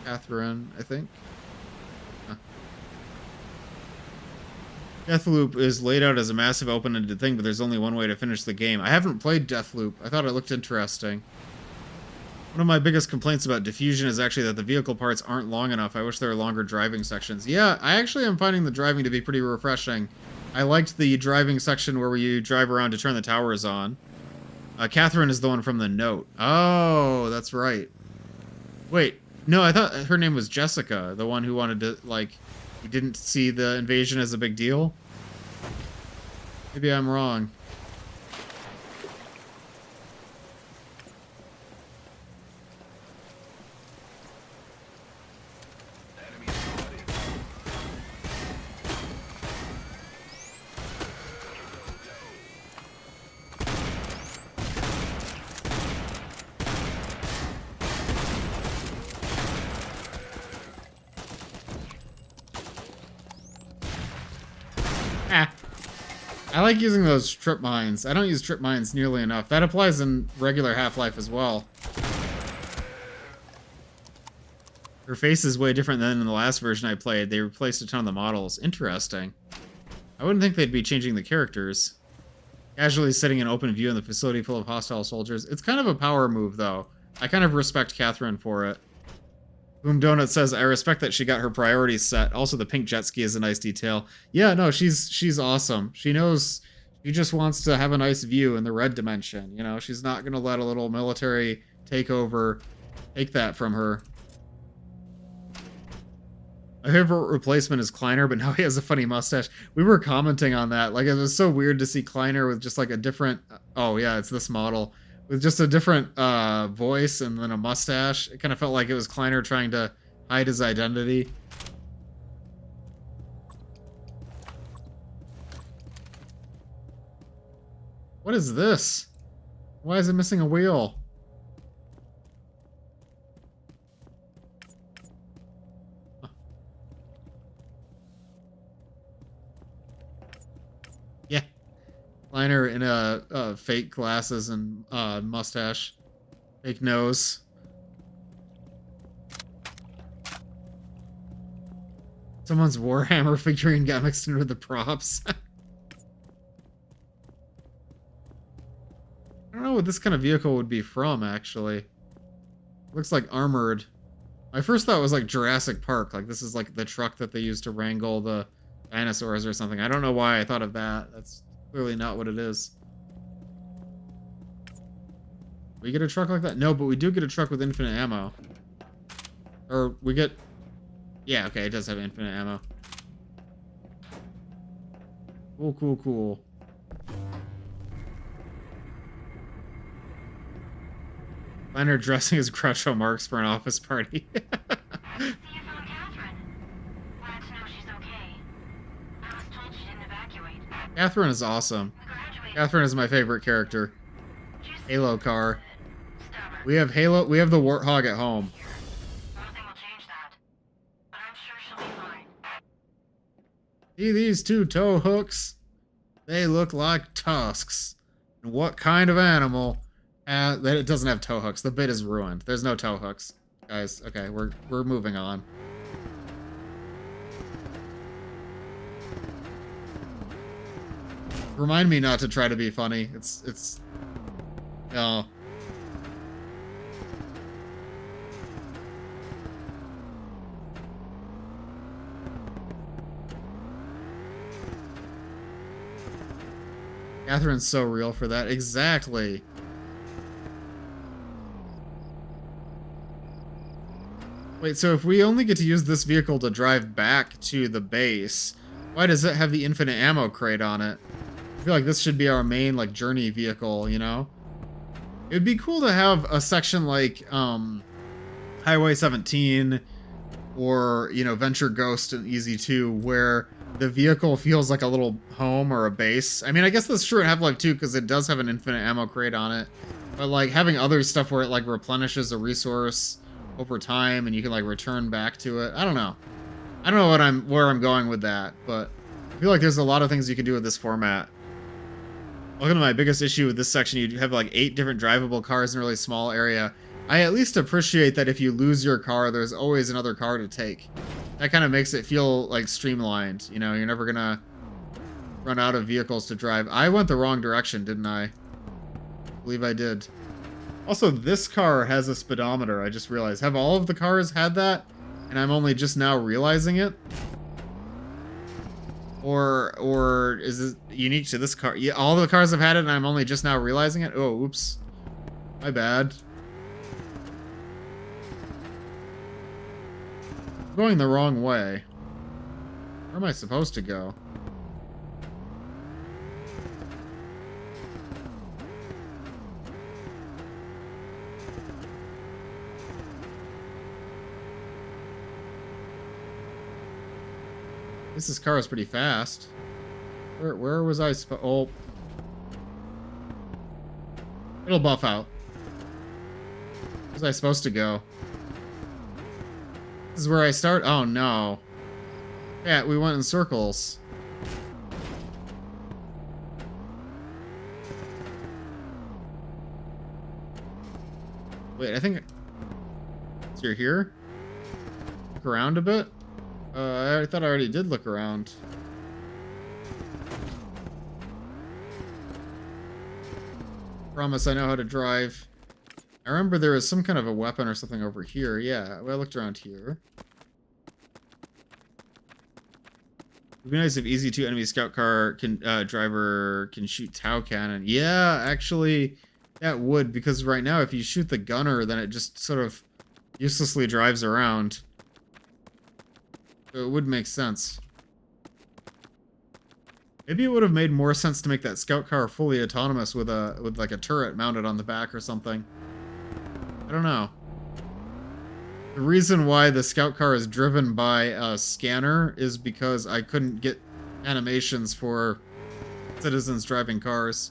Catherine, I think. Huh. Deathloop is laid out as a massive open-ended thing, but there's only one way to finish the game. I haven't played Deathloop. I thought it looked interesting. One of my biggest complaints about Diffusion is actually that the vehicle parts aren't long enough. I wish there were longer driving sections. Yeah, I actually am finding the driving to be pretty refreshing. I liked the driving section where you drive around to turn the towers on. Catherine is the one from the note. Oh, that's right. Wait, no, I thought her name was Jessica, the one who wanted to, like, he didn't see the invasion as a big deal? Maybe I'm wrong. I like using those trip mines. I don't use trip mines nearly enough. That applies in regular Half-Life as well. Her face is way different than in the last version I played. They replaced a ton of the models. Interesting. I wouldn't think they'd be changing the characters. Casually sitting in open view in the facility full of hostile soldiers. It's kind of a power move, though. I kind of respect Catherine for it. Boom Donut says, I respect that she got her priorities set. Also, the pink jet ski is a nice detail. Yeah, no, she's awesome. She knows she just wants to have a nice view in the red dimension. You know, she's not going to let a little military takeover take that from her. My favorite replacement is Kleiner, but now he has a funny mustache. We were commenting on that. Like, it was so weird to see Kleiner with just like a different... Oh, yeah, it's this model. With just a different voice and then a mustache. It kind of felt like it was Kleiner trying to hide his identity. What is this? Why is it missing a wheel? Huh. Yeah. Kleiner in a fake glasses and mustache. Fake nose. Someone's Warhammer figurine got mixed in with the props. I don't know what this kind of vehicle would be from, actually. Looks like armored. My first thought was like Jurassic Park. Like, this is like the truck that they used to wrangle the dinosaurs or something. I don't know why I thought of that. That's clearly not what it is. We get a truck like that? No, but we do get a truck with infinite ammo. Or we get... Yeah, okay, it does have infinite ammo. Cool, cool, cool. Kleiner dressing as Groucho Marx for an office party. See you found Catherine. Glad to know she's okay. I was told she didn't evacuate. Catherine is awesome. We graduated. Catherine is my favorite character. She's Halo car. stubborn. We have Halo. We have the Warthog at home. Nothing will change that. But I'm sure she'll be fine. See these two tow hooks? They look like tusks. And what kind of animal? It doesn't have tow hooks. The bit is ruined. There's no tow hooks, guys. Okay, we're moving on. Remind me not to try to be funny. It's. Oh. Catherine's so real for that. Exactly. Wait, so if we only get to use this vehicle to drive back to the base, why does it have the infinite ammo crate on it? I feel like this should be our main, like, journey vehicle, you know? It'd be cool to have a section like, Highway 17 or, you know, Venture Ghost and Easy 2, where the vehicle feels like a little home or a base. I mean, I guess that's true in Half-Life 2 because it does have an infinite ammo crate on it. But, like, having other stuff where it, like, replenishes a resource over time and you can, like, return back to it. I don't know. I don't know where I'm going with that, but I feel like there's a lot of things you can do with this format. Welcome to my biggest issue with this section. You have, like, 8 different drivable cars in a really small area. I at least appreciate that if you lose your car, there's always another car to take. That kind of makes it feel, like, streamlined. You know, you're never gonna run out of vehicles to drive. I went the wrong direction, didn't I? I believe I did. Also, this car has a speedometer, I just realized. Have all of the cars had that? And I'm only just now realizing it? Or is it unique to this car? Yeah, all the cars have had it and I'm only just now realizing it? Oh, oops. My bad. I'm going the wrong way. Where am I supposed to go? This car is pretty fast. Where was I supposed? Oh. It'll buff out. Where was I supposed to go? This is where I start? Oh no. Yeah, we went in circles. Wait, I think... So you're here? Look around a bit? I thought I already did look around. Promise I know how to drive. I remember there was some kind of a weapon or something over here. Yeah, well, I looked around here. It'd be nice if Easy 2 enemy scout car driver can shoot Tau cannon. Yeah, actually, that would, because right now if you shoot the gunner, then it just sort of uselessly drives around. So it would make sense. Maybe it would have made more sense to make that scout car fully autonomous with like a turret mounted on the back or something. I don't know. The reason why the scout car is driven by a scanner is because I couldn't get animations for citizens driving cars.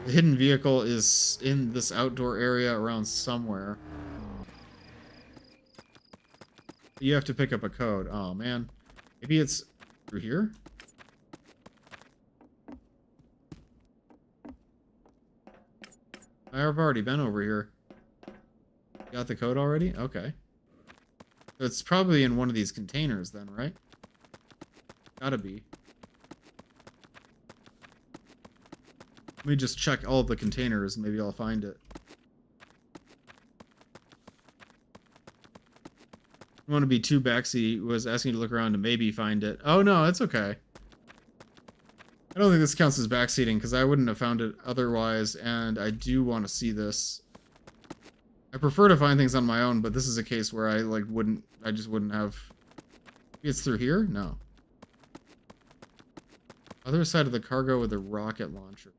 The hidden vehicle is in this outdoor area around somewhere. You have to pick up a code. Oh, man. Maybe it's through here? I've already been over here. Got the code already? Okay. So it's probably in one of these containers then, right? Gotta be. Let me just check all of the containers. Maybe I'll find it. I want to be too backseat. Was asking you to look around to maybe find it. Oh no, it's okay. I don't think this counts as backseating because I wouldn't have found it otherwise, and I do want to see this. I prefer to find things on my own, but this is a case where I just wouldn't have. Maybe it's through here? No. Other side of the cargo with a rocket launcher.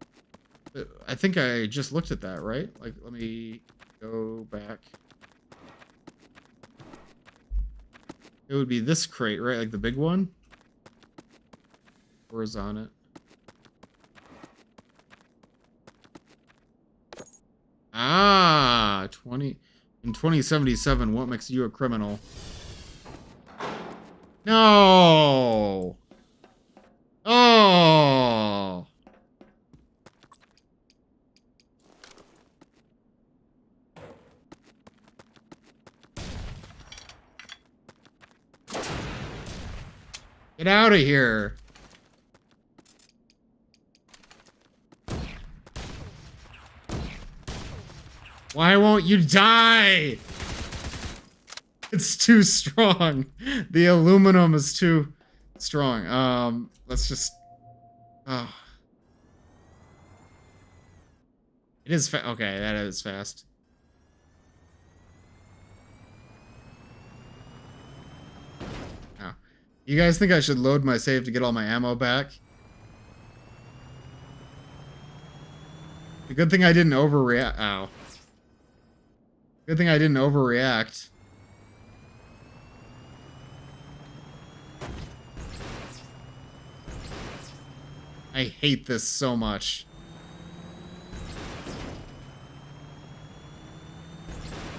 I think I just looked at that, right? Like, let me go back. It would be this crate, right? Like the big one? Or is on it? Ah, 2077, what makes you a criminal? No! Oh! Get out of here. Why won't you die? It's too strong. The aluminum is too strong. Let's just... Oh. It is okay, that is fast. Oh. You guys think I should load my save to get all my ammo back? The good thing I didn't overreact. Ow. Good thing I didn't overreact. I hate this so much.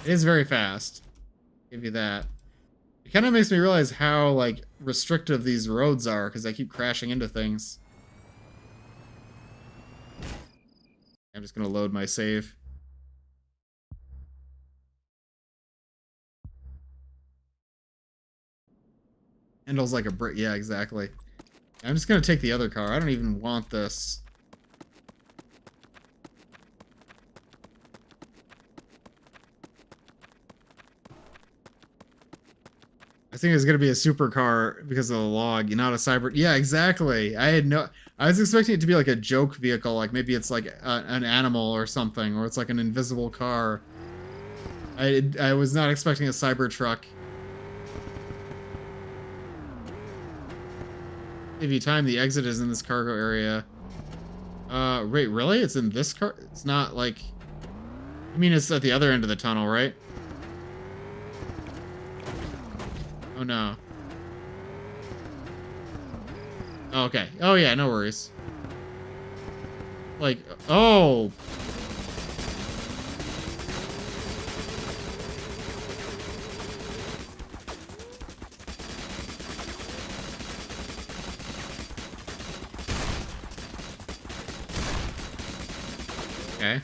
It is very fast. Give you that. It kind of makes me realize how, like, restrictive these roads are, because I keep crashing into things. I'm just gonna load my save. Handles like a brick. Yeah, exactly. I'm just gonna take the other car. I don't even want this. I think it's gonna be a supercar because of the log, not a cyber. Yeah, exactly. I was expecting it to be like a joke vehicle, like maybe it's like an animal or something, or it's like an invisible car. I was not expecting a cyber truck. If you time, the exit is in this cargo area. Wait, really? It's in this car? It's not like... I mean, it's at the other end of the tunnel, right? Oh, no. Oh, okay. Oh, yeah, no worries. Like, oh! Okay.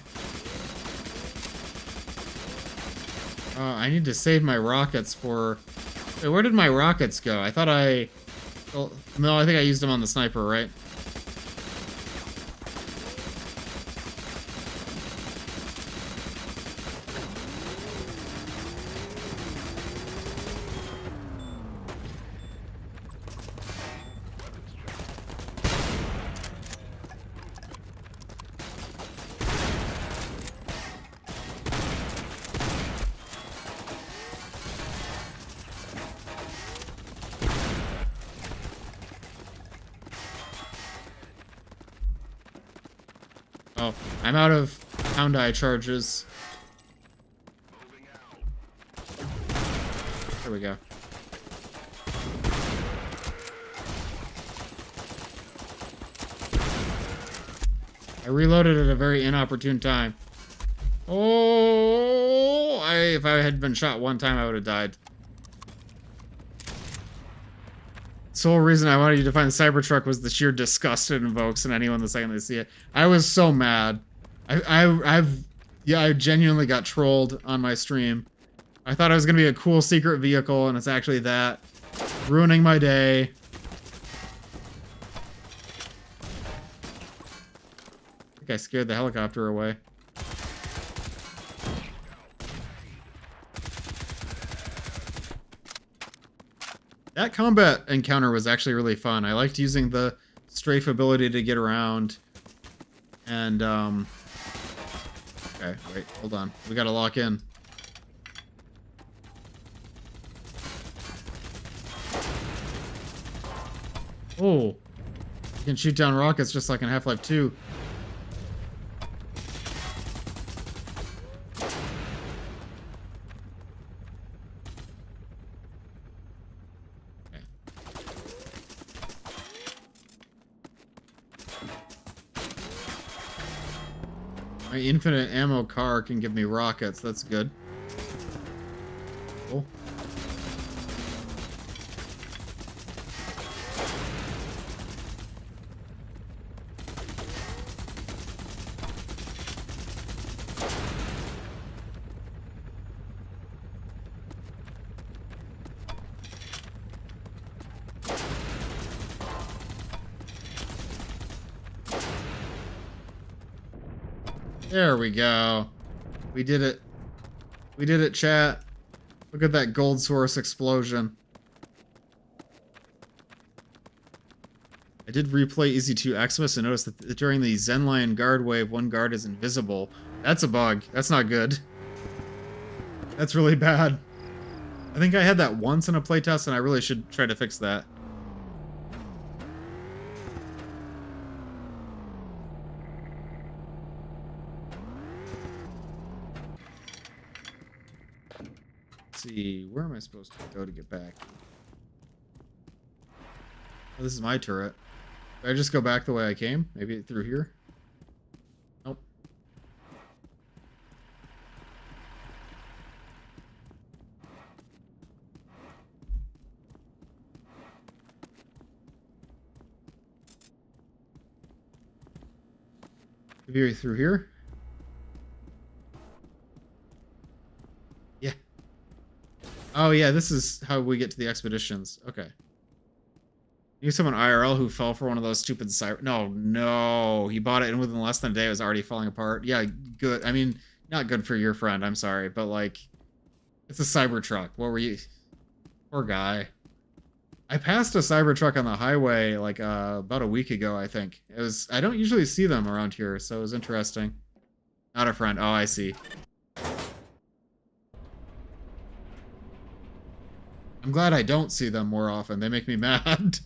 I need to save my rockets for... Wait, where did my rockets go? I thought I... Well, no, I think I used them on the sniper, right? Oh, I'm out of pound eye charges. There we go. I reloaded at a very inopportune time. Oh, if I had been shot one time, I would have died. The sole reason I wanted you to find the Cybertruck was the sheer disgust it invokes in anyone the second they see it. I was so mad. I genuinely got trolled on my stream. I thought it was gonna be a cool secret vehicle, and it's actually that. Ruining my day. I think I scared the helicopter away. That combat encounter was actually really fun. I liked using the strafe ability to get around. And, okay, wait, hold on. We gotta lock in. Oh, you can shoot down rockets just like in Half-Life 2. My infinite ammo car can give me rockets. That's good. Cool. There we go. We did it. We did it, chat. Look at that gold source explosion. I did replay Easy 2 Xmas and noticed that during the Zen Lion guard wave, one guard is invisible. That's a bug. That's not good. That's really bad. I think I had that once in a playtest, and I really should try to fix that. see. Where am I supposed to go to get back? Oh, this is my turret. Did I just go back the way I came? Maybe through here? Nope. Maybe through here? Yeah. Oh yeah, this is how we get to the expeditions. Okay. Knew someone IRL who fell for one of those stupid cyber. No, he bought it and within less than a day it was already falling apart. Yeah, good. I mean, not good for your friend. I'm sorry, but like, it's a Cybertruck. What were you? Poor guy. I passed a Cybertruck on the highway like about a week ago. I think it was. I don't usually see them around here, so it was interesting. Not a friend. Oh, I see. I'm glad I don't see them more often. They make me mad.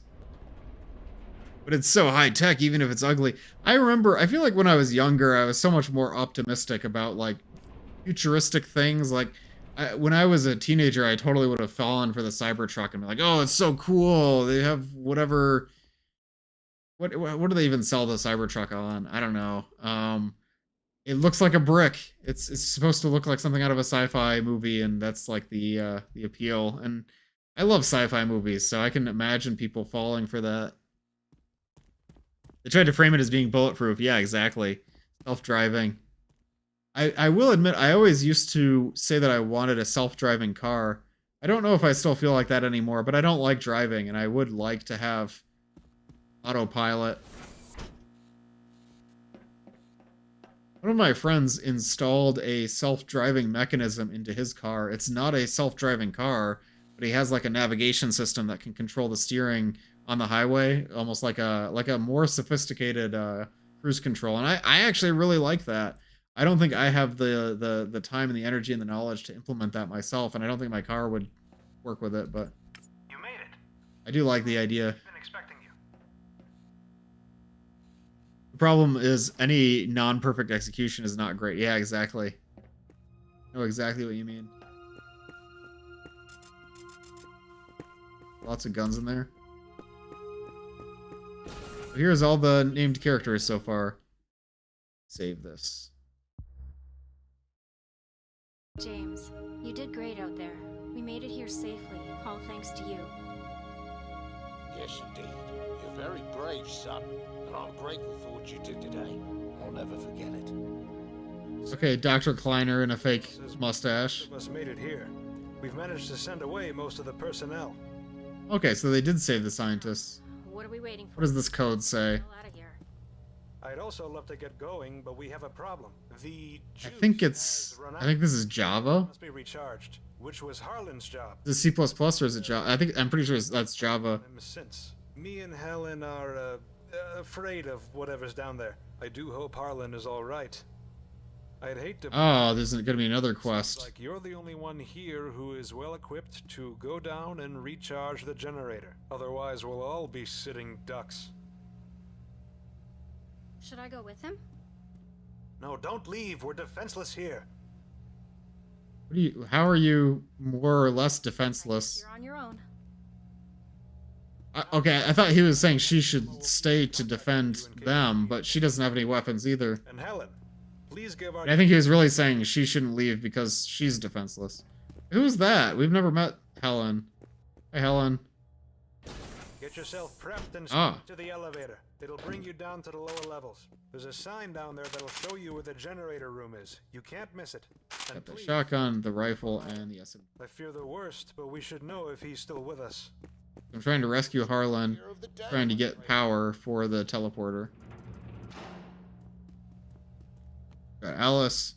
But it's so high tech, even if it's ugly. I feel like when I was younger, I was so much more optimistic about like futuristic things. Like when I was a teenager, I totally would have fallen for the Cybertruck and be like, oh, it's so cool. They have whatever. What do they even sell the Cybertruck on? I don't know. It looks like a brick. It's supposed to look like something out of a sci-fi movie, and that's like the appeal. And I love sci-fi movies, so I can imagine people falling for that. They tried to frame it as being bulletproof. Yeah, exactly. Self-driving. I will admit, I always used to say that I wanted a self-driving car. I don't know if I still feel like that anymore, but I don't like driving, and I would like to have autopilot. One of my friends installed a self-driving mechanism into his car. It's not a self-driving car, but he has like a navigation system that can control the steering on the highway, almost like a more sophisticated cruise control. And I actually really like that. I don't think I have the time and the energy and the knowledge to implement that myself, and I don't think my car would work with it, but You made it. I do like the idea. Been expecting you. The problem is any non-perfect execution is not great. Yeah, exactly. I know exactly what you mean. Lots of guns in there. Here's all the named characters so far. Save this. James, you did great out there. We made it here safely, all thanks to you. Yes, indeed. You're very brave, son, and I'm grateful for what you did today. I'll never forget it. Okay, Dr. Kleiner in a fake mustache. Most of us made it here. We've managed to send away most of the personnel. Okay, so they did save the scientists. What are we waiting for? What does this code say? Get out of here. I'd also love to get going, but we have a problem. The I juice think has run out. I think this is Java. Must be recharged, which was Harlan's job. Is it C++ or is it Java? I'm pretty sure that's Java. Since me and Helen are afraid of whatever's down there. I do hope Harlan is all right. I'd hate to. Oh, there's gonna be another Seems quest. like you're the only one here who is well equipped to go down and recharge the generator. Otherwise, we'll all be sitting ducks. Should I go with him? No, don't leave. We're defenseless here. How are you more or less defenseless? You're on your own. Okay, I thought he was saying she should stay to defend them, but she doesn't have any weapons either. And Helen, please give our. I think he was really saying she shouldn't leave because she's defenseless. Who's that? We've never met Helen. Hi, Helen. Get yourself prepped and Ah. speed to the elevator. It'll bring you down to the lower levels. There's a sign down there that'll show you where the generator room is. You can't miss it. And Got the please, shotgun, the rifle, and the SMG. I fear the worst, but we should know if he's still with us. I'm trying to rescue Harlan, Year of the day. trying to get power for the teleporter. Got Alice.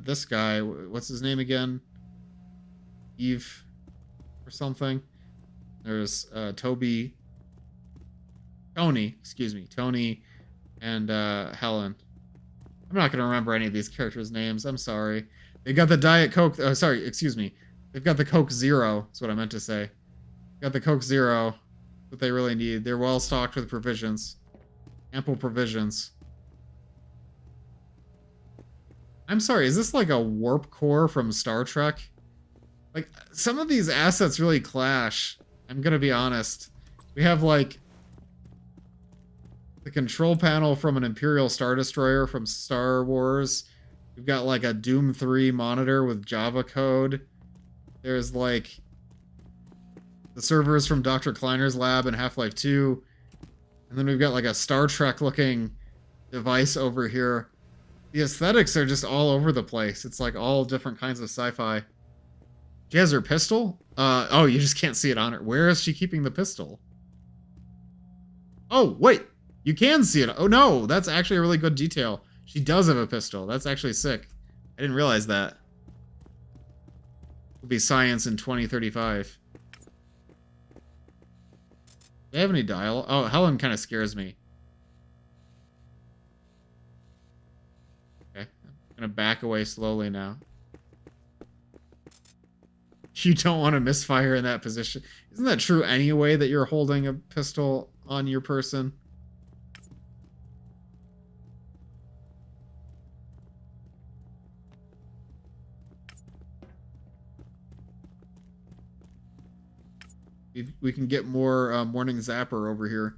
This guy, what's his name again? Eve or something. There's Tony, and Helen. I'm not gonna remember any of these characters' names. I'm sorry. They got the Diet Coke. Oh, sorry, excuse me. They've got the Coke Zero. That's what I meant to say. Got the Coke Zero. What they really need. They're well stocked with provisions. Ample provisions. I'm sorry, is this like a warp core from Star Trek? Like, some of these assets really clash. I'm gonna be honest. We have, like, the control panel from an Imperial Star Destroyer from Star Wars. We've got, like, a Doom 3 monitor with Java code. There's, like, the servers from Dr. Kleiner's lab in Half-Life 2. And then we've got, like, a Star Trek-looking device over here. The aesthetics are just all over the place. It's, like, all different kinds of sci-fi. She has her pistol? Oh, you just can't see it on her. Where is she keeping the pistol? Oh, wait! You can see it. Oh, no! That's actually a really good detail. She does have a pistol. That's actually sick. I didn't realize that. It'll be science in 2035. Do they have any dialogue? Oh, Helen kind of scares me. Okay. I'm gonna back away slowly now. You don't want to misfire in that position. Isn't that true anyway, that you're holding a pistol on your person? We can get more morning zapper over here.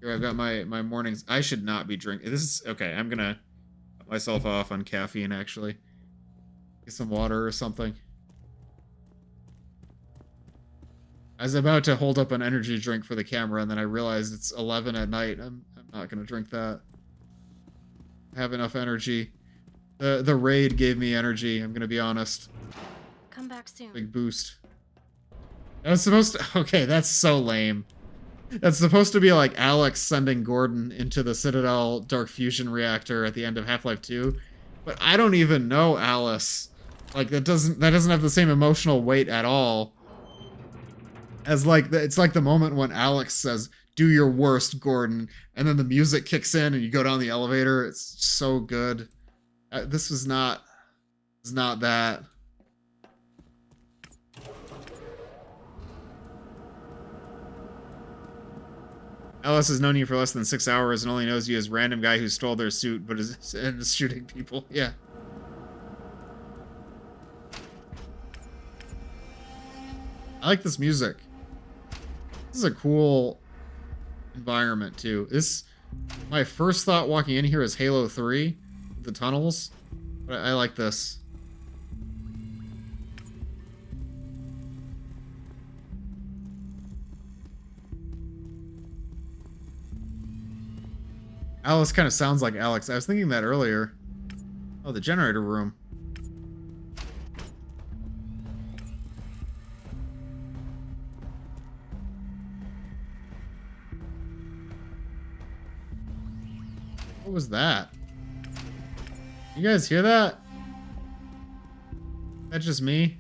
Here, I've got my mornings. I should not be drinking. This is okay. I'm gonna cut myself off on caffeine. Actually, get some water or something. I was about to hold up an energy drink for the camera, and then I realized it's 11 at night. I'm not gonna drink that. I have enough energy. The raid gave me energy. I'm gonna be honest. Come back soon. Big boost. That was supposed to... Okay, that's so lame. That's supposed to be like Alex sending Gordon into the Citadel Dark Fusion reactor at the end of Half-Life 2. But I don't even know Alice. Like, that doesn't have the same emotional weight at all. As like, it's like the moment when Alex says, "Do your worst, Gordon," and then the music kicks in and you go down the elevator. It's so good. This was not... It's not that. Alice has known you for less than 6 hours and only knows you as random guy who stole their suit but is shooting people. Yeah. I like this music. This is a cool environment too. My first thought walking in here is Halo 3, the tunnels. But I like this. Alice kind of sounds like Alex. I was thinking that earlier. Oh, the generator room. What was that? You guys hear that? Is that just me?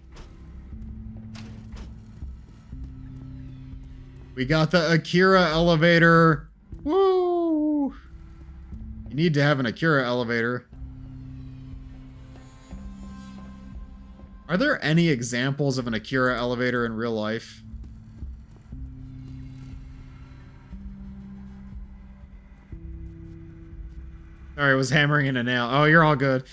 We got the Akira elevator. Woo! You need to have an Akira elevator. Are there any examples of an Akira elevator in real life? Sorry, I was hammering in a nail. Oh, you're all good.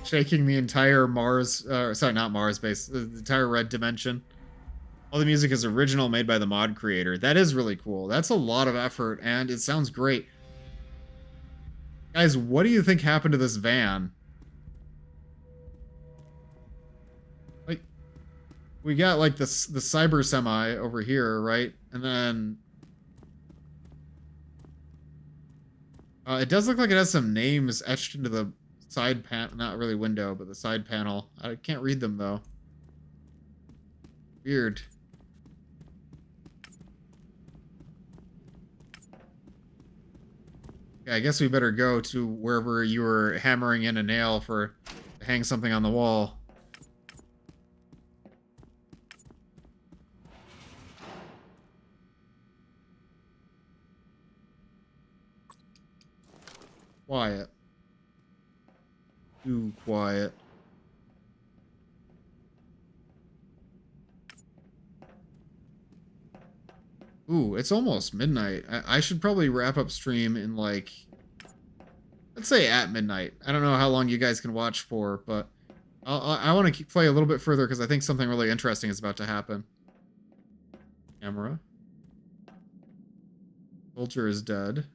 Shaking the entire Mars... sorry, not Mars base. The entire red dimension. All the music is original, made by the mod creator. That is really cool. That's a lot of effort, and it sounds great. Guys, what do you think happened to this van? Like, we got, like, the cyber semi over here, right? And then... it does look like it has some names etched into the side panel. Not really window, but the side panel. I can't read them, though. Weird. Yeah, I guess we better go to wherever you were hammering in a nail to hang something on the wall. Quiet. Too quiet. Ooh, it's almost midnight. I should probably wrap up stream in, like, let's say at midnight. I don't know how long you guys can watch for, but I want to play a little bit further because I think something really interesting is about to happen. Camera. Soldier is dead.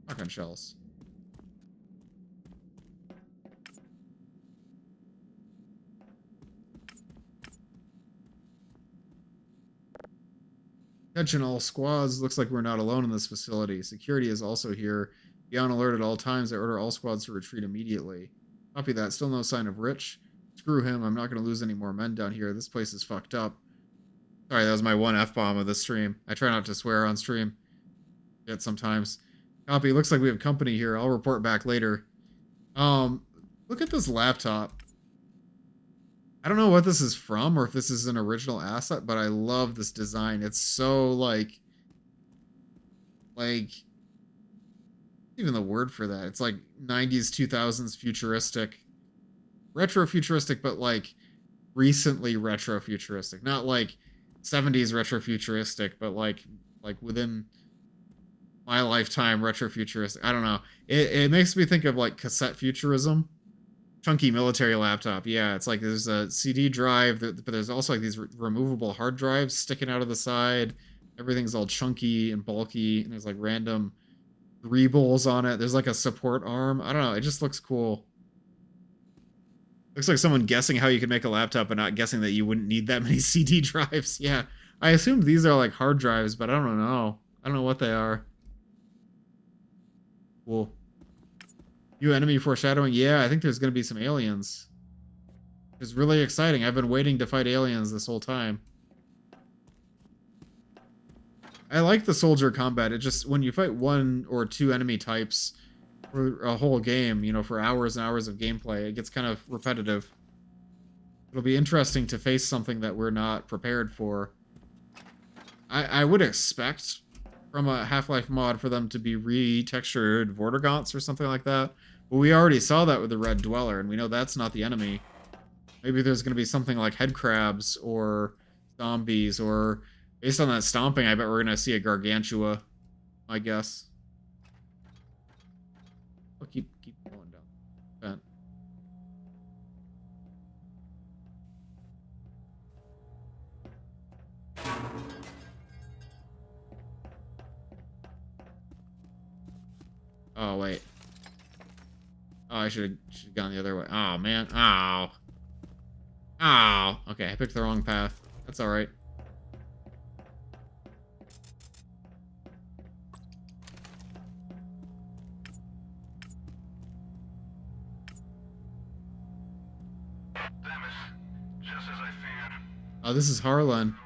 Shotgun shells. Attention all squads. Looks like we're not alone in this facility. Security is also here. Be on alert at all times. I order all squads to retreat immediately. Copy that. Still no sign of Rich. Screw him. I'm not going to lose any more men down here. This place is fucked up. Sorry, that was my one F-bomb of the stream. I try not to swear on stream. Yet sometimes. Copy. Looks like we have company here. I'll report back later. Look at this laptop. I don't know what this is from or if this is an original asset, but I love this design. It's so like even the word for that. It's like 90s, 2000s futuristic, retro futuristic, but like recently retro futuristic, not like 70s retro futuristic, but like within my lifetime retro futuristic. I don't know. It makes me think of like cassette futurism. Chunky military laptop. Yeah, it's like there's a CD drive, but there's also like these removable hard drives sticking out of the side. Everything's all chunky and bulky, and there's like random greebles on it. There's like a support arm. I don't know. It just looks cool. Looks like someone guessing how you could make a laptop, but not guessing that you wouldn't need that many CD drives. Yeah, I assumed these are like hard drives, but I don't know. I don't know what they are. Cool. New enemy foreshadowing? Yeah, I think there's going to be some aliens. It's really exciting. I've been waiting to fight aliens this whole time. I like the soldier combat. It just, when you fight one or two enemy types for a whole game, you know, for hours and hours of gameplay, it gets kind of repetitive. It'll be interesting to face something that we're not prepared for. I would expect from a Half-Life mod for them to be retextured Vortigaunts or something like that. But we already saw that with the Red Dweller, and we know that's not the enemy. Maybe there's going to be something like head crabs or zombies, or based on that stomping, I bet we're going to see a Gargantua, I guess. I'll keep going down. Vent. Oh, wait. Oh, I should have gone the other way. Oh, man. Oh. Oh. Okay, I picked the wrong path. That's alright. Damn it. Just as I feared. Oh, this is Harlan.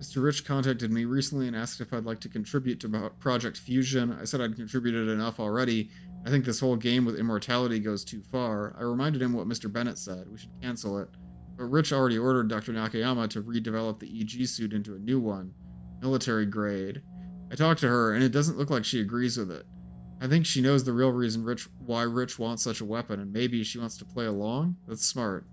Mr. Rich contacted me recently and asked if I'd like to contribute to Project Fusion. I said I'd contributed enough already. I think this whole game with immortality goes too far. I reminded him what Mr. Bennett said. We should cancel it. But Rich already ordered Dr. Nakayama to redevelop the EG suit into a new one. Military grade. I talked to her, and it doesn't look like she agrees with it. I think she knows the real reason why Rich wants such a weapon, and maybe she wants to play along? That's smart.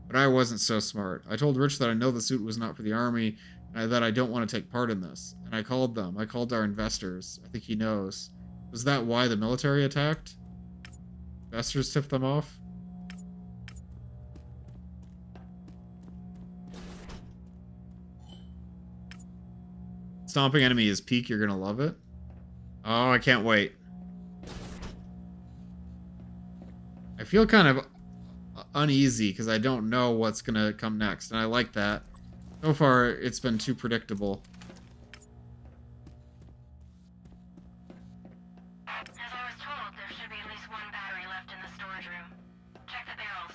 But I wasn't so smart. I told Rich that I know the suit was not for the army, and that I don't want to take part in this. And I called them. I called our investors. I think he knows. Was that why the military attacked? Investors tipped them off? Stomping enemy is peak. You're gonna love it. Oh, I can't wait. I feel kind of uneasy because I don't know what's gonna come next, and I like that. So far, it's been too predictable. As I was told, there should be at least one battery left in the storage room. Check the barrels.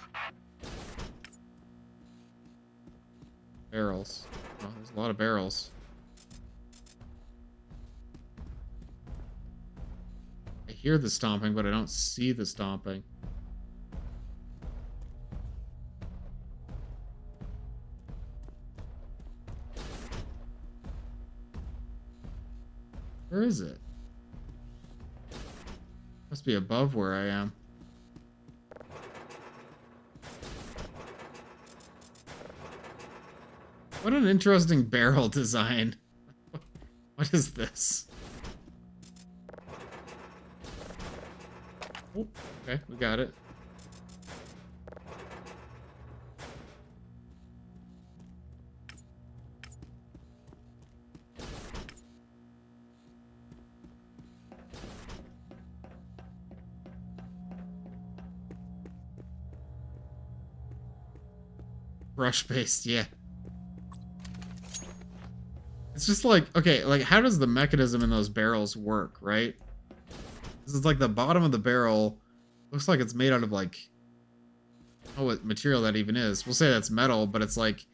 Barrels. Oh, there's a lot of barrels. I hear the stomping, but I don't see the stomping. Where is it? Must be above where I am. What an interesting barrel design. What is this? Oh, okay, we got it. Brush based, yeah. It's just like, okay, like how does the mechanism in those barrels work, right? This is like the bottom of the barrel looks like it's made out of like, oh, what material that even is. We'll say that's metal, but it's like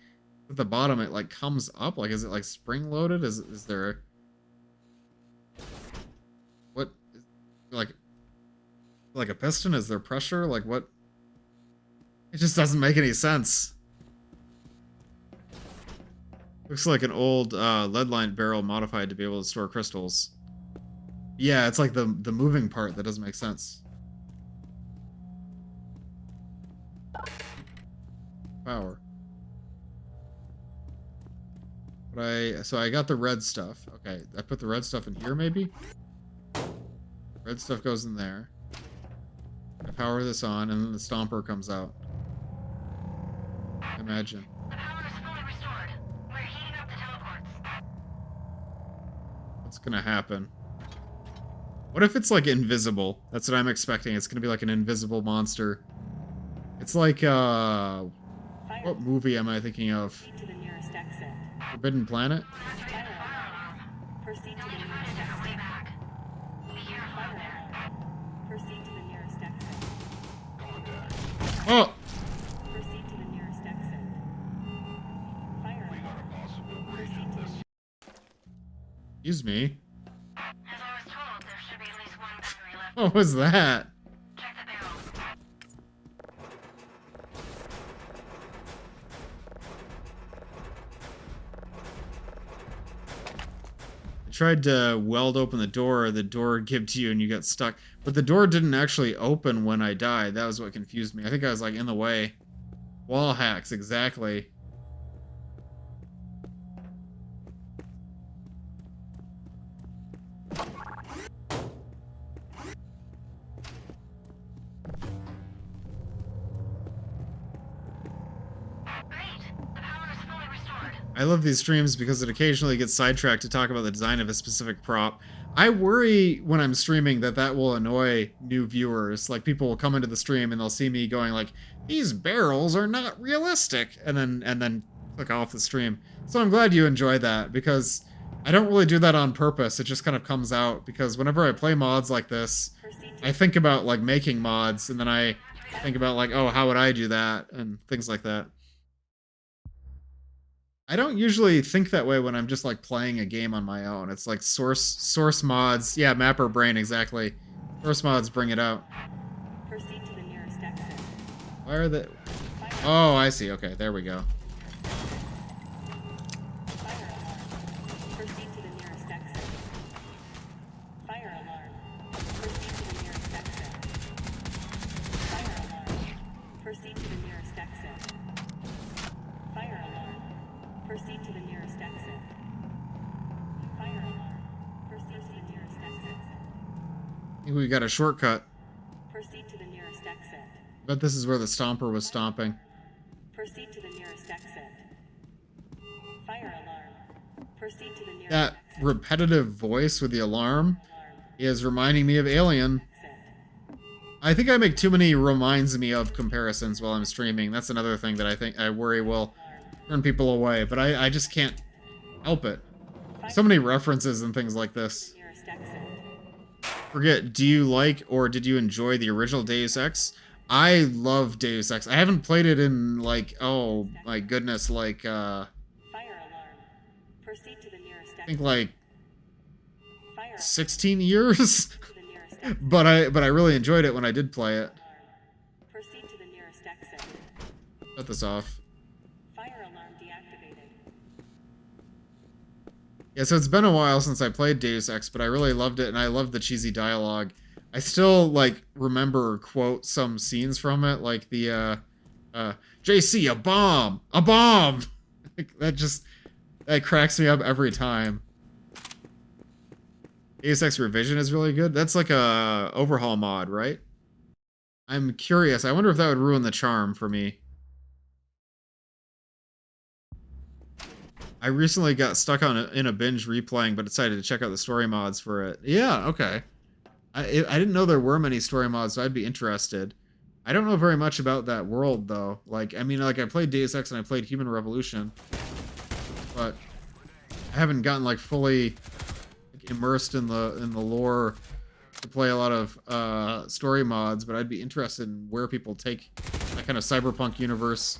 at the bottom it like comes up. Like, is it like spring loaded? Is there what, like a piston? Is there pressure? Like what? It just doesn't make any sense. Looks like an old lead-lined barrel modified to be able to store crystals. Yeah, it's like the moving part that doesn't make sense. Power. But so I got the red stuff. Okay, I put the red stuff in here maybe? Red stuff goes in there. I power this on and then the stomper comes out. Imagine. The power is fully restored. We're heating up the teleports. What's gonna happen? What if it's like invisible? That's what I'm expecting. It's gonna be like an invisible monster. It's like what movie am I thinking of? Proceed to the nearest exit. Forbidden Planet? Fire alarm. Proceed to the Need to find a nearest different way exit. back. Be careful out there. Proceed to the nearest exit. Oh! Proceed to the nearest exit. Fire alarm. Proceed to the Excuse me. As I was told, there should be at least one battery left. What was that? Check the barrels. I tried to weld open the door would give to you and you got stuck. But the door didn't actually open when I died. That was what confused me. I think I was like in the way. Wall hacks, exactly. Great. The power is fully restored. I love these streams because it occasionally gets sidetracked to talk about the design of a specific prop. I worry when I'm streaming that will annoy new viewers. Like people will come into the stream and they'll see me going like, "These barrels are not realistic," and then click off the stream. So I'm glad you enjoy that because I don't really do that on purpose. It just kind of comes out because whenever I play mods like this, proceed to I think about like making mods and then I think about like, oh, how would I do that and things like that. I don't usually think that way when I'm just like playing a game on my own. It's like source mods. Yeah, mapper brain, exactly. Source mods bring it out. proceed to the nearest exit. Why are they? Oh, I see. Okay, there we go. Fire alarm. Proceed to the nearest exit. Fire alarm. Proceed to the nearest exit. Fire alarm. Proceed to the nearest exit. Fire alarm. Proceed to the nearest exit. Fire alarm. Proceed to the nearest exit. I think we got a shortcut. Proceed to the nearest exit. But this is where the stomper was stomping. Proceed to the nearest exit. Fire alarm. Proceed to the nearest That exit. repetitive voice with the alarm Alarm. is reminding me of Alien. Exit. I think I make too many reminds me of comparisons while I'm streaming. That's another thing that I worry will turn people away, but I just can't help it. So many references and things like this. Nearest exit. Forget, do you like or did you enjoy the original Deus Ex? I love Deus Ex. I haven't played it in like, oh my goodness, like Fire alarm. Proceed to the nearest I think exit. like Fire 16 years. to the nearest exit. but I really enjoyed it when I did play it. Alarm. Proceed to the nearest exit. Shut this off. Fire alarm deactivated. Yeah, so it's been a while since I played Deus Ex, but I really loved it, and I loved the cheesy dialogue. I still, like, remember or quote some scenes from it, like the, JC, a bomb! A bomb! Like, that cracks me up every time. Deus Ex Revision is really good. That's like a overhaul mod, right? I'm curious. I wonder if that would ruin the charm for me. I recently got stuck in a binge replaying, but decided to check out the story mods for it. Yeah, okay. I didn't know there were many story mods, so I'd be interested. I don't know very much about that world, though. Like, I mean, like, I played Deus Ex and I played Human Revolution, but I haven't gotten, like, fully immersed in the lore to play a lot of story mods, but I'd be interested in where people take that kind of cyberpunk universe.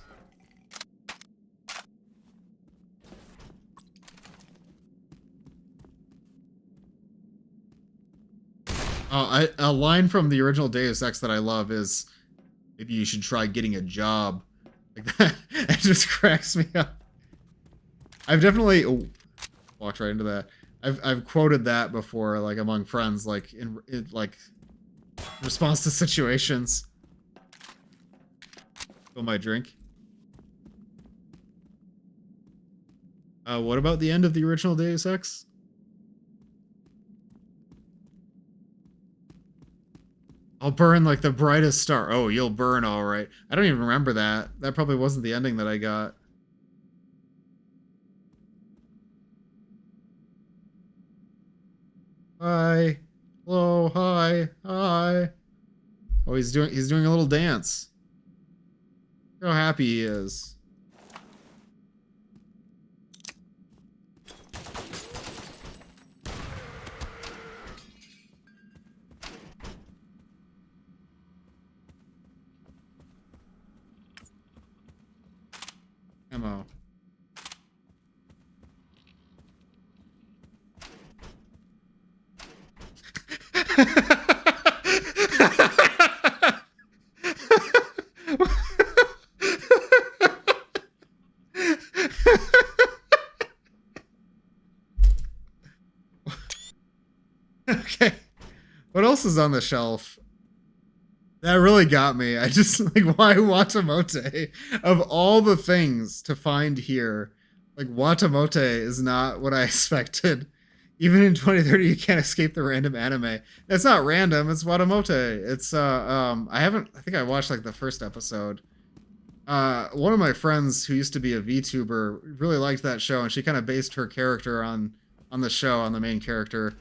A line from the original Deus Ex that I love is, maybe you should try getting a job. Like that, it just cracks me up. I've definitely walked right into that. I've quoted that before, like among friends, like in like response to situations. Fill my drink. What about the end of the original Deus Ex? I'll burn like the brightest star. Oh, you'll burn, all right. I don't even remember that. That probably wasn't the ending that I got. Hi. Hello, hi. Hi. Oh, he's doing a little dance. Look how happy he is. Ammo. Okay. What else is on the shelf? That really got me. I just, like, why Watamote? Of all the things to find here, like, Watamote is not what I expected. Even in 2030, you can't escape the random anime. That's not random, it's Watamote. It's, I think I watched, like, the first episode. One of my friends who used to be a VTuber really liked that show, and she kind of based her character on the show, on the main character.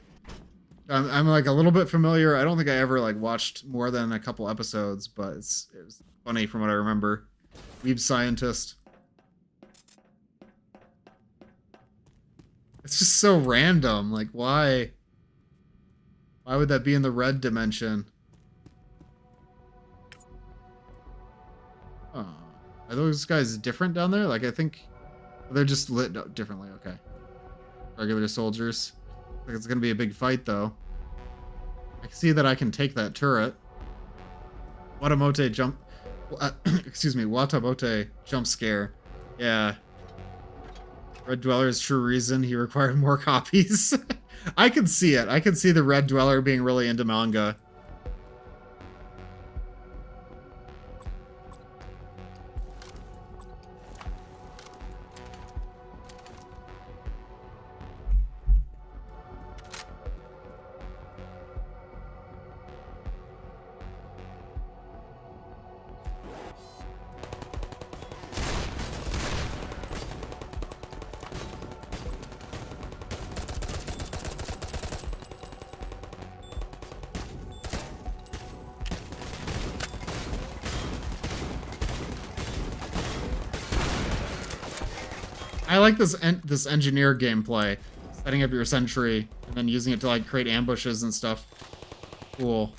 I'm like a little bit familiar. I don't think I ever like watched more than a couple episodes, but it was funny from what I remember. Weeb scientist. It's just so random. Like, why? Why would that be in the red dimension? Oh, are those guys different down there? Like, I think they're just lit differently. Okay, regular soldiers. Like, it's gonna be a big fight, though. I can see that I can take that turret. Watamote jump... excuse me, Watamote jump scare. Yeah. Red Dweller's true reason he required more copies. I can see it. I can see the Red Dweller being really into manga. I like this engineer gameplay, setting up your sentry and then using it to like create ambushes and stuff. Cool.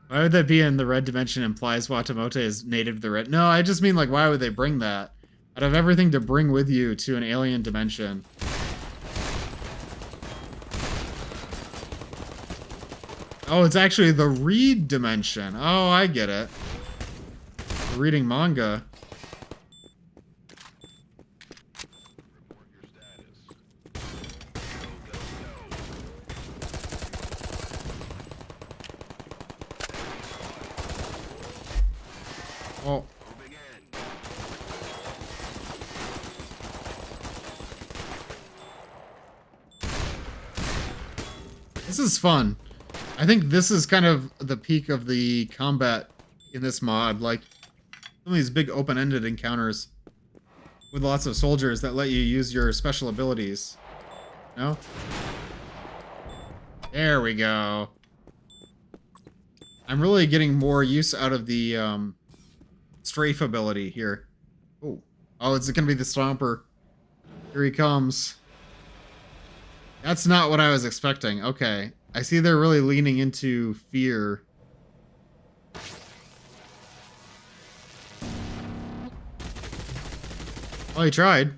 Why would that be in the red dimension? Implies Watamote is native to the red. No, I just mean like, why would they bring that? Out of everything to bring with you to an alien dimension. Oh, it's actually the read dimension. Oh, I get it. Reading manga. Oh. This is fun. I think this is kind of the peak of the combat in this mod. Like, some of these big open-ended encounters with lots of soldiers that let you use your special abilities. No? There we go. I'm really getting more use out of the strafe ability here. Oh, it's gonna be the Stomper. Here he comes. That's not what I was expecting. Okay. I see they're really leaning into fear. Oh, he tried.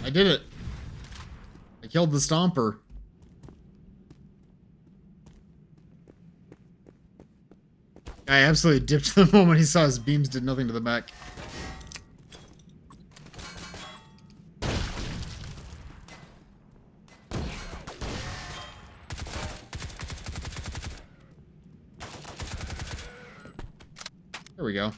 I did it. I killed the Stomper. I absolutely dipped the moment he saw his beams did nothing to the mech. There we go.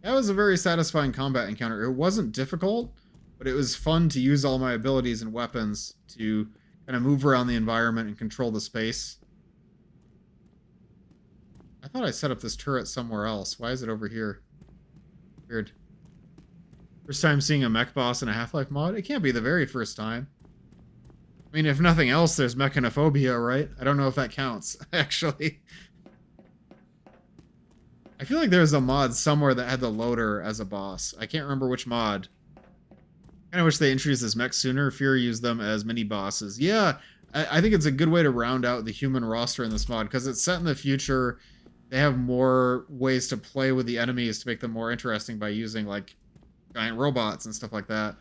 That was a very satisfying combat encounter. It wasn't difficult, but it was fun to use all my abilities and weapons to kind of move around the environment and control the space. I thought I set up this turret somewhere else. Why is it over here? Weird. First time seeing a mech boss in a Half-Life mod? It can't be the very first time. I mean, if nothing else, there's mechanophobia, right? I don't know if that counts, actually. I feel like there's a mod somewhere that had the loader as a boss. I can't remember which mod. I wish they introduced this mech sooner. Fear used them as mini bosses. Yeah, I think it's a good way to round out the human roster in this mod because it's set in the future. They have more ways to play with the enemies to make them more interesting by using like giant robots and stuff like that.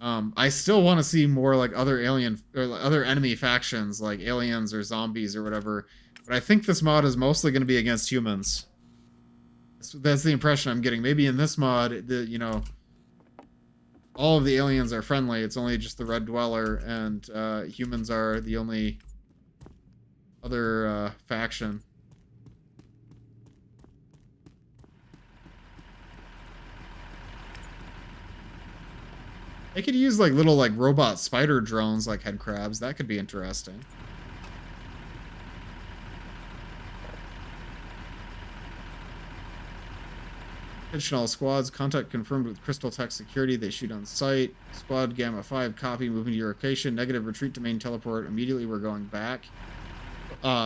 I still want to see more like other alien or other enemy factions like aliens or zombies or whatever. But I think this mod is mostly going to be against humans. That's the impression I'm getting. Maybe in this mod, all of the aliens are friendly. It's only just the Red Dweller, and humans are the only other faction. They could use like little like robot spider drones like head crabs. That could be interesting. Additional squads, contact confirmed with Crystal Tech Security. They shoot on sight. Squad Gamma 5, copy, moving to your location. Negative, retreat to main teleport. Immediately, we're going back.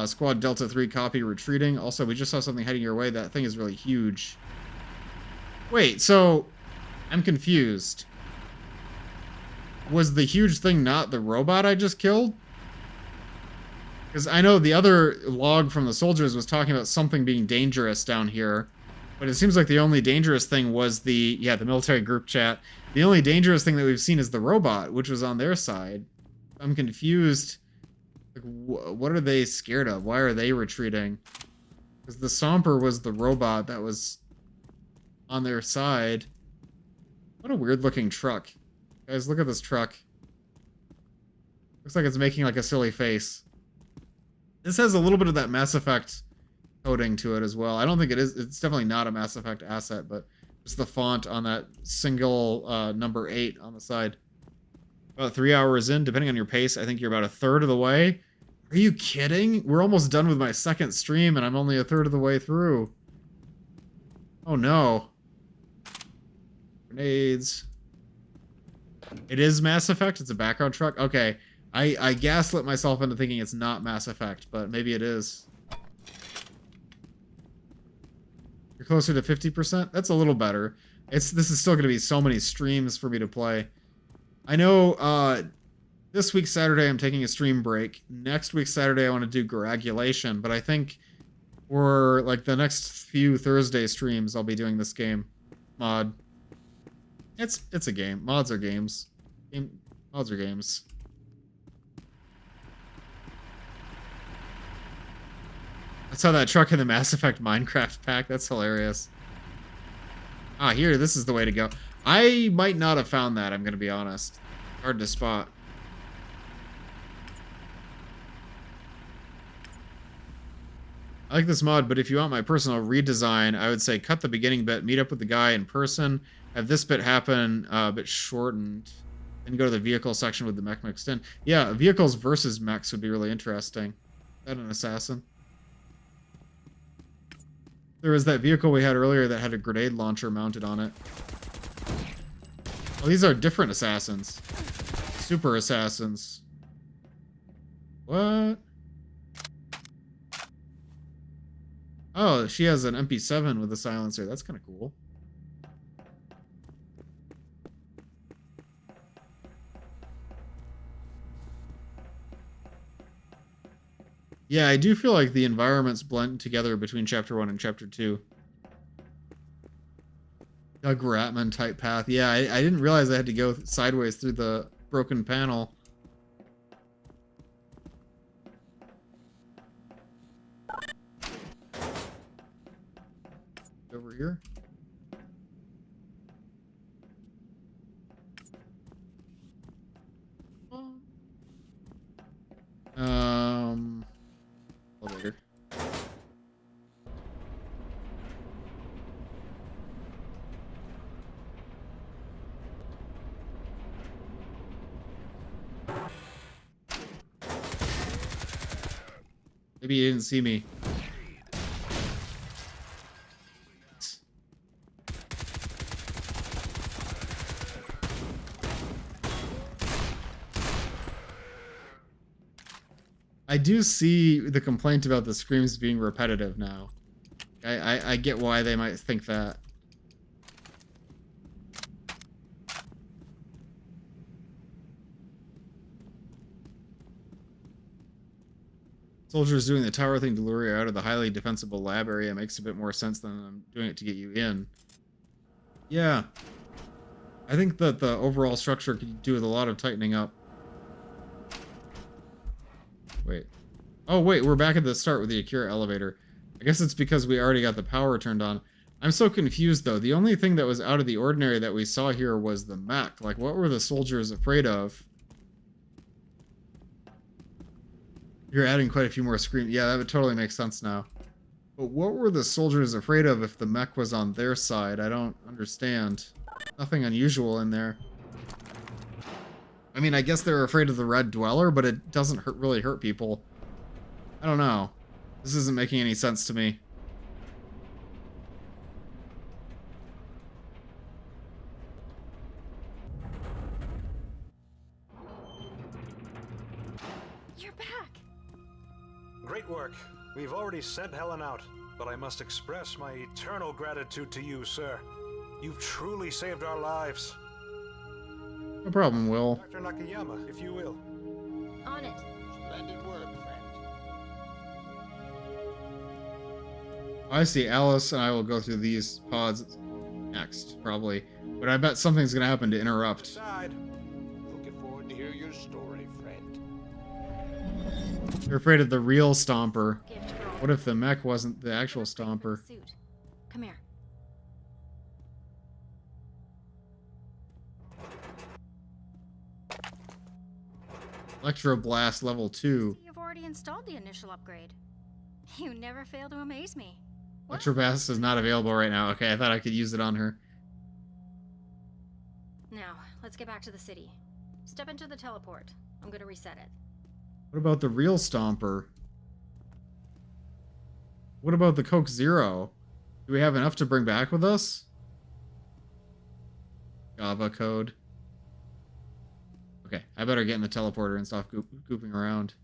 Squad Delta 3, copy, retreating. Also, we just saw something heading your way. That thing is really huge. Wait, so I'm confused. Was the huge thing not the robot I just killed? Because I know the other log from the soldiers was talking about something being dangerous down here. But it seems like the only dangerous thing was the military group chat. The only dangerous thing that we've seen is the robot, which was on their side. I'm confused. Like, what are they scared of? Why are they retreating? Because the Stomper was the robot that was on their side. What a weird-looking truck. Guys, look at this truck. Looks like it's making like a silly face. This has a little bit of that Mass Effect coding to it as well. I don't think it is. It's definitely not a Mass Effect asset, but just the font on that single number 8 on the side. About 3 hours in, depending on your pace, I think you're about a third of the way. Are you kidding? We're almost done with my second stream, and I'm only a third of the way through. Oh no. Grenades. It is Mass Effect? It's a background truck? Okay. I gaslit myself into thinking it's not Mass Effect, but maybe it is. You're closer to 50%? That's a little better. This is still going to be so many streams for me to play. I know this week Saturday I'm taking a stream break. Next week Saturday I want to do Garagulation, but I think for like the next few Thursday streams I'll be doing this game mod. It's a game. Mods are games. Mods are games. I saw that truck in the Mass Effect Minecraft pack. That's hilarious. Ah, here, this is the way to go. I might not have found that, I'm gonna be honest. Hard to spot. I like this mod, but if you want my personal redesign, I would say cut the beginning bit, meet up with the guy in person, have this bit happen a bit shortened, and go to the vehicle section with the mech mixed in. Yeah, vehicles versus mechs would be really interesting. Is that an assassin? There was that vehicle we had earlier that had a grenade launcher mounted on it. Oh, these are different assassins. Super assassins. What? Oh, she has an MP7 with a silencer. That's kind of cool. Yeah, I do feel like the environments blend together between Chapter 1 and Chapter 2. Doug Ratman type path. Yeah, I didn't realize I had to go sideways through the broken panel. Over here. Elevator. Maybe you didn't see me. I do see the complaint about the screams being repetitive now. I get why they might think that. Soldiers doing the tower thing to lure you out of the highly defensible lab area makes a bit more sense than them doing it to get you in. Yeah. I think that the overall structure could do with a lot of tightening up. Wait. Oh, wait, we're back at the start with the Akira elevator. I guess it's because we already got the power turned on. I'm so confused, though. The only thing that was out of the ordinary that we saw here was the mech. Like, what were the soldiers afraid of? You're adding quite a few more screens. Yeah, that would totally make sense now. But what were the soldiers afraid of if the mech was on their side? I don't understand. Nothing unusual in there. I mean, I guess they're afraid of the Red Dweller, but it doesn't really hurt people. I don't know. This isn't making any sense to me. You're back! Great work. We've already sent Helen out, but I must express my eternal gratitude to you, sir. You've truly saved our lives. No problem, Will. Dr. Nakayama, if you will. On it. Splendid work, friend. I see. Alice and I will go through these pods next, probably. But I bet something's gonna happen to interrupt. Side. Looking forward to hear your story, friend. You're afraid of the real Stomper. Gift for all. What if the mech wasn't the actual Stomper? Suit. Come here. Electroblast level 2. You've already installed the initial upgrade. You never fail to amaze me. Electroblast is not available right now. Okay, I thought I could use it on her. Now, let's get back to the city. Step into the teleport. I'm gonna reset it. What about the real Stomper? What about the Coke Zero? Do we have enough to bring back with us? Java code. Okay, I better get in the teleporter and stop gooping around.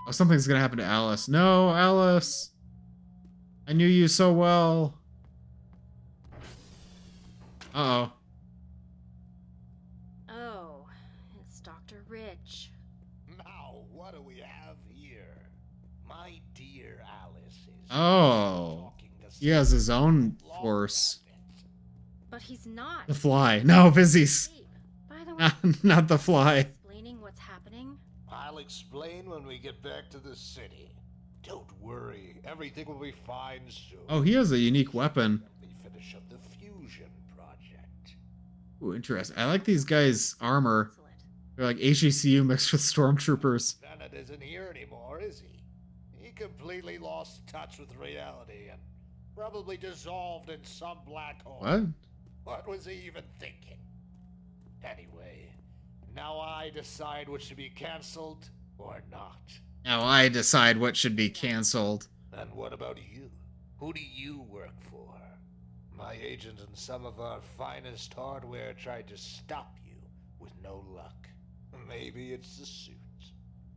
Oh, something's gonna happen to Alice. No, Alice! I knew you so well. Uh-oh. Oh, it's Dr. Rich. Now, what do we have here? My dear Alice is Oh. talking to He has his own long force. rabbits. But he's not. The fly. No, Vizzy's. Asleep. By the way, Not the fly. explaining what's happening. I'll explain when we get back to the city. Don't worry, everything will be fine soon. Oh, he has a unique weapon. Let me finish up the fusion project. Ooh, interesting. I like these guys' armor. They're like HECU mixed with stormtroopers. Bennett isn't here anymore, is he? He completely lost touch with reality and probably dissolved in some black hole. What? What was he even thinking? Anyway, now I decide what should be cancelled or not. Now I decide what should be canceled. And what about you? Who do you work for? My agent and some of our finest hardware tried to stop you with no luck. Maybe it's the suit.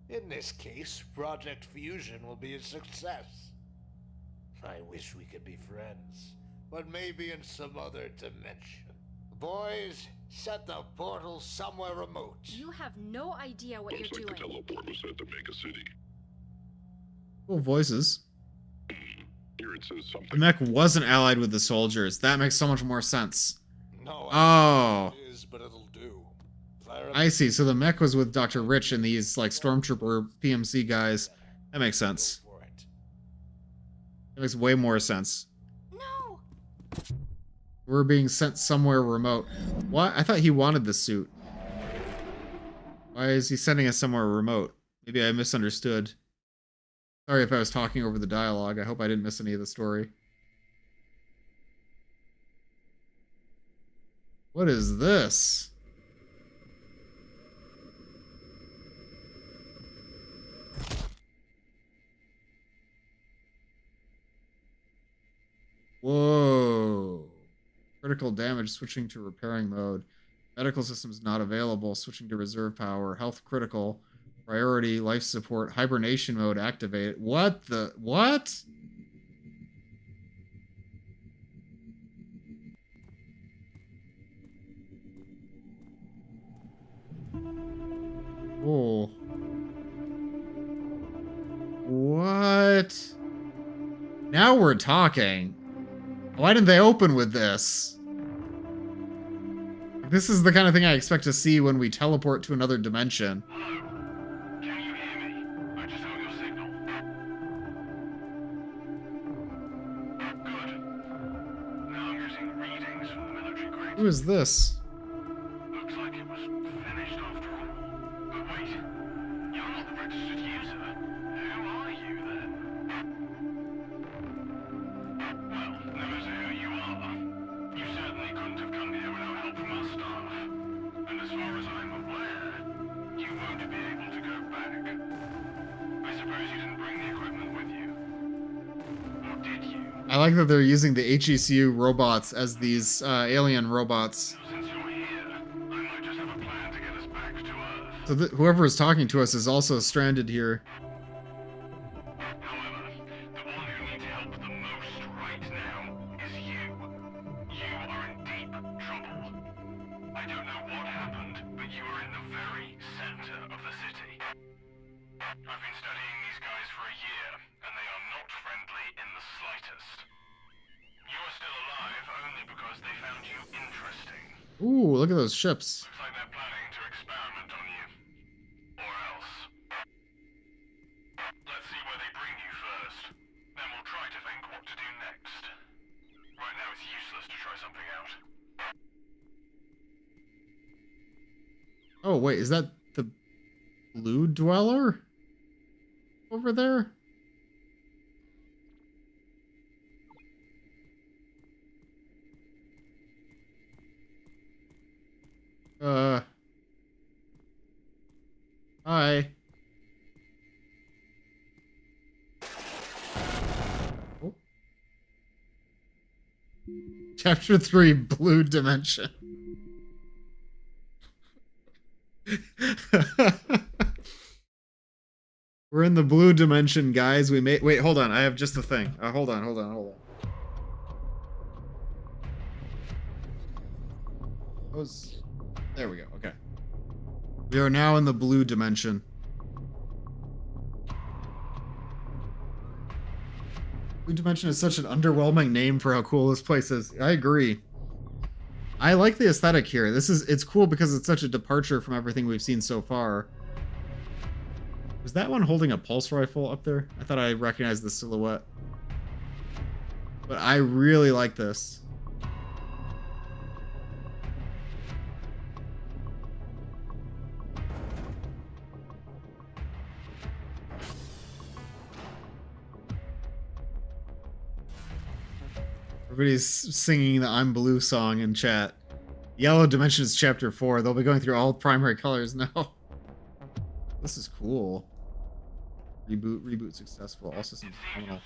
In this case, Project Fusion will be a success. I wish we could be friends, but maybe in some other dimension. Boys, set the portal somewhere remote. You have no idea what Looks you're like the doing. teleport was at the mega city. Cool voices. Here it says The something. mech wasn't allied with the soldiers. That makes so much more sense. No, Oh. it is, but it'll do. Fire up I see. So the mech was with Dr. Rich and these like stormtrooper PMC guys. That makes sense. Go for it. That makes way more sense. No! We're being sent somewhere remote. What? I thought he wanted the suit. Why is he sending us somewhere remote? Maybe I misunderstood. Sorry if I was talking over the dialogue. I hope I didn't miss any of the story. What is this? Whoa. Critical damage, switching to repairing mode. Medical systems not available, switching to reserve power. Health critical. Priority, life support, hibernation mode activated. What the? What? Oh. What? Now we're talking. Why didn't they open with this? This is the kind of thing I expect to see when we teleport to another dimension. Hello? Can you hear me? I just got your signal. Good. Now I'm using readings from the military grade. Who is this? Looks like it was finished after all. But wait, you're not the registered user. Who are you then? Well, no matter who you are, you certainly couldn't have come here without help from our staff. And as far as I'm aware, you won't be able to go back. I suppose you didn't bring the equipment with you. Or did you? I like that they're using the HECU robots as these alien robots. Since you're here, I might just have a plan to get us back to Earth. So whoever is talking to us is also stranded here. However, the one who needs help the most right now is you. You are in deep trouble. I don't know what happened, but you are in the very center of the city. I've been studying these guys for a year, and they are not friendly in the slightest. You are still alive only because they found you interesting. Ooh, look at those ships. Looks like they're planning to experiment on you. Or else. Let's see where they bring you first. Then we'll try to think what to do next. Right now it's useless to try something out. Oh, wait, is that the blue dweller? Over there? Hi. Oh. Chapter 3, Blue Dimension. We're in the blue dimension, guys. We made. Wait, hold on. I have just the thing. Hold on. There we go. Okay. We are now in the blue dimension. Blue dimension is such an underwhelming name for how cool this place is. I agree. I like the aesthetic here. It's cool because it's such a departure from everything we've seen so far. Was that one holding a pulse rifle up there? I thought I recognized the silhouette. But I really like this. Everybody's singing the I'm Blue song in chat. Yellow Dimensions Chapter 4. They'll be going through all primary colors now. This is cool. Reboot successful. All systems phenomenal.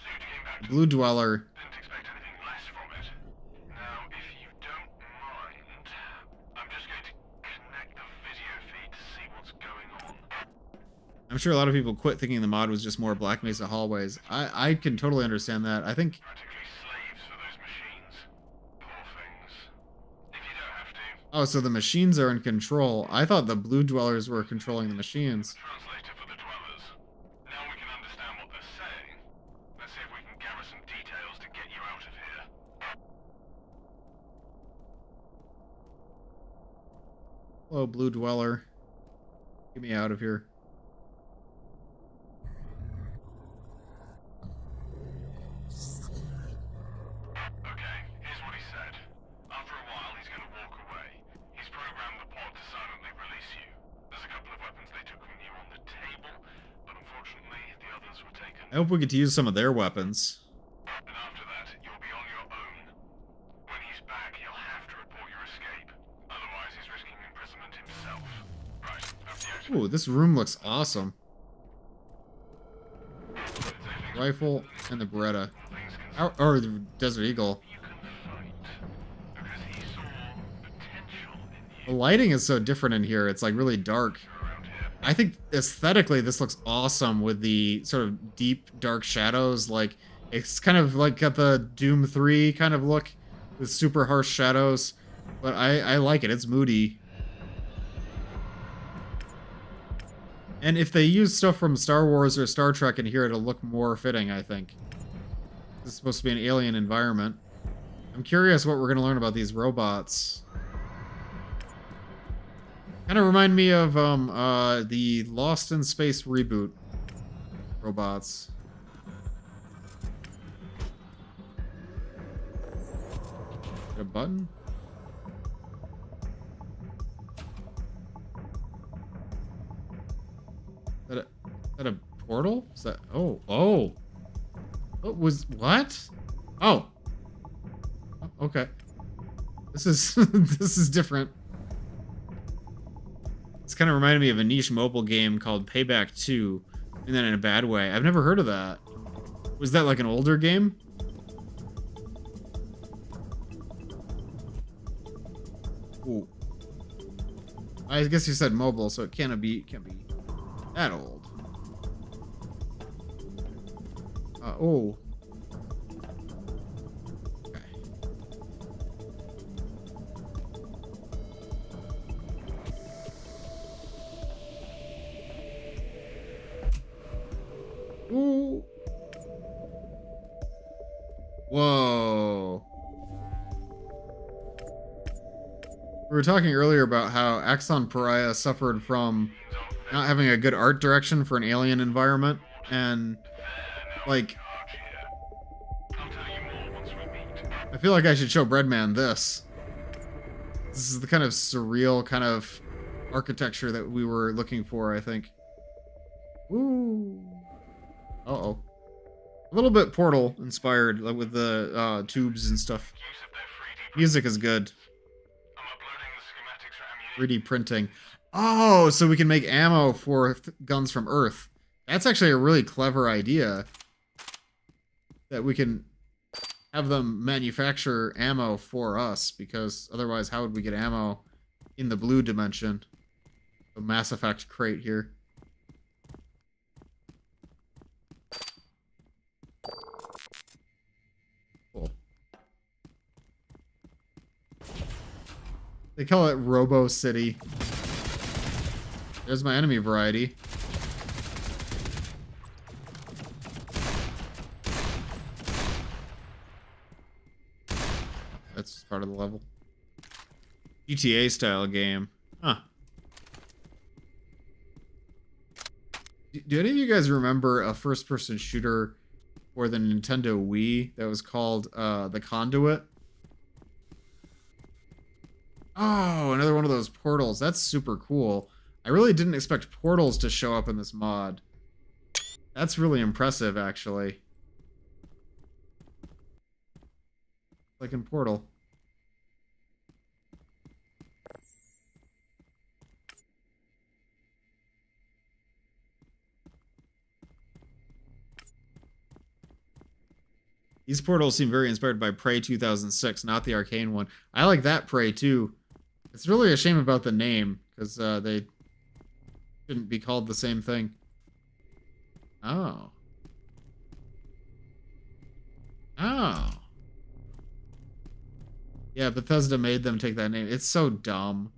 Blue Dweller. Didn't expect anything less from it. Now, if you don't mind, I'm just going to connect the video feed to see what's going on. I'm sure a lot of people quit thinking the mod was just more Black Mesa hallways. I can totally understand that. I think Practically slaves for those machines. Poor things. If you don't have to, oh, so the machines are in control. I thought the Blue Dwellers were controlling the machines. translator for the dwellers. Now we can understand what they're saying. Let's see if we can gather some details to get you out of here. Hello, Blue Dweller. Get me out of here. Okay, here's what he said. After a while, he's going to walk away. He's programmed the pod to silently release you. There's a couple of weapons they took from you on the table, but unfortunately, the others were taken. I hope we get to use some of their weapons. And after that, you'll be on your own. When he's back, he'll have to report your escape. Otherwise, he's risking imprisonment himself. Right, over to you. Ooh, this room looks awesome. Rifle and the Beretta. Or the Desert Eagle. You can fight. Because he saw potential in The you lighting is so different in here. It's like really dark. around here. I think aesthetically this looks awesome with the sort of deep dark shadows. Like it's kind of like got the Doom 3 kind of look with super harsh shadows. But I like it. It's moody. And if they use stuff from Star Wars or Star Trek in here, it'll look more fitting, I think. This is supposed to be an alien environment. I'm curious what we're going to learn about these robots. Kind of remind me of the Lost in Space reboot robots. Hit a button? Is that a portal? Is that... Oh. What? Oh. Okay. This is this is different. It's kind of reminded me of a niche mobile game called Payback 2, and then in a bad way. I've never heard of that. Was that like an older game? Ooh. I guess you said mobile, so it can't be that old. Oh. Okay. Ooh. Whoa. We were talking earlier about how Axon Pariah suffered from not having a good art direction for an alien environment, and like I feel like I should show Breadman this. This is the kind of surreal kind of architecture that we were looking for, I think. Woo. Uh-oh. A little bit Portal inspired, like with the tubes and stuff. Music is good. 3D printing. Oh, so we can make ammo for guns from Earth. That's actually a really clever idea. That we can have them manufacture ammo for us, because otherwise how would we get ammo in the blue dimension? The Mass Effect crate here. Cool. They call it Robo City. There's my enemy variety. That's just part of the level. GTA style game. Huh. Do any of you guys remember a first-person shooter for the Nintendo Wii that was called The Conduit? Oh, another one of those portals. That's super cool. I really didn't expect portals to show up in this mod. That's really impressive, actually. Like in Portal. These portals seem very inspired by Prey 2006, not the arcane one. I like that Prey too. It's really a shame about the name, because they shouldn't be called the same thing. Oh. Oh. Yeah, Bethesda made them take that name. It's so dumb.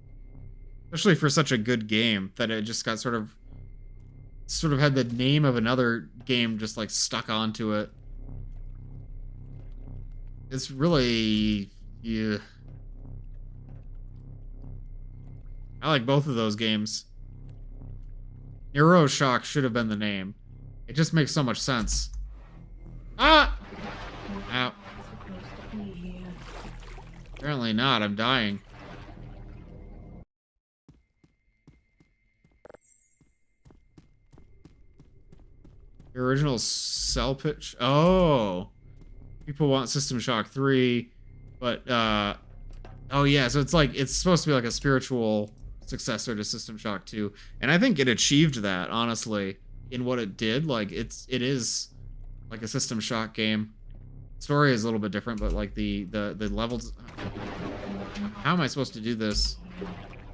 Especially for such a good game that it just got sort of had the name of another game just like stuck onto it. It's really, yeah. I like both of those games. Neuroshock should have been the name. It just makes so much sense. Ah! Ow. Apparently not, I'm dying. The original cell pitch? Oh. People want System Shock 3, but, oh yeah, so it's supposed to be like a spiritual successor to System Shock 2, and I think it achieved that, honestly, in what it did. Like, it is like a System Shock game. Story is a little bit different, but like the levels... How am I supposed to do this?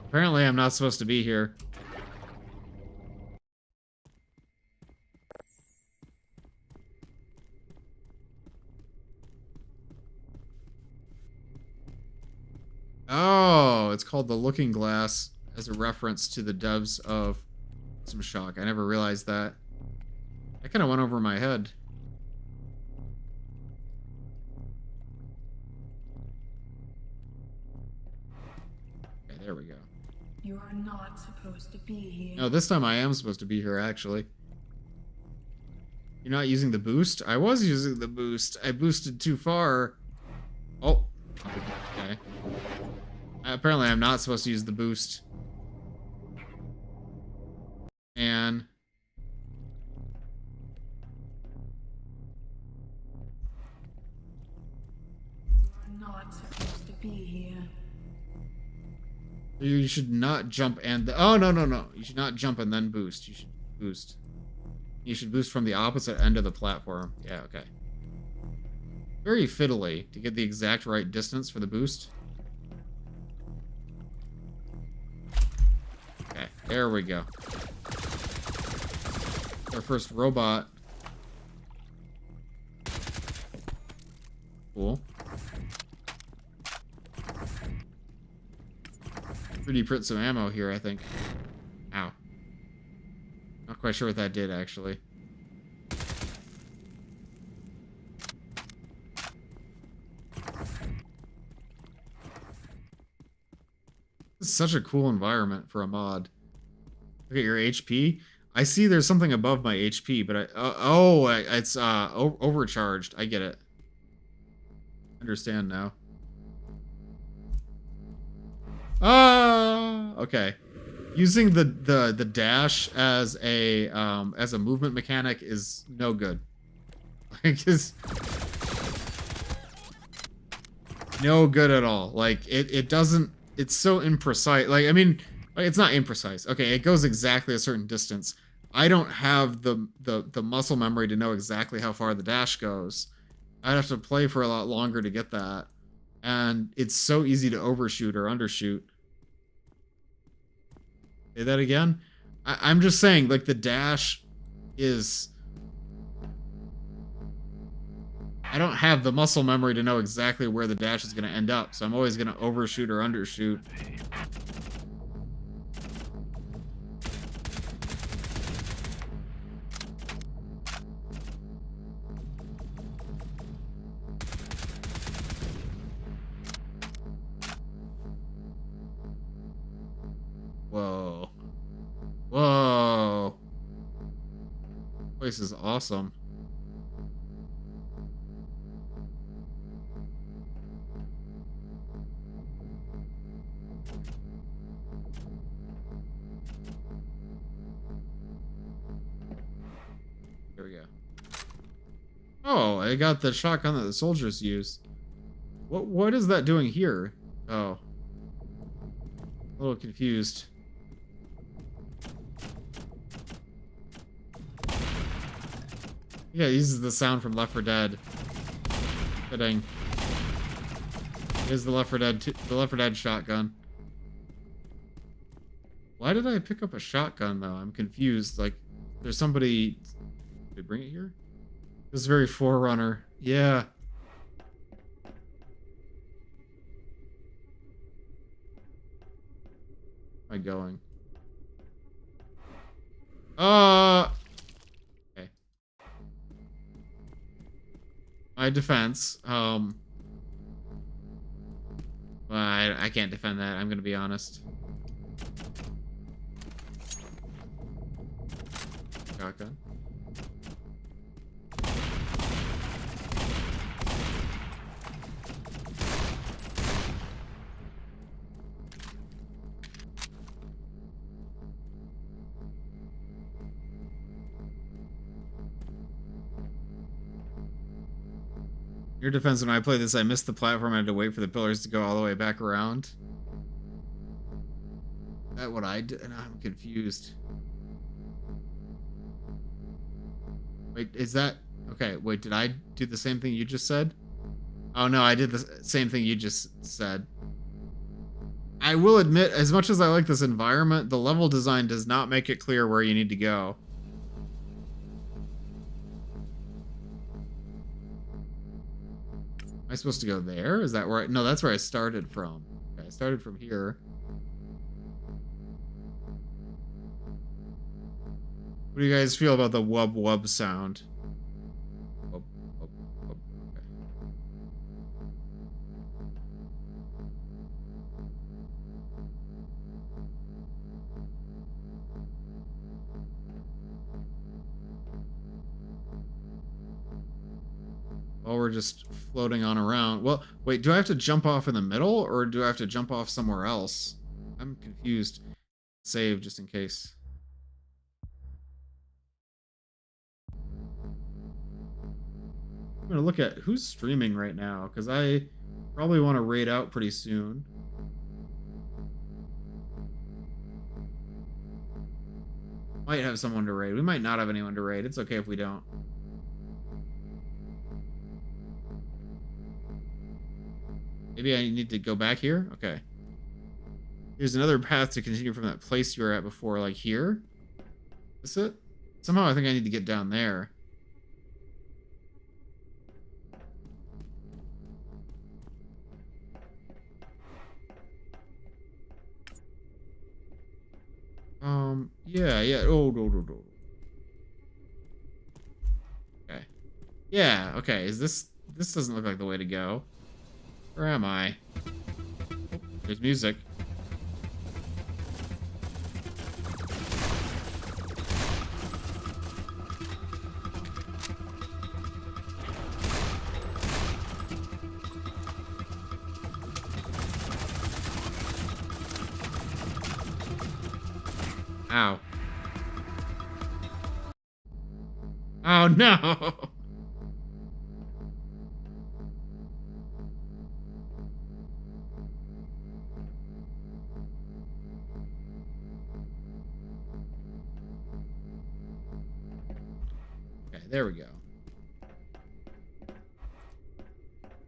Apparently I'm not supposed to be here. Oh, it's called The Looking Glass as a reference to the devs of System Shock. I never realized that. That kind of went over my head. Okay, there we go. You are not supposed to be here. No, this time I am supposed to be here, actually. You're not using the boost? I was using the boost. I boosted too far. Oh. Okay. Apparently I'm not supposed to use the boost. And... You are not supposed to be here. You should not jump and... Oh, no, no, no. You should not jump and then boost. You should boost. You should boost from the opposite end of the platform. Yeah, okay. Very fiddly to get the exact right distance for the boost. Okay, there we go. Our first robot. Cool. 3D print some ammo here, I think. Ow. Not quite sure what that did, actually. This is such a cool environment for a mod. Look at your HP. I see there's something above my HP, but it's overcharged. I get it. Understand now. Okay. Using the dash as a movement mechanic is no good. Like, it's no good at all. Like, it doesn't. It's so imprecise. Like, I mean, it's not imprecise. Okay, it goes exactly a certain distance. I don't have the muscle memory to know exactly how far the dash goes. I'd have to play for a lot longer to get that. And it's so easy to overshoot or undershoot. Say that again? I'm just saying, like, the dash is... I don't have the muscle memory to know exactly where the dash is going to end up, so I'm always going to overshoot or undershoot. Whoa. Whoa. Place is awesome. There we go. Oh, I got the shotgun that the soldiers use. What is that doing here? Oh. A little confused. Yeah, it uses the sound from Left 4 Dead. Fitting. Here's the Left 4 Dead shotgun. Why did I pick up a shotgun though? I'm confused. Like, there's somebody. Did they bring it here? This is very Forerunner. Yeah. Where am I going? Okay. My defense. I can't defend that. I'm gonna be honest. Shotgun. Your defense, when I played this, I missed the platform. I had to wait for the pillars to go all the way back around. Is that what I did? And I'm confused. Wait, is that... Okay, wait, did I do the same thing you just said? Oh no, I did the same thing you just said. I will admit, as much as I like this environment, the level design does not make it clear where you need to go. Am I supposed to go there? Is that where no, that's where I started from. Okay, I started from here. What do you guys feel about the wub wub sound? Wub, wub, wub. Okay. While we're just floating on around. Well, wait, do I have to jump off in the middle or do I have to jump off somewhere else? I'm confused. Save just in case. I'm gonna look at who's streaming right now because I probably want to raid out pretty soon. Might have someone to raid. We might not have anyone to raid. It's okay if we don't. Maybe I need to go back here? Okay. Here's another path to continue from that place you were at before, like here? Is it? Somehow I think I need to get down there. Yeah. Oh, no. Okay. Yeah, okay. This doesn't look like the way to go. Where am I? Oh, there's music. Ow. Oh no! There we go.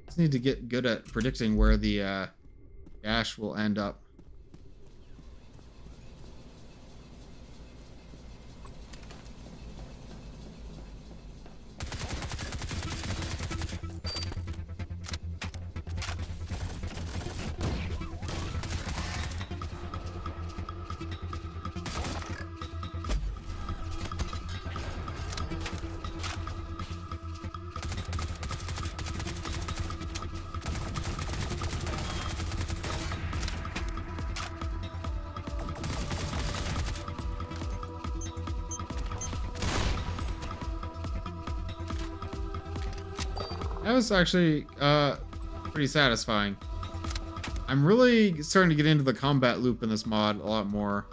Just need to get good at predicting where the dash will end up. That was actually pretty satisfying. I'm really starting to get into the combat loop in this mod a lot more.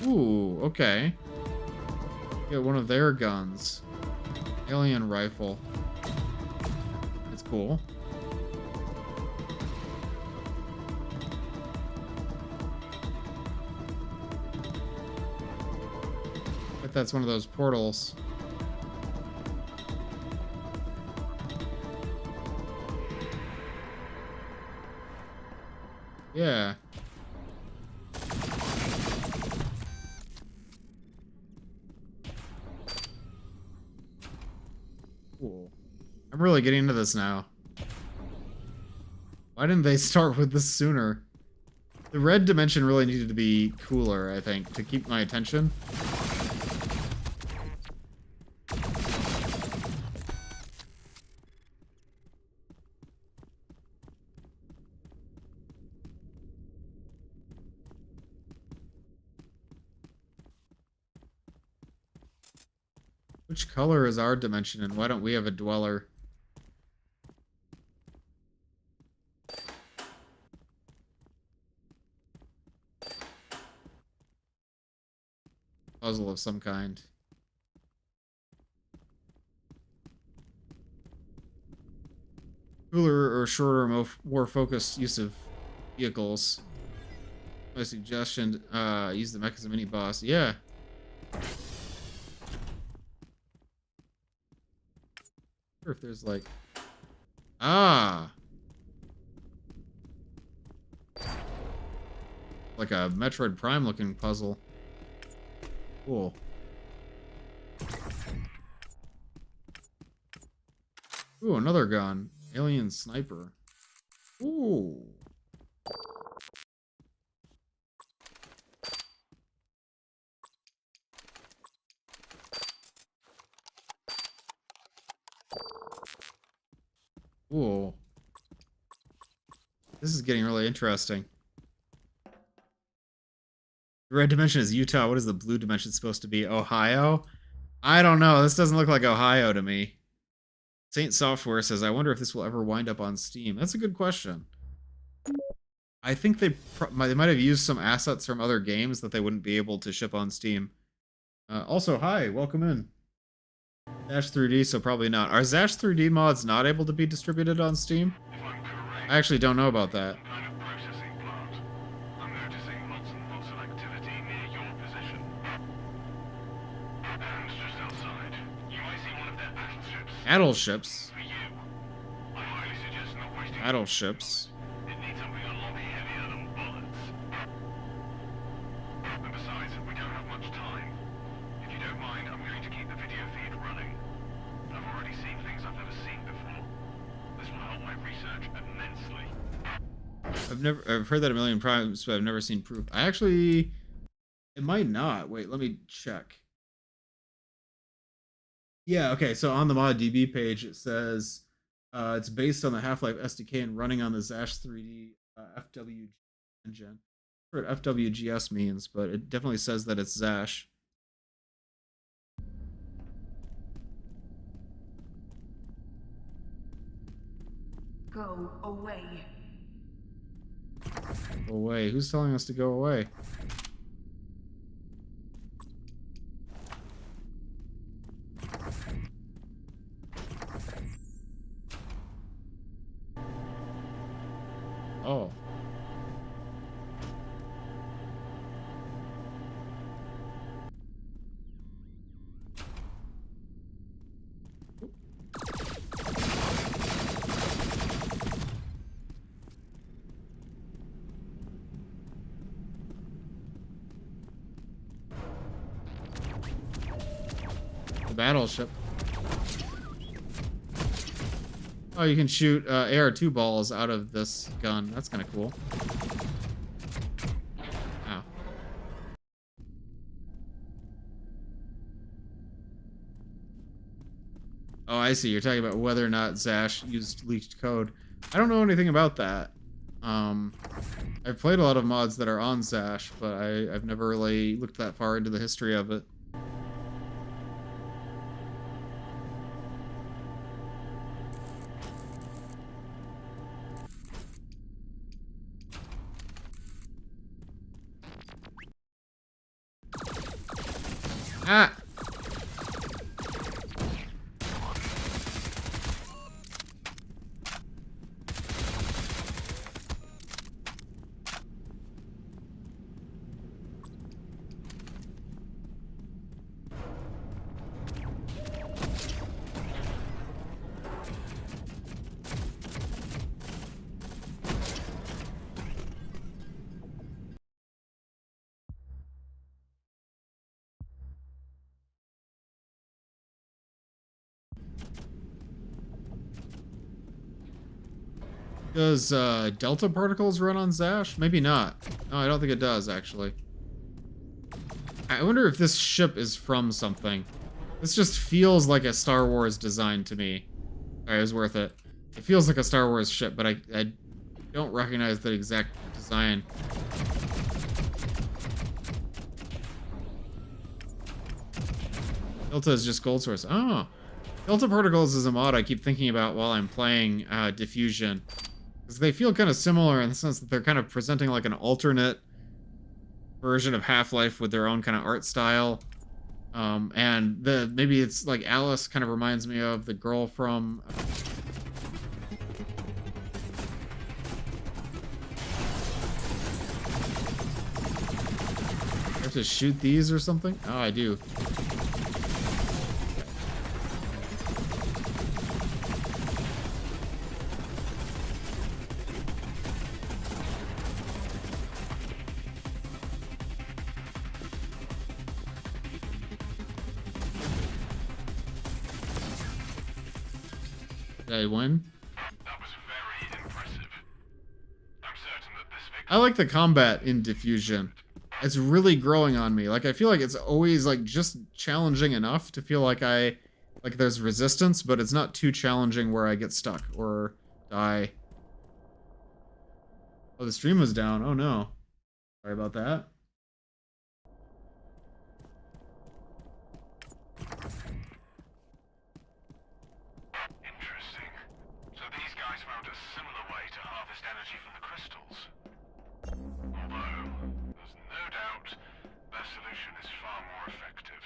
Ooh, okay. Get one of their guns. Alien rifle. That's cool. Bet that's one of those portals. Yeah. Cool. I'm really getting into this now. Why didn't they start with this sooner? The red dimension really needed to be cooler, I think, to keep my attention. Which color is our dimension, and why don't we have a dweller? Puzzle of some kind. Cooler or shorter, more focused use of vehicles. My suggestion, use the mech as a mini boss. Yeah. Or if there's like, like a Metroid Prime looking puzzle. Cool. Ooh, another gun. Alien sniper. Ooh. Cool. This is getting really interesting. The red dimension is Utah. What is the blue dimension supposed to be? Ohio? I don't know. This doesn't look like Ohio to me. Saint Software says, I wonder if this will ever wind up on Steam. That's a good question. I think they might have used some assets from other games that they wouldn't be able to ship on Steam. Also, hi, welcome in. Zash 3D, so probably not. Are Zash 3D mods not able to be distributed on Steam? I actually don't know about that. Battleships. Battleships. It needs something a lot heavier than bullets. And besides, we don't have much time. If you don't mind, I'm going to keep the video feed running. I've already seen things I've never seen before. This will help my research immensely. I've heard that a million times, but I've never seen proof. It might not. Wait, let me check. Yeah, okay, so on the ModDB page it says it's based on the Half-Life SDK and running on the Zash 3D FWG engine. I'm not sure what FWGS means, but it definitely says that it's Zash. Go away. Go away. Who's telling us to go away? Oh. The battleship. Oh, you can shoot AR2 balls out of this gun. That's kind of cool. Ow. Oh, I see. You're talking about whether or not Zash used leaked code. I don't know anything about that. I've played a lot of mods that are on Zash, but I've never really looked that far into the history of it. Ah! Does Delta particles run on Zash? Maybe not. No, I don't think it does, actually. I wonder if this ship is from something. This just feels like a Star Wars design to me. Alright, it was worth it. It feels like a Star Wars ship, but I don't recognize the exact design. Delta is just gold source. Oh! Delta particles is a mod I keep thinking about while I'm playing Diffusion. Because they feel kind of similar in the sense that they're kind of presenting like an alternate version of Half-Life with their own kind of art style. And maybe it's like Alice kind of reminds me of the girl from... I have to shoot these or something? Oh, I do. Did I win? That was very impressive. I'm certain that this victory... I like the combat in Diffusion. It's really growing on me. Like, I feel like it's always, like, just challenging enough to feel like there's resistance, but it's not too challenging where I get stuck or die. Oh, the stream was down. Oh, no. Sorry about that. Interesting. So these guys found a similar way to harvest energy from the crystals. Although, there's no doubt their solution is far more effective.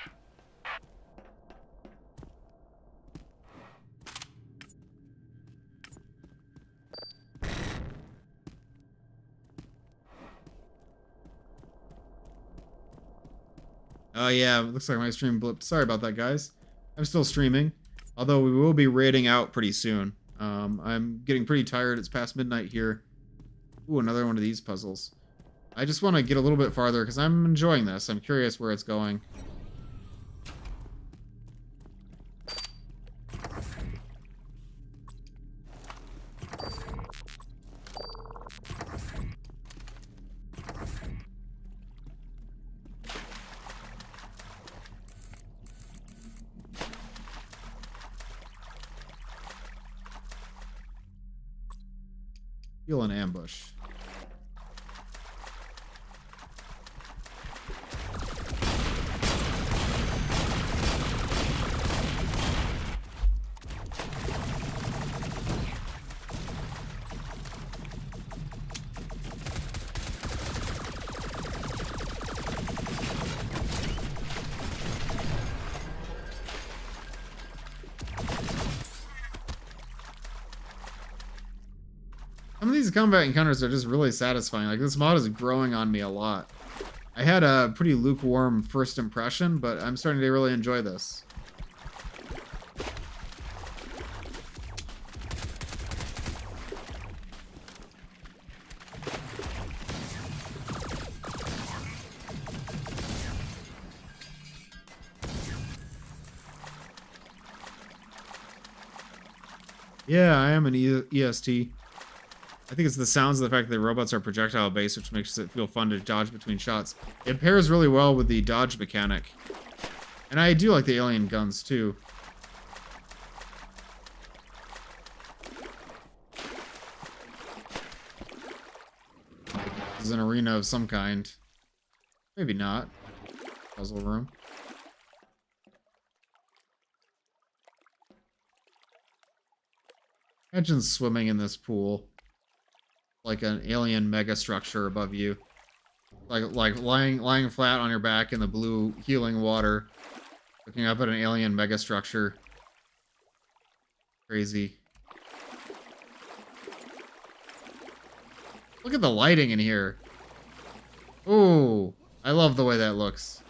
Oh yeah, it looks like my stream blipped. Sorry about that, guys. I'm still streaming, although we will be raiding out pretty soon. I'm getting pretty tired. It's past midnight here. Ooh, another one of these puzzles. I just want to get a little bit farther because I'm enjoying this. I'm curious where it's going. Feel an ambush. Some of these combat encounters are just really satisfying. Like, this mod is growing on me a lot. I had a pretty lukewarm first impression, but I'm starting to really enjoy this. Yeah, I am an EST. I think it's the sounds of the fact that robots are projectile-based, which makes it feel fun to dodge between shots. It pairs really well with the dodge mechanic. And I do like the alien guns, too. This is an arena of some kind. Maybe not. Puzzle room. Imagine swimming in this pool. Like an alien mega structure above you. Like lying flat on your back in the blue healing water. Looking up at an alien mega structure. Crazy. Look at the lighting in here. Ooh, I love the way that looks.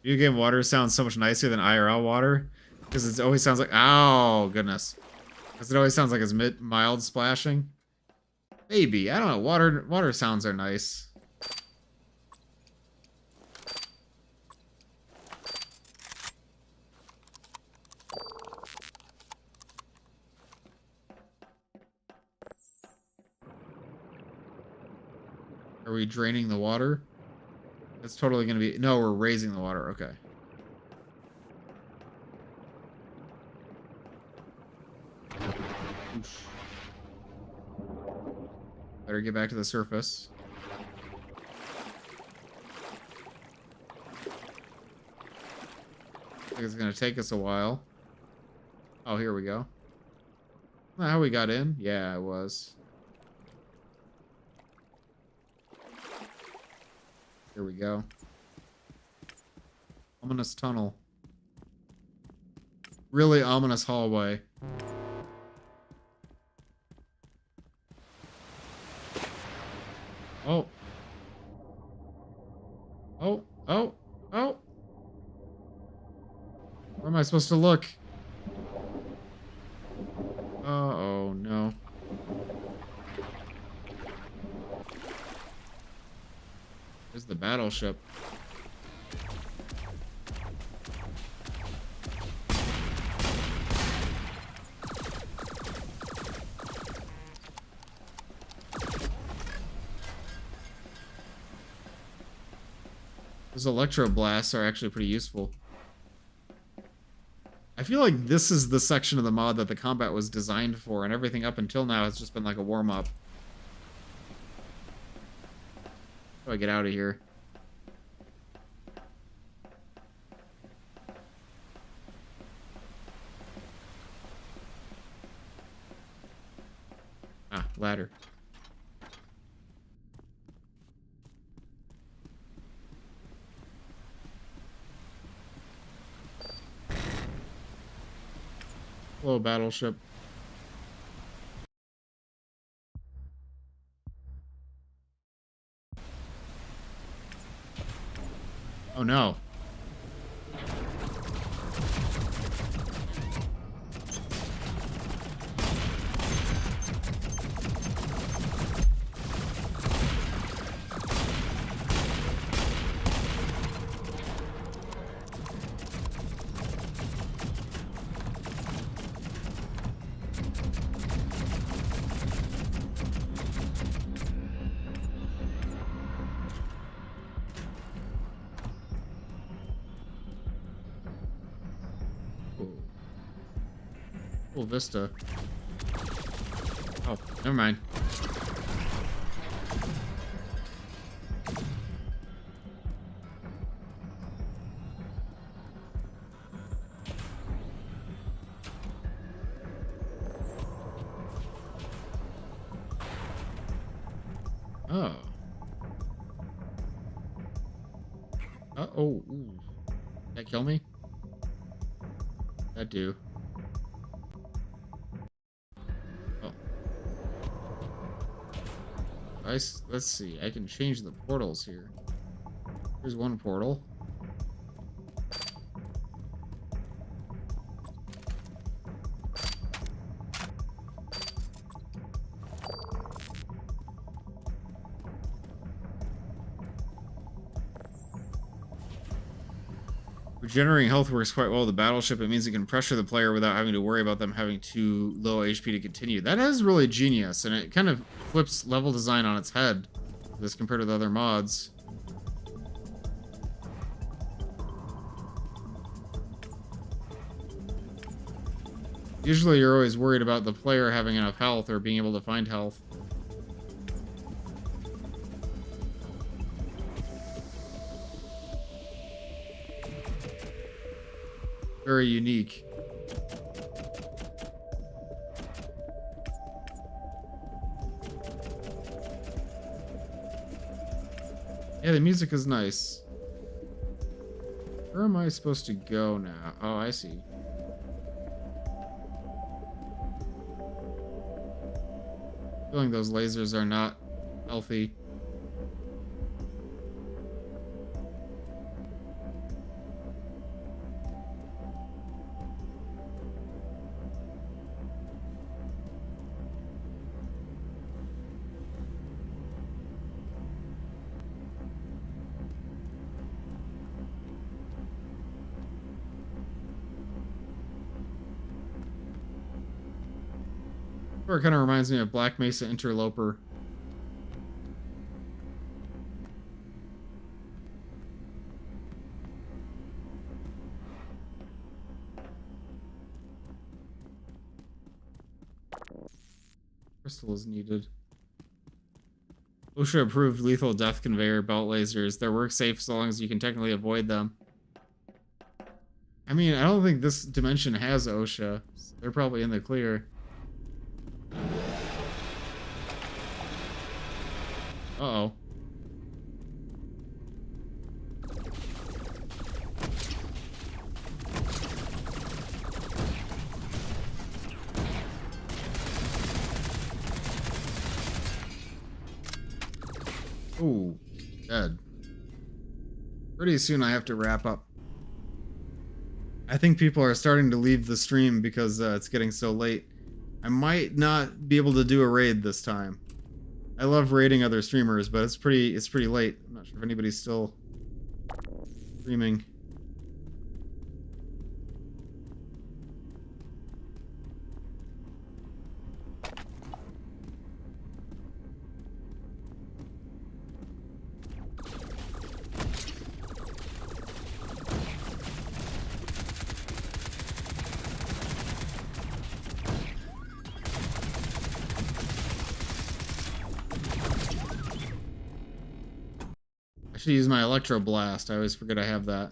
Video game water sounds so much nicer than IRL water. Because it always sounds like... Oh, goodness. Because it always sounds like it's mild splashing. Maybe. I don't know. Water sounds are nice. Are we draining the water? That's totally going to be... No, we're raising the water. Okay. Oof. Better get back to the surface. I think it's going to take us a while. Oh, here we go. Not how we got in? Yeah, it was. Here we go. Ominous tunnel. Really ominous hallway. Oh. Oh, oh, oh. Where am I supposed to look? Oh, no. There's the battleship. Those electro blasts are actually pretty useful. I feel like this is the section of the mod that the combat was designed for, and everything up until now has just been like a warm-up. How do I get out of here? Ah, ladder. Hello, battleship. Oh no. Cool vista. Oh, never mind. Oh. Uh-oh. Ooh. Did that kill me? That do. Let's see. I can change the portals here. Here's one portal. Regenerating health works quite well with the battleship. It means it can pressure the player without having to worry about them having too low HP to continue. That is really genius, and it kind of flips level design on its head, this compared to the other mods. Usually you're always worried about the player having enough health or being able to find health. Very unique. Yeah, the music is nice. Where am I supposed to go now? Oh, I see. Feeling those lasers are not healthy. Or it kind of reminds me of Black Mesa Interloper. Crystal is needed. OSHA approved lethal death conveyor belt lasers. They're work safe so long as you can technically avoid them. I mean, I don't think this dimension has OSHA. So they're probably in the clear. Uh-oh. Ooh, dead. Pretty soon I have to wrap up. I think people are starting to leave the stream because it's getting so late. I might not be able to do a raid this time. I love raiding other streamers, but it's pretty late. I'm not sure if anybody's still streaming. I should use my Electro Blast. I always forget I have that.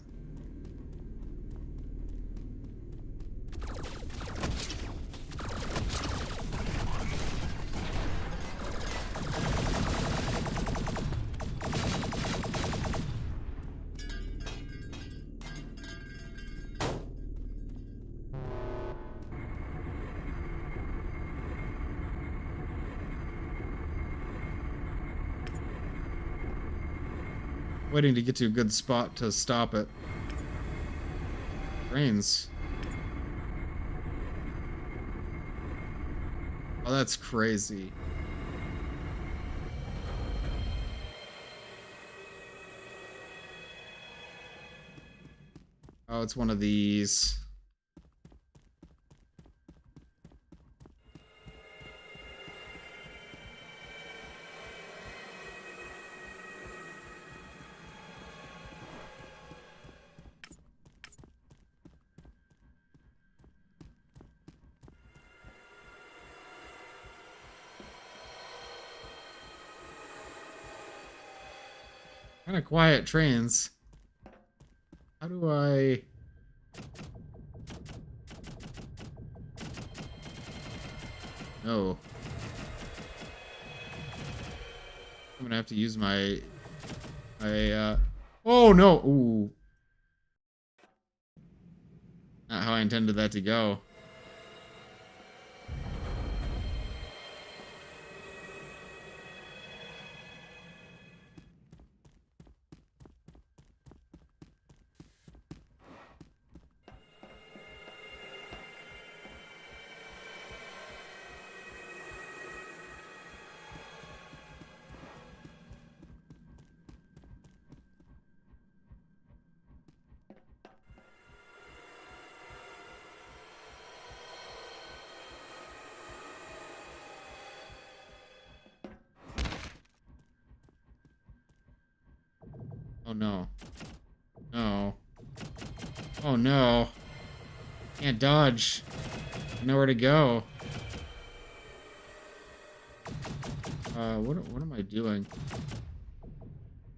Waiting to get to a good spot to stop it. Trains. Oh, that's crazy. Oh, it's one of these. Kind of quiet trains. How do I... No. I'm gonna have to use my... Oh, no! Ooh. Not how I intended that to go. Oh no. No. Oh no. Can't dodge. Nowhere to go. What am I doing?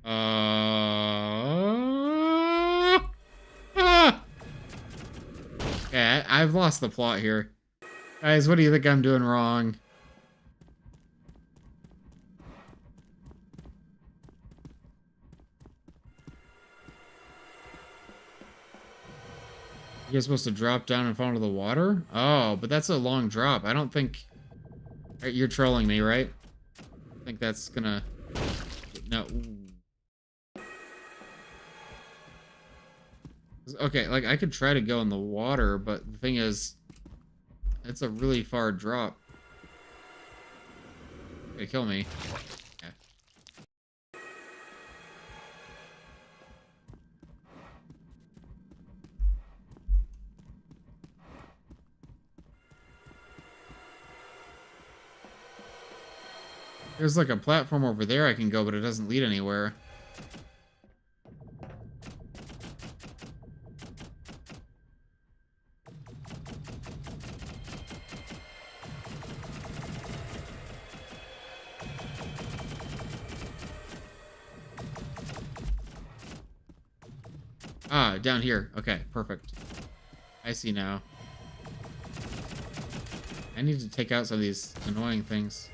Ah! I've lost the plot here. Guys, what do you think I'm doing wrong? You're supposed to drop down and fall into the water? Oh, but that's a long drop. I don't think... You're trolling me, right? I think that's gonna... No. Okay, like, I could try to go in the water, but the thing is... It's a really far drop. Okay, kill me. Yeah. There's like a platform over there I can go, but it doesn't lead anywhere. Ah, down here. Okay, perfect. I see now. I need to take out some of these annoying things.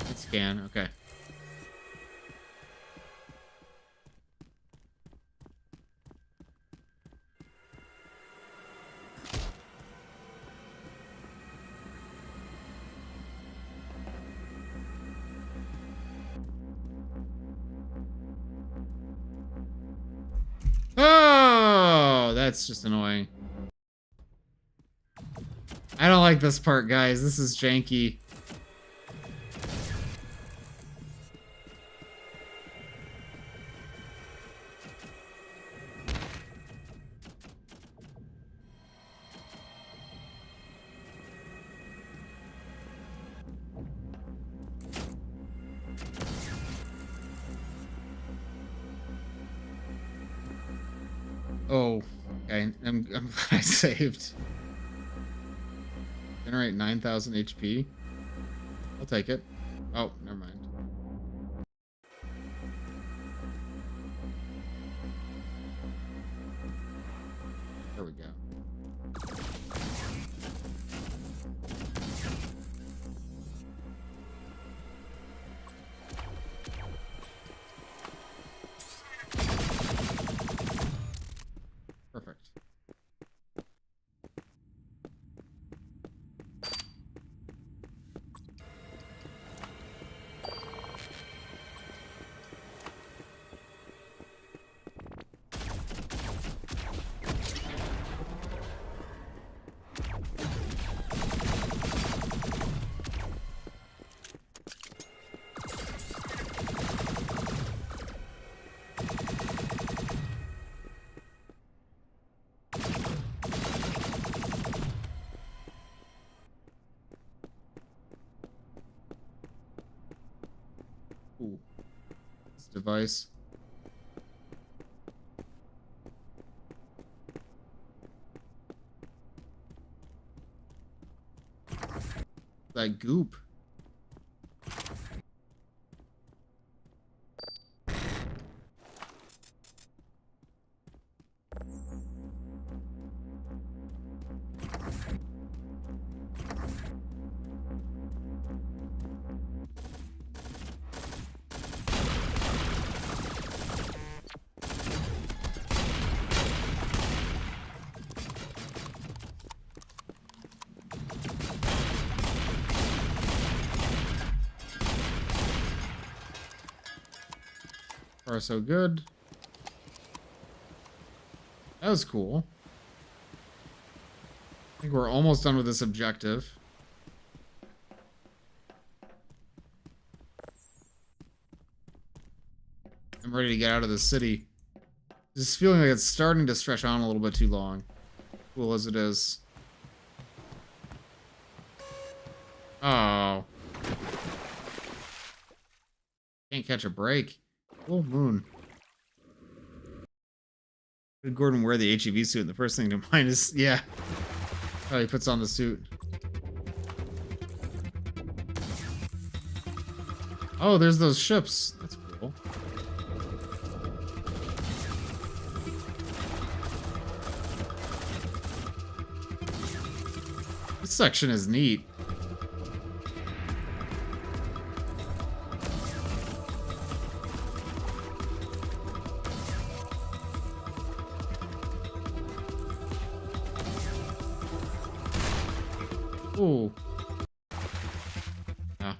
Let's scan, okay. Oh, that's just annoying. I don't like this part, guys. This is janky. Oh, okay. I'm glad I saved. Generate 9,000 HP. I'll take it. Oh, never mind. There we go. Perfect. Ooh. This device. That goop. Far so good. That was cool. I think we're almost done with this objective. I'm ready to get out of the city. Just feeling like it's starting to stretch on a little bit too long. Cool as it is. Oh. Can't catch a break. Full moon. Did Gordon wear the HEV suit? And the first thing to mind is, yeah. Oh, he puts on the suit. Oh, there's those ships. That's cool. This section is neat. Ooh. Ah.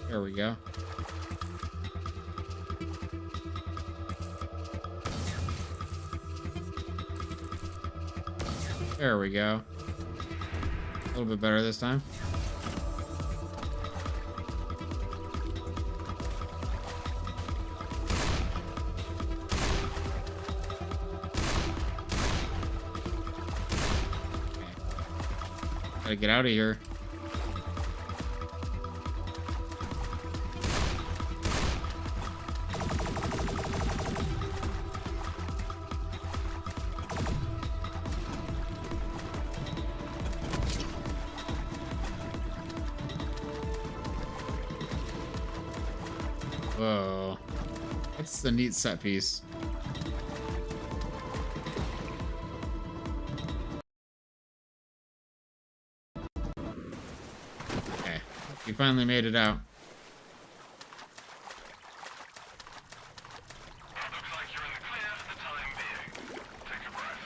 There we go. There we go. A little bit better this time. Gotta get out of here. Whoa. That's a neat set piece. Okay. We finally made it out. Looks like you're in the clear for the time being. Take a breath.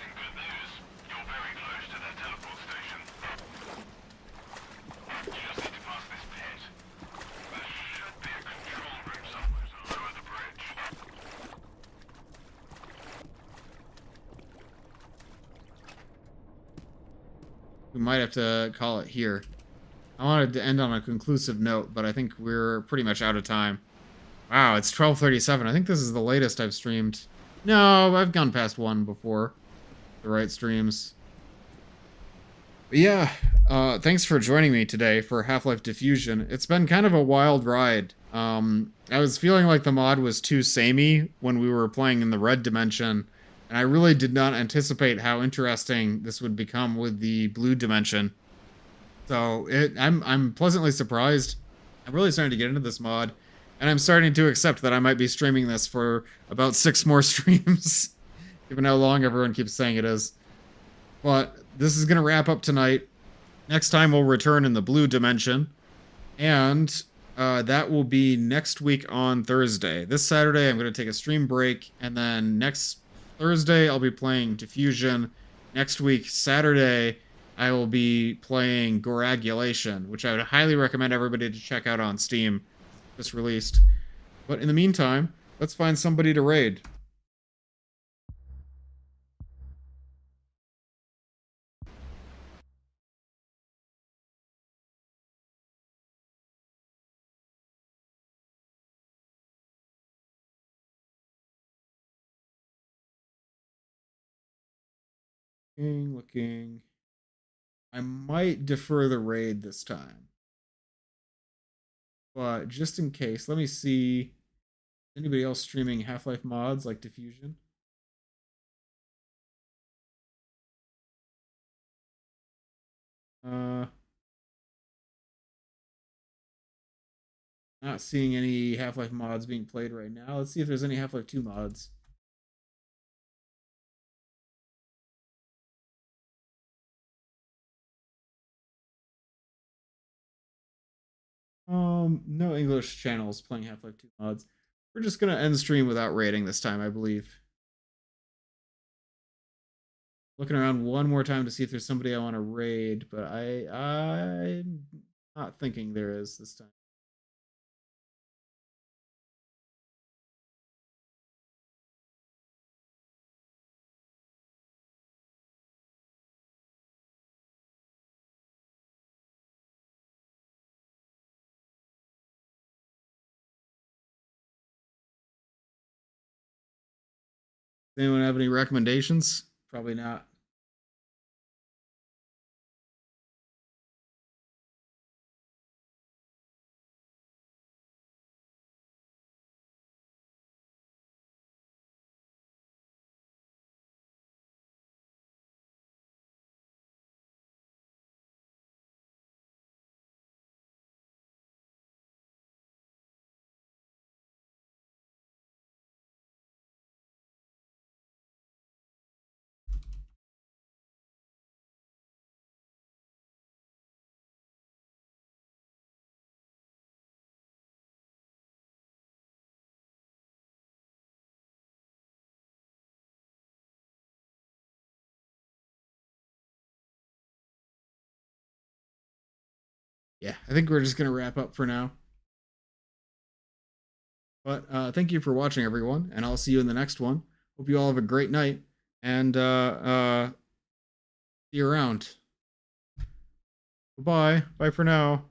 In good news, you're very close to that teleport station. You just need to pass this pit. There should be a control room somewhere lower the bridge. We might have to call it here. I wanted to end on a conclusive note, but I think we're pretty much out of time. Wow, it's 12:37. I think this is the latest I've streamed. No, I've gone past 1 before. The right streams. But yeah, thanks for joining me today for Half-Life Diffusion. It's been kind of a wild ride. I was feeling like the mod was too samey when we were playing in the red dimension, and I really did not anticipate how interesting this would become with the blue dimension. So I'm pleasantly surprised. I'm really starting to get into this mod, and I'm starting to accept that I might be streaming this for about 6 more streams, given how long everyone keeps saying it is. But this is going to wrap up tonight. Next time we'll return in the blue dimension, and that will be next week on Thursday. This Saturday I'm going to take a stream break, and then next Thursday I'll be playing Diffusion. Next week, Saturday, I will be playing Goragulation, which I would highly recommend everybody to check out on Steam. Just released. But in the meantime, let's find somebody to raid. Looking. I might defer the raid this time. But just in case, let me see. Anybody else streaming Half-Life mods like Diffusion? Not seeing any Half-Life mods being played right now. Let's see if there's any Half-Life 2 mods. No English channels playing Half-Life 2 mods. We're just gonna end stream without raiding this time, I believe. Looking around one more time to see if there's somebody I want to raid, but I'm not thinking there is this time. Does anyone have any recommendations? Probably not. Yeah, I think we're just going to wrap up for now. But thank you for watching, everyone, and I'll see you in the next one. Hope you all have a great night, and see you around. Bye. Bye for now.